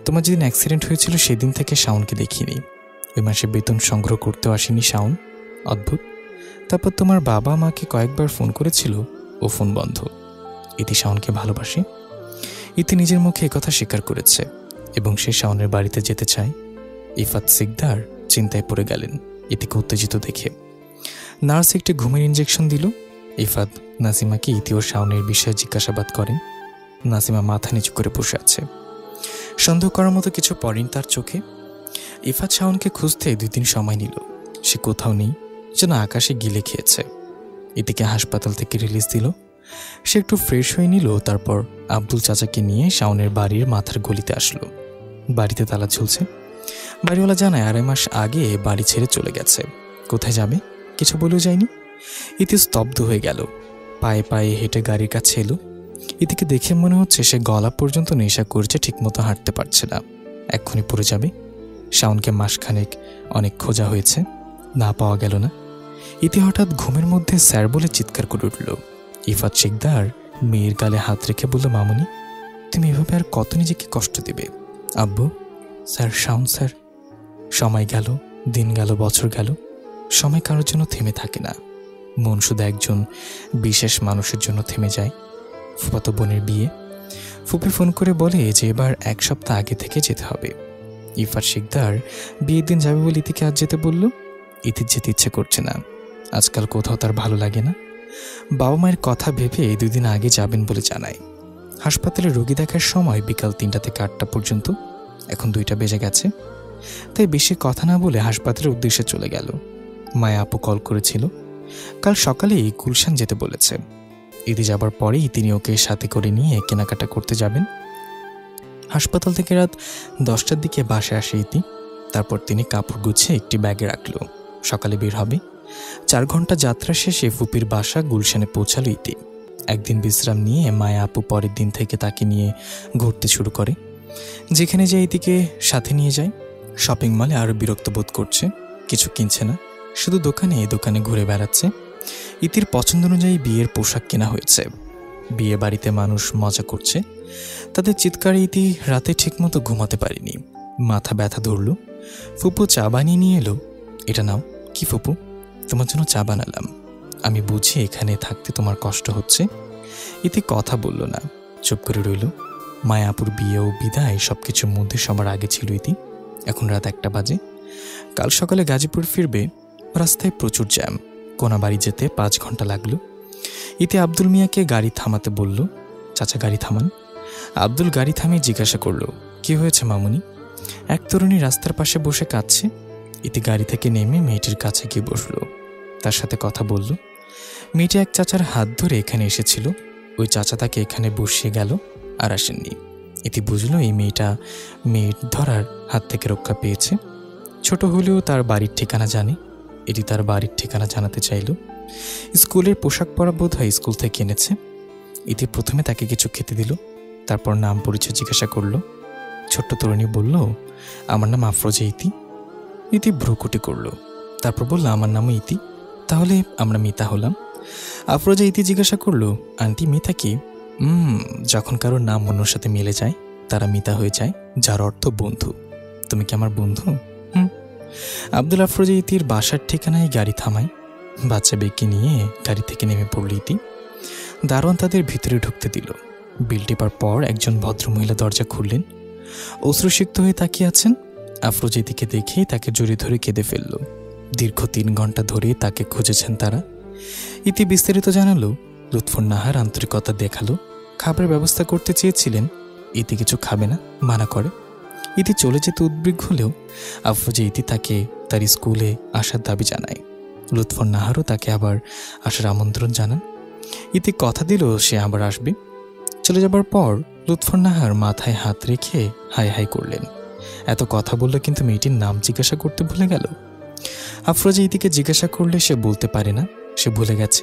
তোমার যেদিন অ্যাক্সিডেন্ট হয়েছিল সেদিন থেকে শাওনকে দেখিনি। ওই মাসে বেতন সংগ্রহ করতেও আসেনি শাওন। অদ্ভুত। তারপর তোমার বাবা মাকে কয়েকবার ফোন করেছিল, ও ফোন বন্ধ। ইতি শাওনকে ভালোবাসে। ইতি নিজের মুখে একথা স্বীকার করেছে এবং সে শাওনের বাড়িতে যেতে চায়। ইফাত শিকদার চিন্তায় পড়ে গেলেন ইতিকে উত্তেজিত দেখে। নার্স একটি ঘুমের ইঞ্জেকশন দিল। ইফাত নাসিমাকে ইতি ও শাওনের বিষয়ে জিজ্ঞাসাবাদ করেন। নাসিমা মাথা নিচু করে বসে আছে। সন্দেহ করার মতো কিছু পড়েনি তার চোখে। ইফাত শাওনকে খুঁজতে 2 দিন সময় নিল। সে কোথাও নেই, যেন আকাশে গিলে খেয়েছে। ইতিকে হাসপাতাল থেকে রিলিজ দিল। সে একটু ফ্রেশ হয়ে নিল। তারপর আব্দুল চাচাকে নিয়ে শাওনের বাড়ির মাথার গলিতে আসলো। বাড়িতে তালা ঝুলছে। বাড়িওয়ালা জানায় 2.5 মাস আগে বাড়ি ছেড়ে চলে গেছে। কোথায় যাবে কিছু বলেও যায়নি। ইতি স্তব্ধ হয়ে গেল। পায়ে পায়ে হেঁটে গাড়ির কাছে এলো। ইতিকে দেখে মনে হচ্ছে সে গলা পর্যন্ত নেশা করছে, ঠিকমতো হাঁটতে পারছে না, এক্ষুনি পড়ে যাবে। শাওনকে মাসখানেক অনেক খোঁজা হয়েছে, না পাওয়া গেল না। ইতি হঠাৎ ঘুমের মধ্যে স্যার বলে চিৎকার করে উঠল। ইফাত শিকদার মেয়ের গালে হাত রেখে বলল, মামুনি, তুমি এভাবে আর কত নিজেকে কষ্ট দেবে? আব্বু, স্যার, শাওন স্যার। সময় গেল, দিন গেল, বছর গেল। সময় কারোর জন্য থেমে থাকে না। মন শুধু একজন বিশেষ মানুষের জন্য থেমে যায়। ফুফাতো বোনের বিয়ে। ফুপি ফোন করে বলে যে এবার 1 সপ্তাহ আগে থেকে যেতে হবে। ইফাত শিকদার বিয়ের দিন যাবে বলে ইতিকে আজ যেতে বলল। ইতির যেতে ইচ্ছে করছে না। আজকাল কোথাও তার ভালো লাগে না। বাবা মায়ের কথা ভেবে 2 দিন আগে যাবেন বলে জানায়। হাসপাতালে রোগী দেখার সময় বিকাল 3টা থেকে 8টা পর্যন্ত। এখন 2টা বেজে গেছে। তাই বেশি কথা না বলে হাসপাতালের উদ্দেশ্যে চলে গেল। মায়া আপু কল করেছিল, কাল সকালেই গুলশান যেতে বলেছে। ইতি যাবার পরেই তিনি ওকে সাথে করে নিয়ে কেনাকাটা করতে যাবেন। হাসপাতাল থেকে রাত 10টার দিকে বাসায় আসে ইতি। তারপর তিনি কাপড় গুছিয়ে একটি ব্যাগে রাখল। সকালে বের হবে। 4 ঘন্টা যাত্রা শেষে ফুপির বাসা গুলশানে পৌঁছালো ইতি। একদিন বিশ্রাম নিয়ে মায়া আপু পরের দিন থেকে তাকে নিয়ে ঘুরতে শুরু করে। যেখানে যায় ইতিকে সাথে নিয়ে যায়। শপিং মলে আরও বিরক্ত বোধ করছে, কিছু কিনছে না, শুধু দোকানে দোকানে ঘুরে বেড়াচ্ছে। ইতির পছন্দ অনুযায়ী বিয়ের পোশাক কেনা হয়েছে। বিয়ে বাড়িতে মানুষ মজা করছে। তাদের চিৎকারে ইতি রাতে ঠিকমতো ঘুমাতে পারেনি। মাথা ব্যথা ধরল। ফুপু চা বানিয়ে নিয়ে এলো। এটা নাও। কি ফুপু? তোমার জন্য চা বানালাম। আমি বুঝি এখানে থাকতে তোমার কষ্ট হচ্ছে। ইতি কথা বলল না, চুপ করে রইল। মায়া আপুর বিয়ে ও বিদায় সবকিছুর মধ্যে সবার আগে ছিল ইতি। এখন রাত 1টা বাজে। কাল সকালে গাজীপুর ফিরবে। রাস্তায় প্রচুর জ্যাম। কোনা বাড়ি যেতে 5 ঘন্টা লাগলো। ইতি আব্দুল মিয়াকে গাড়ি থামাতে বলল, চাচা গাড়ি থামান। আব্দুল গাড়ি থামিয়ে জিজ্ঞাসা করলো, কি হয়েছে মামুনি? এক তরুণী রাস্তার পাশে বসে কাঁদছে। ইতি গাড়ি থেকে নেমে মেয়েটির কাছে গিয়ে বসলো, তার সাথে কথা বলল। মেয়েটি এক চাচার হাত ধরে এখানে এসেছিল, ওই চাচা তাকে এখানে বসিয়ে গেল আর আসেননি। ইতি বুঝলো এই মেয়েটা মেয়ের ধরার হাত থেকে রক্ষা পেয়েছে। ছোট হলেও তার বাড়ির ঠিকানা জানে। এটি তার বাড়ির ঠিকানা জানাতে চাইল। স্কুলের পোশাক পরা বোধ হয় স্কুল থেকে এনেছে। ইতি প্রথমে তাকে কিছু খেতে দিল, তারপর নাম পরিচয় জিজ্ঞাসা করলো। ছোট্ট তরুণী বলল, আমার নাম আফরোজা ইতি। ইতি ভ্রুকুটি করল, তারপর বলল, আমার নামও ইতি, তাহলে আমরা মিতা হলাম। আফরোজা ইতি জিজ্ঞাসা করলো, আন্টি মিতা কি? যখন কারোর নাম অন্যর সাথে মিলে যায় তারা মিতা হয়ে যায়, যার অর্থ বন্ধু। তুমি কি আমার বন্ধু? আব্দুল আফরোজা ইতির বাসার ঠিকানায় গাড়ি থামায়। বাচ্চা বেগকে নিয়ে গাড়ি থেকে নেমে পড়ল ইতি। দারোয়ান তাদের ভিতরে ঢুকতে দিল। বিল টেপার পর একজন ভদ্রমহিলা দরজা খুললেন। অশ্রুসিক্ত হয়ে তাকিয়ে আছেন। আফরোজা ইতিকে দেখেই তাকে জড়িয়ে ধরে কেঁদে ফেলল। দীর্ঘ 3 ঘন্টা ধরে তাকে খুঁজেছেন তারা। ইতি বিস্তারিত জানালো। লুৎফর নাহার আন্তরিকতা দেখালো। খাবারের ব্যবস্থা করতে চেয়েছিলেন, ইতি কিছু খাবে না, মানা করে। ইতি চলে যেতে উদ্বিগ্ন হলেও আফরোজা ইতি তাকে তার স্কুলে আসার দাবি জানায়। লুৎফর নাহারও তাকে আবার আসার আমন্ত্রণ জানান। ইতি কথা দিল সে আবার আসবে। চলে যাবার পর লুৎফর নাহার মাথায় হাত রেখে হাই হাই করলেন। এত কথা বললো কিন্তু মেয়েটির নাম জিজ্ঞাসা করতে ভুলে গেল। আফরোজা ইতিকে জিজ্ঞাসা করলে সে বলতে পারে না, সে ভুলে গেছে,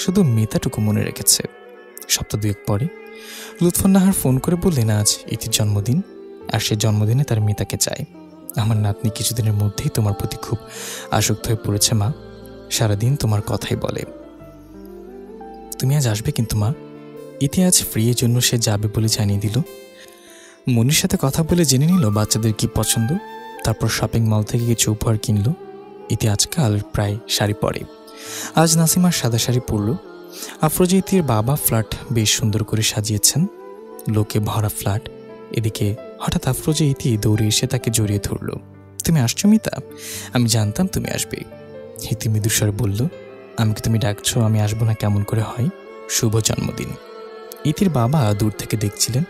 শুধু মিতাটুকু মনে রেখেছে। সপ্তাহ 2 পরে লুৎফর নাহার ফোন করে বললেন, আজ ইতির জন্মদিন, আর সে জন্মদিনে তার মিতাকে চায়। আমার নাতনি কিছুদিনের মধ্যেই তোমার প্রতি খুব আসক্ত হয়ে পড়েছে মা, সারাদিন তোমার কথাই বলে। তুমি আজ আসবে কিন্তু মা? ইতি আজ ফ্রি, এর জন্য সে যাবে বলে জানিয়ে দিল। মনির সাথে কথা বলে জেনে নিল বাচ্চাদের কি পছন্দ, তারপর শপিং মল থেকে কিছু উপহার কিনল। ইতি আজকাল প্রায় শাড়ি পরে। আজ নাসিমার সাদা শাড়ি পরল। আফরোজা ইতির বাবা ফ্ল্যাট বেশ সুন্দর করে সাজিয়েছেন, লোকে ভরা ফ্ল্যাট। এদিকে হঠাৎ আফরোজা ইতি দৌড়ে এসে তাকে জড়িয়ে ধরল। তুমি আসছো মিতা? আমি জানতাম তুমি আসবে। ইতি মৃদুস্বরে বলল, আমাকে তুমি ডাকছো, আমি আসবো না কেমন করে হয়? শুভ জন্মদিন। ইতির বাবা দূর থেকে দেখছিলেন।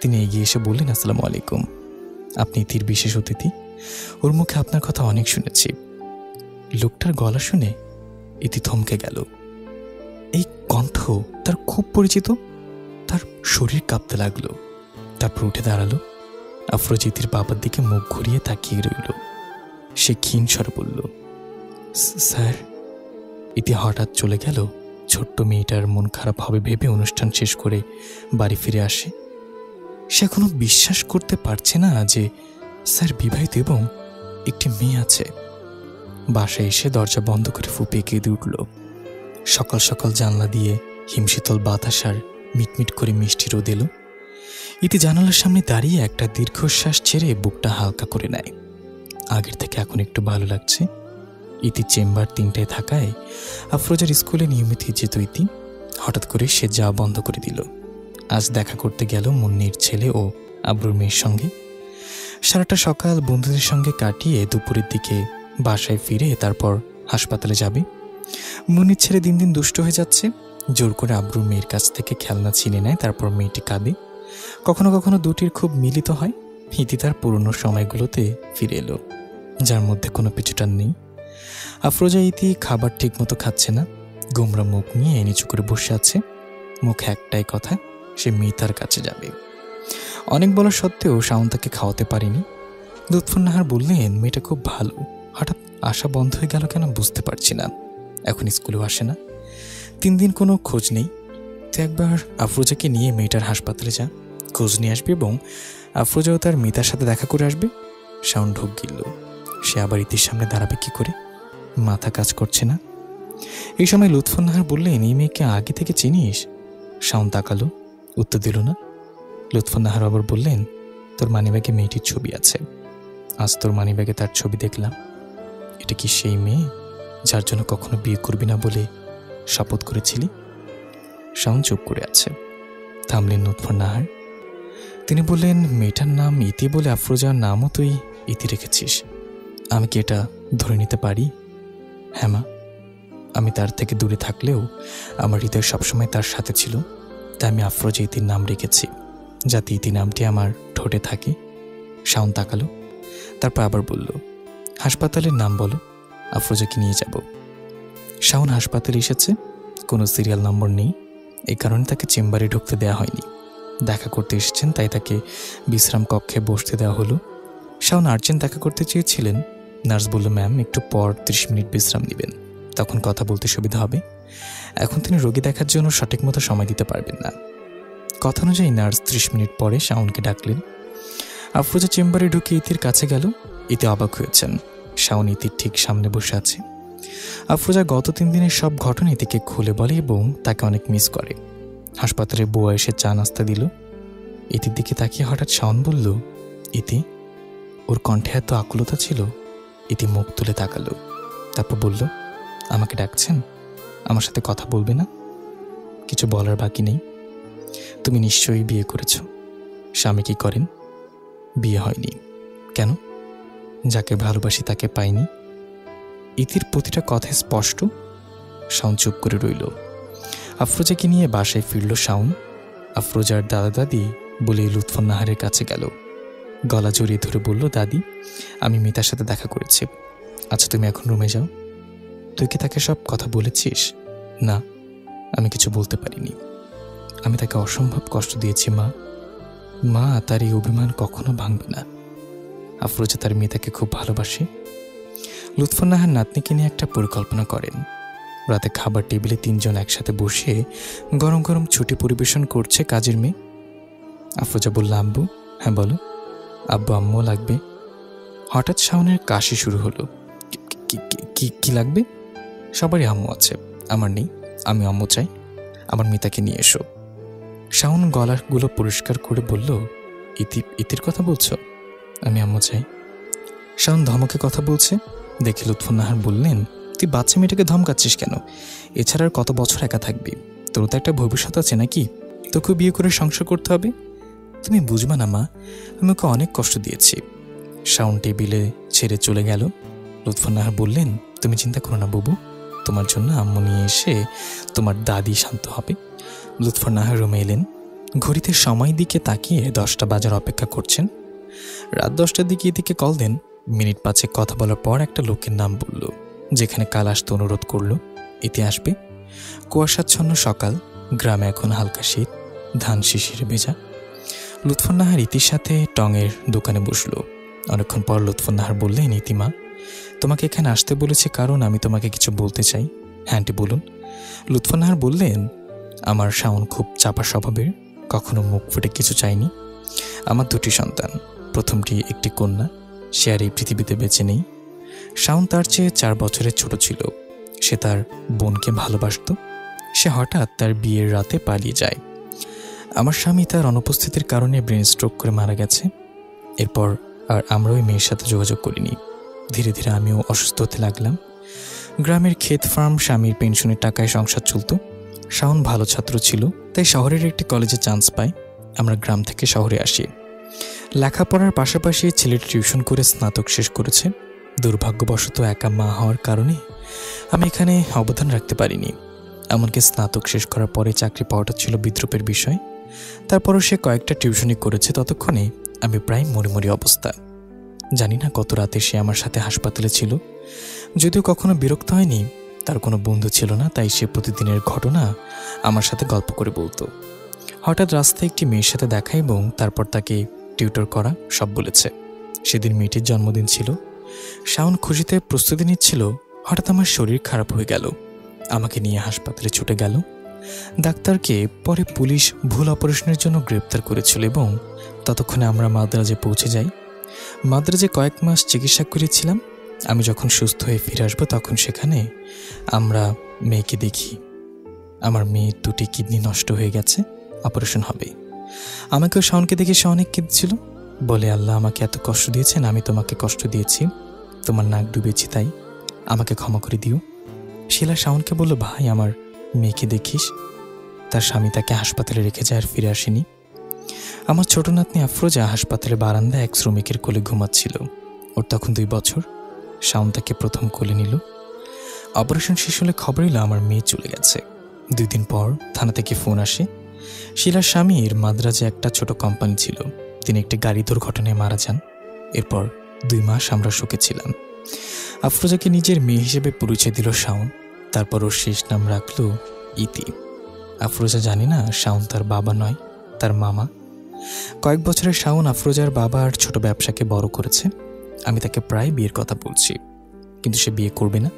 তিনি এগিয়ে এসে বললেন, আসসালামু আলাইকুম। আপনি ইতির বিশেষ অতিথি, ওর মুখে আপনার কথা অনেক শুনেছি। লোকটার গলা শুনে ইতি থমকে গেল। এই কণ্ঠ তার খুব পরিচিত। তার শরীর কাঁপতে লাগলো। তারপর উঠে দাঁড়ালো। আফরোজা ইতির বাবার দিকে মুখ ঘুরিয়ে তাকিয়ে রইল। সে ক্ষীণ স্বরে বলল, স্যার। ইতি হঠাৎ চলে গেল। ছোট্ট মেয়েটার মন খারাপ হবে ভেবে অনুষ্ঠান শেষ করে বাড়ি ফিরে আসে। সে এখনো বিশ্বাস করতে পারছে না যে স্যার বিবাহিত এবং একটি মেয়ে আছে। বাসায় এসে দরজা বন্ধ করে ফুপিয়ে কেঁদে উঠল। সকাল সকাল জানলা দিয়ে হিমশীতল বাতাস আর মিটমিট করে মিষ্টি রোদ এলো। ইতি জানালার সামনে দাঁড়িয়ে একটা দীর্ঘশ্বাস ছেড়ে বুকটা হালকা করে নেয়। আগের থেকে এখন একটু ভালো লাগছে। ইতি চেম্বার 3টায় থাকায় আফরোজার স্কুলে নিয়মিত যেত ইতি। হঠাৎ করে সে যাওয়া বন্ধ করে দিল। আজ দেখা করতে গেল মুন্নির ছেলে ও আব্রুর মেয়ের সঙ্গে। সারাটা সকাল বন্ধুদের সঙ্গে কাটিয়ে দুপুরের দিকে বাসায় ফিরে তারপর হাসপাতালে যাবে। মুন্নির ছেলে দিন দিন দুষ্ট হয়ে যাচ্ছে। জোর করে আব্রুর মেয়ের কাছ থেকে খেলনা ছিনে নেয়, তারপর মেয়েটি কাঁদে। কখনো কখনো দুটির খুব মিলিত হয়। ইতি তার পুরনো সময়গুলোতে ফিরে এলো, যার মধ্যে কোনো পিছুটান নেই। আফরোজা ইতি খাবার ঠিক মতো খাচ্ছে না, গোমরা মুখ নিয়ে নিচু করে বসে আছে। মুখে একটাই কথা, সে মিতার কাছে যাবে। অনেক বলা সত্ত্বেও শাওন তাকে খাওয়াতে পারেনি। লুৎফর নাহার বললেন, মেয়েটা খুব ভালো, হঠাৎ আসা বন্ধ হয়ে গেল কেন বুঝতে পারছি না। এখন স্কুলেও আসে না, 3 দিন কোনো খোঁজ নেই। তো একবার আফরোজাকে নিয়ে মেয়েটার হাসপাতালে যা, খোঁজ নিয়ে আসবে এবং আফরোজাও তার মিতার সাথে দেখা করে আসবে। শাওন ঢোক গিলল। সে আবার ইতির সামনে দাঁড়াবে কি করে? মাথা কাজ করছে না। এই সময় লুৎফর নাহার বললেন, এই মেয়েকে আগে থেকে চিনিস? শাওন তাকালো, উত্তর দিল না। লুৎফর নাহার আবার বললেন, তোর মানিব্যাগে মেয়েটির ছবি আছে। আজ তোর মানিব্যাগে তার ছবি দেখলাম। এটা কি সেই মেয়ে যার জন্য কখনো বিয়ে করবি না বলে শপথ করেছিলি? শাওন চুপ করে আছে। থামলেন লুৎফর নাহার। তিনি বললেন, মেয়েটার নাম ইতি বলে আফরোজার নামও তুই ইতি রেখেছিস। আমি কি এটা ধরে নিতে পারি? হ্যাঁ মা, আমি তার থেকে দূরে থাকলেও আমার হৃদয় সবসময় তার সাথে ছিল, তাই আমি আফরোজা ইতির নাম রেখেছি, যাতে ইতি নামটি আমার ঠোঁটে থাকে। শাওন তাকালো, তারপর আবার বলল, হাসপাতালের নাম বলো, আফরোজাকে নিয়ে যাব। শাওন হাসপাতালে এসেছে, কোনো সিরিয়াল নম্বর নেই, এই কারণে তাকে চেম্বারে ঢুকতে দেওয়া হয়নি। দেখা করতে এসেছেন, তাই তাকে বিশ্রাম কক্ষে বসতে দেওয়া হলো। শাওন আর্জেন্ট দেখা করতে চেয়েছিলেন। নার্স বলল, ম্যাম একটু পর 30 মিনিট বিশ্রাম নেবেন, তখন কথা বলতে সুবিধা হবে। এখন তিনি রোগী দেখার জন্য সঠিক মতো সময় দিতে পারবেন না। কথা অনুযায়ী নার্স 30 মিনিট পরে শাওনকে ডাকলেন। আফরোজা চেম্বারে ঢুকে ইতির কাছে গেল। ইতি অবাক হয়েছেন, শাওন ইতির ঠিক সামনে বসে আছে। আফরোজা গত 3 দিনের সব ঘটনা ইতিকে খুলে বলে এবং তাকে অনেক মিস করে। হাসপাতালে বুয়া এসে চা নাস্তা দিল। ইতির দিকে তাকিয়ে হঠাৎ শাওন বলল, ইতি। ওর কণ্ঠে এত আকুলতা ছিল। ইতি মুখ তুলে তাকালো, তারপর বলল, আমাকে ডাকছেন? আমার সাথে কথা বলবে না? কিছু বলার বাকি নেই। তুমি নিশ্চয়ই বিয়ে করেছ। স্বামী কি করেন? বিয়ে হয়নি। কেন? যাকে ভালোবাসি তাকে পাইনি। ইতির প্রতিটা কথা স্পষ্ট। শাওন চুপ করে রইল। আফরোজাকে নিয়ে বাসায় ফিরল শাওন। আফরোজার দাদা দাদি বলে লুৎফুন্নাহারের কাছে গেল। গলা জড়িয়ে ধরে বলল, দাদি, আমি মিতার সাথে দেখা করেছি। আচ্ছা, তুমি এখন রুমে যাও। তুই কি তাকে সব কথা বলেছিস? না, আমি কিছু বলতে পারিনি। আমি তাকে অসম্ভব কষ্ট দিয়েছি মা। মা, তার এই অভিমান কখনো ভাঙবে না। আফরোজা তার মিতাকে খুব ভালোবাসে। লুৎফুন্নাহার নাতনিকে নিয়ে একটা পরিকল্পনা করেন। রাতে খাবার টেবিলে 3 জন একসাথে বসে গরম গরম ছুটি পরিবেশন করছে কাজের মেয়ে। আফরোজা বলল, আব্বু। হ্যাঁ বলো। আব্বু, আম্মু লাগবে। হঠাৎ শাওনের কাশি শুরু হলো। কি লাগবে? সবারই আম্মু আছে, আমার নেই। আমি আম্মু চাই। আমার মিতাকে নিয়ে এসো। শাওন গলাগুলো পরিষ্কার করে বলল, ইতির কথা বলছো? আমি আম্মু চাই। শাওন ধমকে কথা বলছে দেখে লুৎফুন্নাহার বললেন, তুই বাচ্চা মেয়েটাকে ধমকাচ্ছিস কেন? এছাড়া আর কত বছর একা থাকবি? তোর তো একটা ভবিষ্যৎ আছে নাকি? তোকে বিয়ে করে সংসার করতে হবে। তুমি বুঝবা না মা, আমি ওকে অনেক কষ্ট দিয়েছি। শাওন টেবিলে ছেড়ে চলে গেল। লুৎফুন্নাহার বললেন, তুমি চিন্তা করো না বুবু, তোমার জন্য আম্মু নিয়ে এসে তোমার দাদি শান্ত হবে। লুৎফুন্নাহার রুমে এলেন। ঘড়িতে সময় দিকে তাকিয়ে 10টা বাজার অপেক্ষা করছেন। রাত 10টার দিকে এদিকে কল দেন। মিনিট 5 কথা বলার পর একটা লোকের নাম বলল, যেখানে কাল আসতে অনুরোধ করল। ইতি আসবে। কুয়াশাচ্ছন্ন সকাল, গ্রামে এখন হালকা শীত, ধান শিশিরে ভেজা। লুৎফুন্নাহার ইতির সাথে টঙের দোকানে বসল। অনেকক্ষণ পর লুৎফুন্নাহার বললেন, ইতিমা, তোমাকে এখানে আসতে বলেছি কারণ আমি তোমাকে কিছু বলতে চাই। হ্যাঁ আন্টি, বলুন। লুৎফুন্নাহার বললেন, আমার শাওন খুব চাপা স্বভাবের, কখনো মুখ ফুটে কিছু চাইনি। আমার 2টি সন্তান, প্রথমটি একটি কন্যা, সে আর এই পৃথিবীতে বেঁচে নেই। শাওন তার চেয়ে 4 বছরের ছোট ছিল। সে তার বোনকে ভালোবাসত। সে হঠাৎ তার বিয়ের রাতে পালিয়ে যায়। আমার স্বামী তার অনুপস্থিতির কারণে ব্রেন স্ট্রোক করে মারা গেছে। এরপর আর আমরা ওই মেয়ের সাথে যোগাযোগ করিনি। ধীরে ধীরে আমিও অসুস্থ হতে লাগলাম। গ্রামের ক্ষেত ফার্ম, স্বামীর পেনশনের টাকায় সংসার চলত। শাওন ভালো ছাত্র ছিল, তাই শহরের একটি কলেজে চান্স পায়। আমরা গ্রাম থেকে শহরে আসি। লেখাপড়ার পাশাপাশি ছেলেটি টিউশন করে স্নাতক শেষ করেছে। দুর্ভাগ্যবশত একা মা হওয়ার কারণে আমি এখানে অবদান রাখতে পারিনি। এমনকি স্নাতক শেষ করার পরে চাকরি পাওয়াটা ছিল বিদ্রূপের বিষয়। তারপরও সে কয়েকটা টিউশনই করেছে। ততক্ষণে আমি প্রায় মরি অবস্থা। জানি না কত রাতে সে আমার সাথে হাসপাতালে ছিল। যদিও কখনো বিরক্ত হয়নি, তার কোনো বন্ধু ছিল না, তাই সে প্রতিদিনের ঘটনা আমার সাথে গল্প করে বলতো। হঠাৎ রাস্তায় একটি মেয়ের সাথে দেখা এবং তারপর তাকে টিউটর করা সব বলেছে। সেদিন মেয়েটির জন্মদিন ছিল। শাওন খুশিতে প্রস্তুতি নিচ্ছিল। হঠাৎ আমার শরীর খারাপ হয়ে গেল। আমাকে নিয়ে হাসপাতালে ছুটে গেল। ডাক্তারকে পরে পুলিশ ভুল অপারেশনের জন্য গ্রেপ্তার করেছিল এবং ততক্ষণে আমরা মাদ্রাজে পৌঁছে যাই। মাদ্রাজে কয়েক মাস চিকিৎসা করেছিলাম। আমি যখন সুস্থ হয়ে ফিরে আসবো তখন সেখানে আমরা মেয়েকে দেখি। আমার মেয়ের 2টি কিডনি নষ্ট হয়ে গেছে, অপারেশন হবে। আমাকেও শাওনকে দেখে সে অনেক কেঁদেছিল। বলে, আল্লাহ আমাকে এত কষ্ট দিয়েছেন, আমি তোমাকে কষ্ট দিয়েছি, তোমার নাক ডুবেছি, তাই আমাকে ক্ষমা করে দিও। শিলা শাওনকে বলল, ভাই আমার মেয়েকে দেখিস। তার স্বামী তাকে হাসপাতালে রেখে যায় আর ফিরে আসেনি। আমার ছোট নাতনি আফরোজা হাসপাতালের বারান্দায় এক শ্রমিকের কোলে ঘুমাচ্ছিল। ওর তখন 2 বছর। শাওন তাকে প্রথম কোলে নিল। অপারেশন শেষ হলে খবর এলো আমার মেয়ে চলে গেছে। 2 দিন পর থানা থেকে ফোন আসে, শিলার স্বামীর মাদ্রাজে একটা ছোট কোম্পানি ছিল, তিনি একটি গাড়ি দুর্ঘটনায় মারা যান। এরপর 2 মাস আমরা শোকে ছিলাম। আফরোজাকে নিজের মেয়ে হিসেবে পরিচয় দিল শাওন, তারপর ওর শেষ নাম রাখল ইতি। আফরোজা জানে না শাওন তার বাবা নয়, তার মামা। কয়েক বছরের শাওন আফরোজার বাবা আর ছোট ব্যবসাকে বড় করেছে। আমি তাকে প্রায় বিয়ের কথা বলছি, কিন্তু সে বিয়ে করবে না,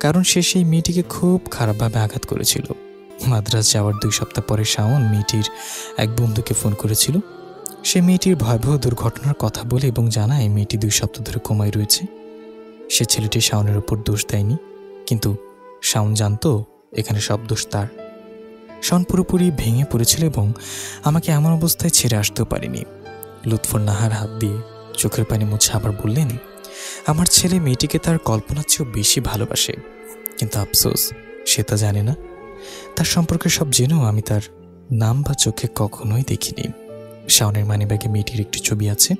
কারণ সে সেই মেয়েটিকে খুব খারাপভাবে আঘাত করেছিল। মাদ্রাজ যাওয়ার 2 সপ্তাহ পরে শাওন মেয়েটির এক বন্ধুকে ফোন করেছিল। সে মেয়েটির ভয়াবহ দুর্ঘটনার কথা বলে এবং জানায় মেয়েটি 2 সপ্তাহ ধরে কোমায় রয়েছে। সে ছেলেটি শাওনের উপর দোষ দেয়নি, কিন্তু শাওন জানতো এখানে সব দোষ তার। শাওন পুরোপুরি ভেঙে পড়েছিল এবং আমাকে এমন অবস্থায় ছেড়ে আসতেও পারেনি। লুৎফর নাহার হাত দিয়ে চোখের পানি মুছে আবার বললেন, আমার ছেলে মেয়েটিকে তার কল্পনার চেয়েও বেশি ভালোবাসে, কিন্তু আফসোস সে তা জানে না। তার সম্পর্কে সব জেনেও আমি তার নাম বা চোখে কখনোই দেখিনি। শাওনের মানিব্যাগে মেয়েটির একটি ছবি আছে।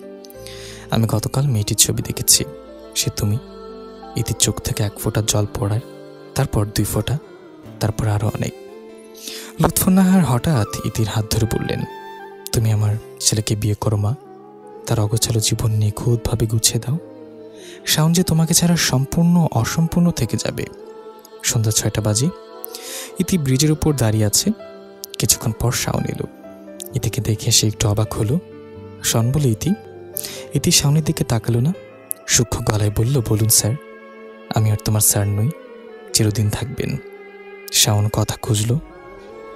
আমি গতকাল মেয়েটির ছবি দেখেছি, সে তুমি। ইতির চোখ থেকে 1 ফোঁটা জল পড়ায়, তারপর 2 ফোঁটা, তারপর আরো অনেক। লুৎফর নাহার হঠাৎ ইতির হাত ধরে বললেন, তুমি আমার ছেলেকে বিয়ে করো মা, তার অগোছালো জীবন নিখুঁতভাবে গুছিয়ে দাও। শাওন যে তোমাকে ছাড়া সম্পূর্ণ অসম্পূর্ণ থেকে যাবে। সন্ধ্যা 6টা বাজে। ইতি ব্রিজের উপর দাঁড়িয়ে আছে। কিছুক্ষণ পর শাওন এলো। ইতিকে দেখে সে একটু অবাক হলো। শোন বলে ইতি শাওনের দিকে তাকালো না, সূক্ষ্ম গলায় বলল, বলুন স্যার। আমি আর তোমার স্যার নই, চিরদিন থাকবেন। শাওন কথা খুঁজলো,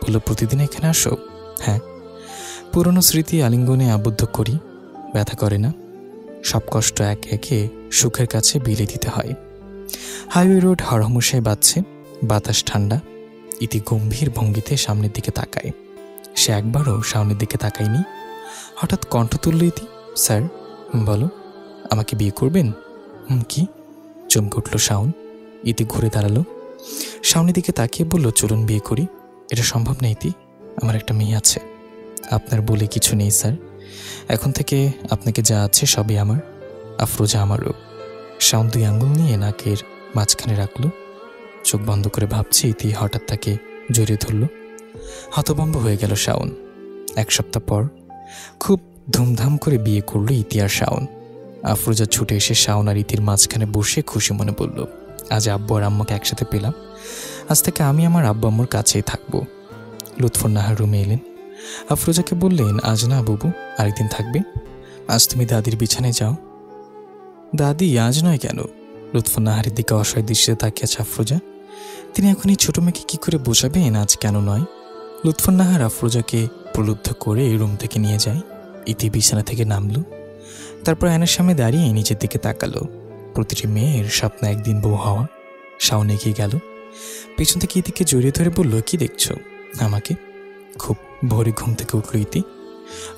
বলল, প্রতিদিন এখানে আসো? হ্যাঁ। পুরনো স্মৃতি আলিঙ্গনে আবদ্ধ করি, ব্যথা করে না। সব কষ্ট একে একে সুখের কাছে বিলে দিতে হয়। হাইওয়ে রোড হরহমশায় বাজছে, বাতাস ঠান্ডা। ইতি গম্ভীর ভঙ্গিতে সামনের দিকে তাকায়। সে একবারও শাওনের দিকে তাকায়নি। হঠাৎ কণ্ঠ তুলল ইতি, স্যার। বলো, আমাকে বিয়ে করবেন? কি? চমকে উঠল শাওন। ইতি ঘুরে দাঁড়ালো, শাওনের দিকে তাকিয়ে বলল, চলুন বিয়ে করি। এটা সম্ভব না ইতি, আমার একটা মেয়ে আছে। আপনার বলে কিছু নেই স্যার, এখন থেকে আপনাকে যা আছে সবই আমার। আফরোজা আমারও। শাওন 2 আঙ্গুল নিয়ে নাকের মাঝখানে রাখল। চোখ বন্ধ করে ভাবছে। ইতি হঠাৎ তাকে জড়িয়ে ধরল। হতভম্ব হয়ে গেল শাওন। 1 সপ্তাহ পর খুব ধুমধাম করে বিয়ে করল ইতি আর শাওন। আফরোজা ছুটে এসে শাওন আর ইতির মাঝখানে বসে খুশি মনে বলল, আজ আব্বু আর আম্মাকে একসাথে পেলাম, আজ থেকে আমি আমার আব্বু আম্মুর কাছেই থাকবো। লুৎফর নাহার রুমে এলেন। আফরোজাকে বললেন, আজ না বুবু, আরেকদিন থাকবে। আজ তুমি দাদির বিছানায় যাও। দাদি আজ নয় কেন? লুৎফর নাহারের দিকে অসহায় দৃষ্টিতে তাকিয়ে আছে আফরোজা। তিনি এখন এই ছোট মেয়েকে কি করে বোঝাবেন আজ কেন নয়? লুৎফর নাহার আফরোজাকে প্রলুব্ধ করে রুম থেকে নিয়ে যায়। ইতি বিছানা থেকে নামলো, তারপর আয়নার সামনে দাঁড়িয়ে নিজের দিকে তাকালো। প্রতিটি মেয়ের স্বপ্ন একদিন বউ হওয়া। শাওন এগিয়ে গেল, পেছন থেকে ইতিকে জড়িয়ে ধরে বলল, কি দেখছো আমাকে? খুব ভোরে ঘুম থেকে উঠল ইতি।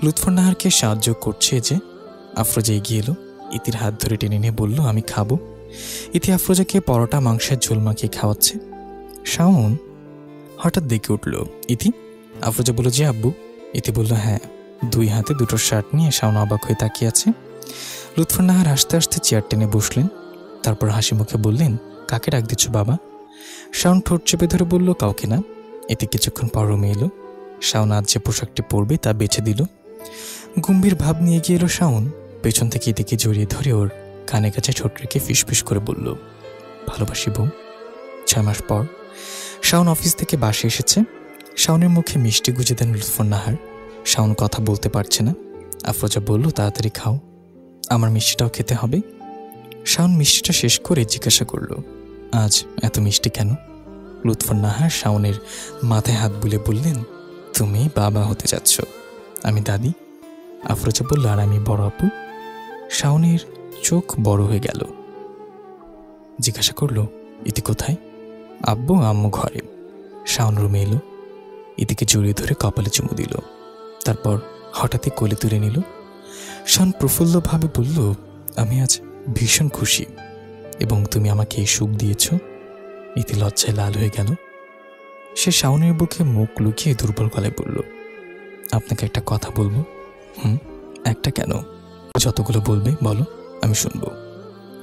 লুৎফর নাহারকে সাহায্য করছে যে। আফরোজা এগিয়ে এলো, ইতির হাত ধরে টেনে নিয়ে বলল, আমি খাবো। ইতি আফরোজাকে পরোটা মাংসের ঝোল মাখিয়ে খাওয়াচ্ছে। শাওন হঠাৎ ডেকে উঠল, ইতি। আফরোজা বলল, যে আব্বু? ইতি বলল, হ্যাঁ। 2 হাতে 2টো শার্ট নিয়ে শাওন অবাক হয়ে তাকিয়ে আছে। লুৎফর নাহার আস্তে আস্তে চেয়ার টেনে বসলেন, তারপর হাসি মুখে বললেন, কাকে ডাক দিচ্ছ বাবা? শাওন ঠোঁট চেপে ধরে বলল, কাউকে না। ইতি কিছুক্ষণ পর রুমে এলো। শাওন আজ যে পোশাকটি পরবে তা বেছে দিল। গম্ভীর ভাব নিয়ে গিয়ে এলো শাওন। পেছন থেকে ইতিকে জড়িয়ে ধরে ওর কানে কাছে ঠোঁট রেখে ফিসফিস করে বলল, ভালোবাসি বউ। 6 মাস পর শাওন অফিস থেকে বাসে এসেছে। শাওনের মুখে মিষ্টি গুজে দেন লুৎফর নাহার। শাওন কথা বলতে পারছে না। আফরোজা বলল, তাড়াতাড়ি খাও, আমার মিষ্টিটাও খেতে হবে। শাওন মিষ্টিটা শেষ করে জিজ্ঞাসা করল, আজ এত মিষ্টি কেন? লুৎফর নাহার শাওনের মাথায় হাত বুলে বললেন, তুমি বাবা হতে যাচ্ছ, আমি দাদি। আফরোজা বলল, আর আমি বড় আপু। শাওনের চোখ বড় হয়ে গেল। জিজ্ঞাসা করল, ইতি কোথায়? আব্বু আম্মু ঘরে। শাওন রুমে এলো, ইতিকে জড়িয়ে ধরে কপালে চুমু দিল, তারপর হঠাৎই কোলে তুলে নিল। শাওন প্রফুল্লভাবে বলল, আমি আজ ভীষণ খুশি এবং তুমি আমাকে এই সুখ দিয়েছ। ইতি লজ্জায় লাল হয়ে গেল। সে শাওনের বুকে মুখ লুকিয়ে দুর্বল গলায় বলল, আপনাকে একটা কথা বলবো। একটা কেন? যতগুলো বলবে বলো, আমি শুনবো।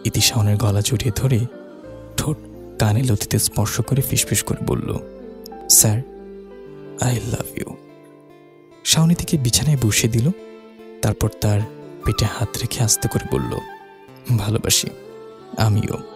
ইতি শাওনের গলা জড়িয়ে ধরে ঠোঁট কানে লতিতে স্পর্শ করে ফিসফিস করে বলল, স্যার, আই লাভ ইউ। শাওনিদিকে বিছানায় বসিয়ে দিল। তারপর তার পেটে হাত রেখে আস্তে করে বলল, ভালোবাসি, আমিও।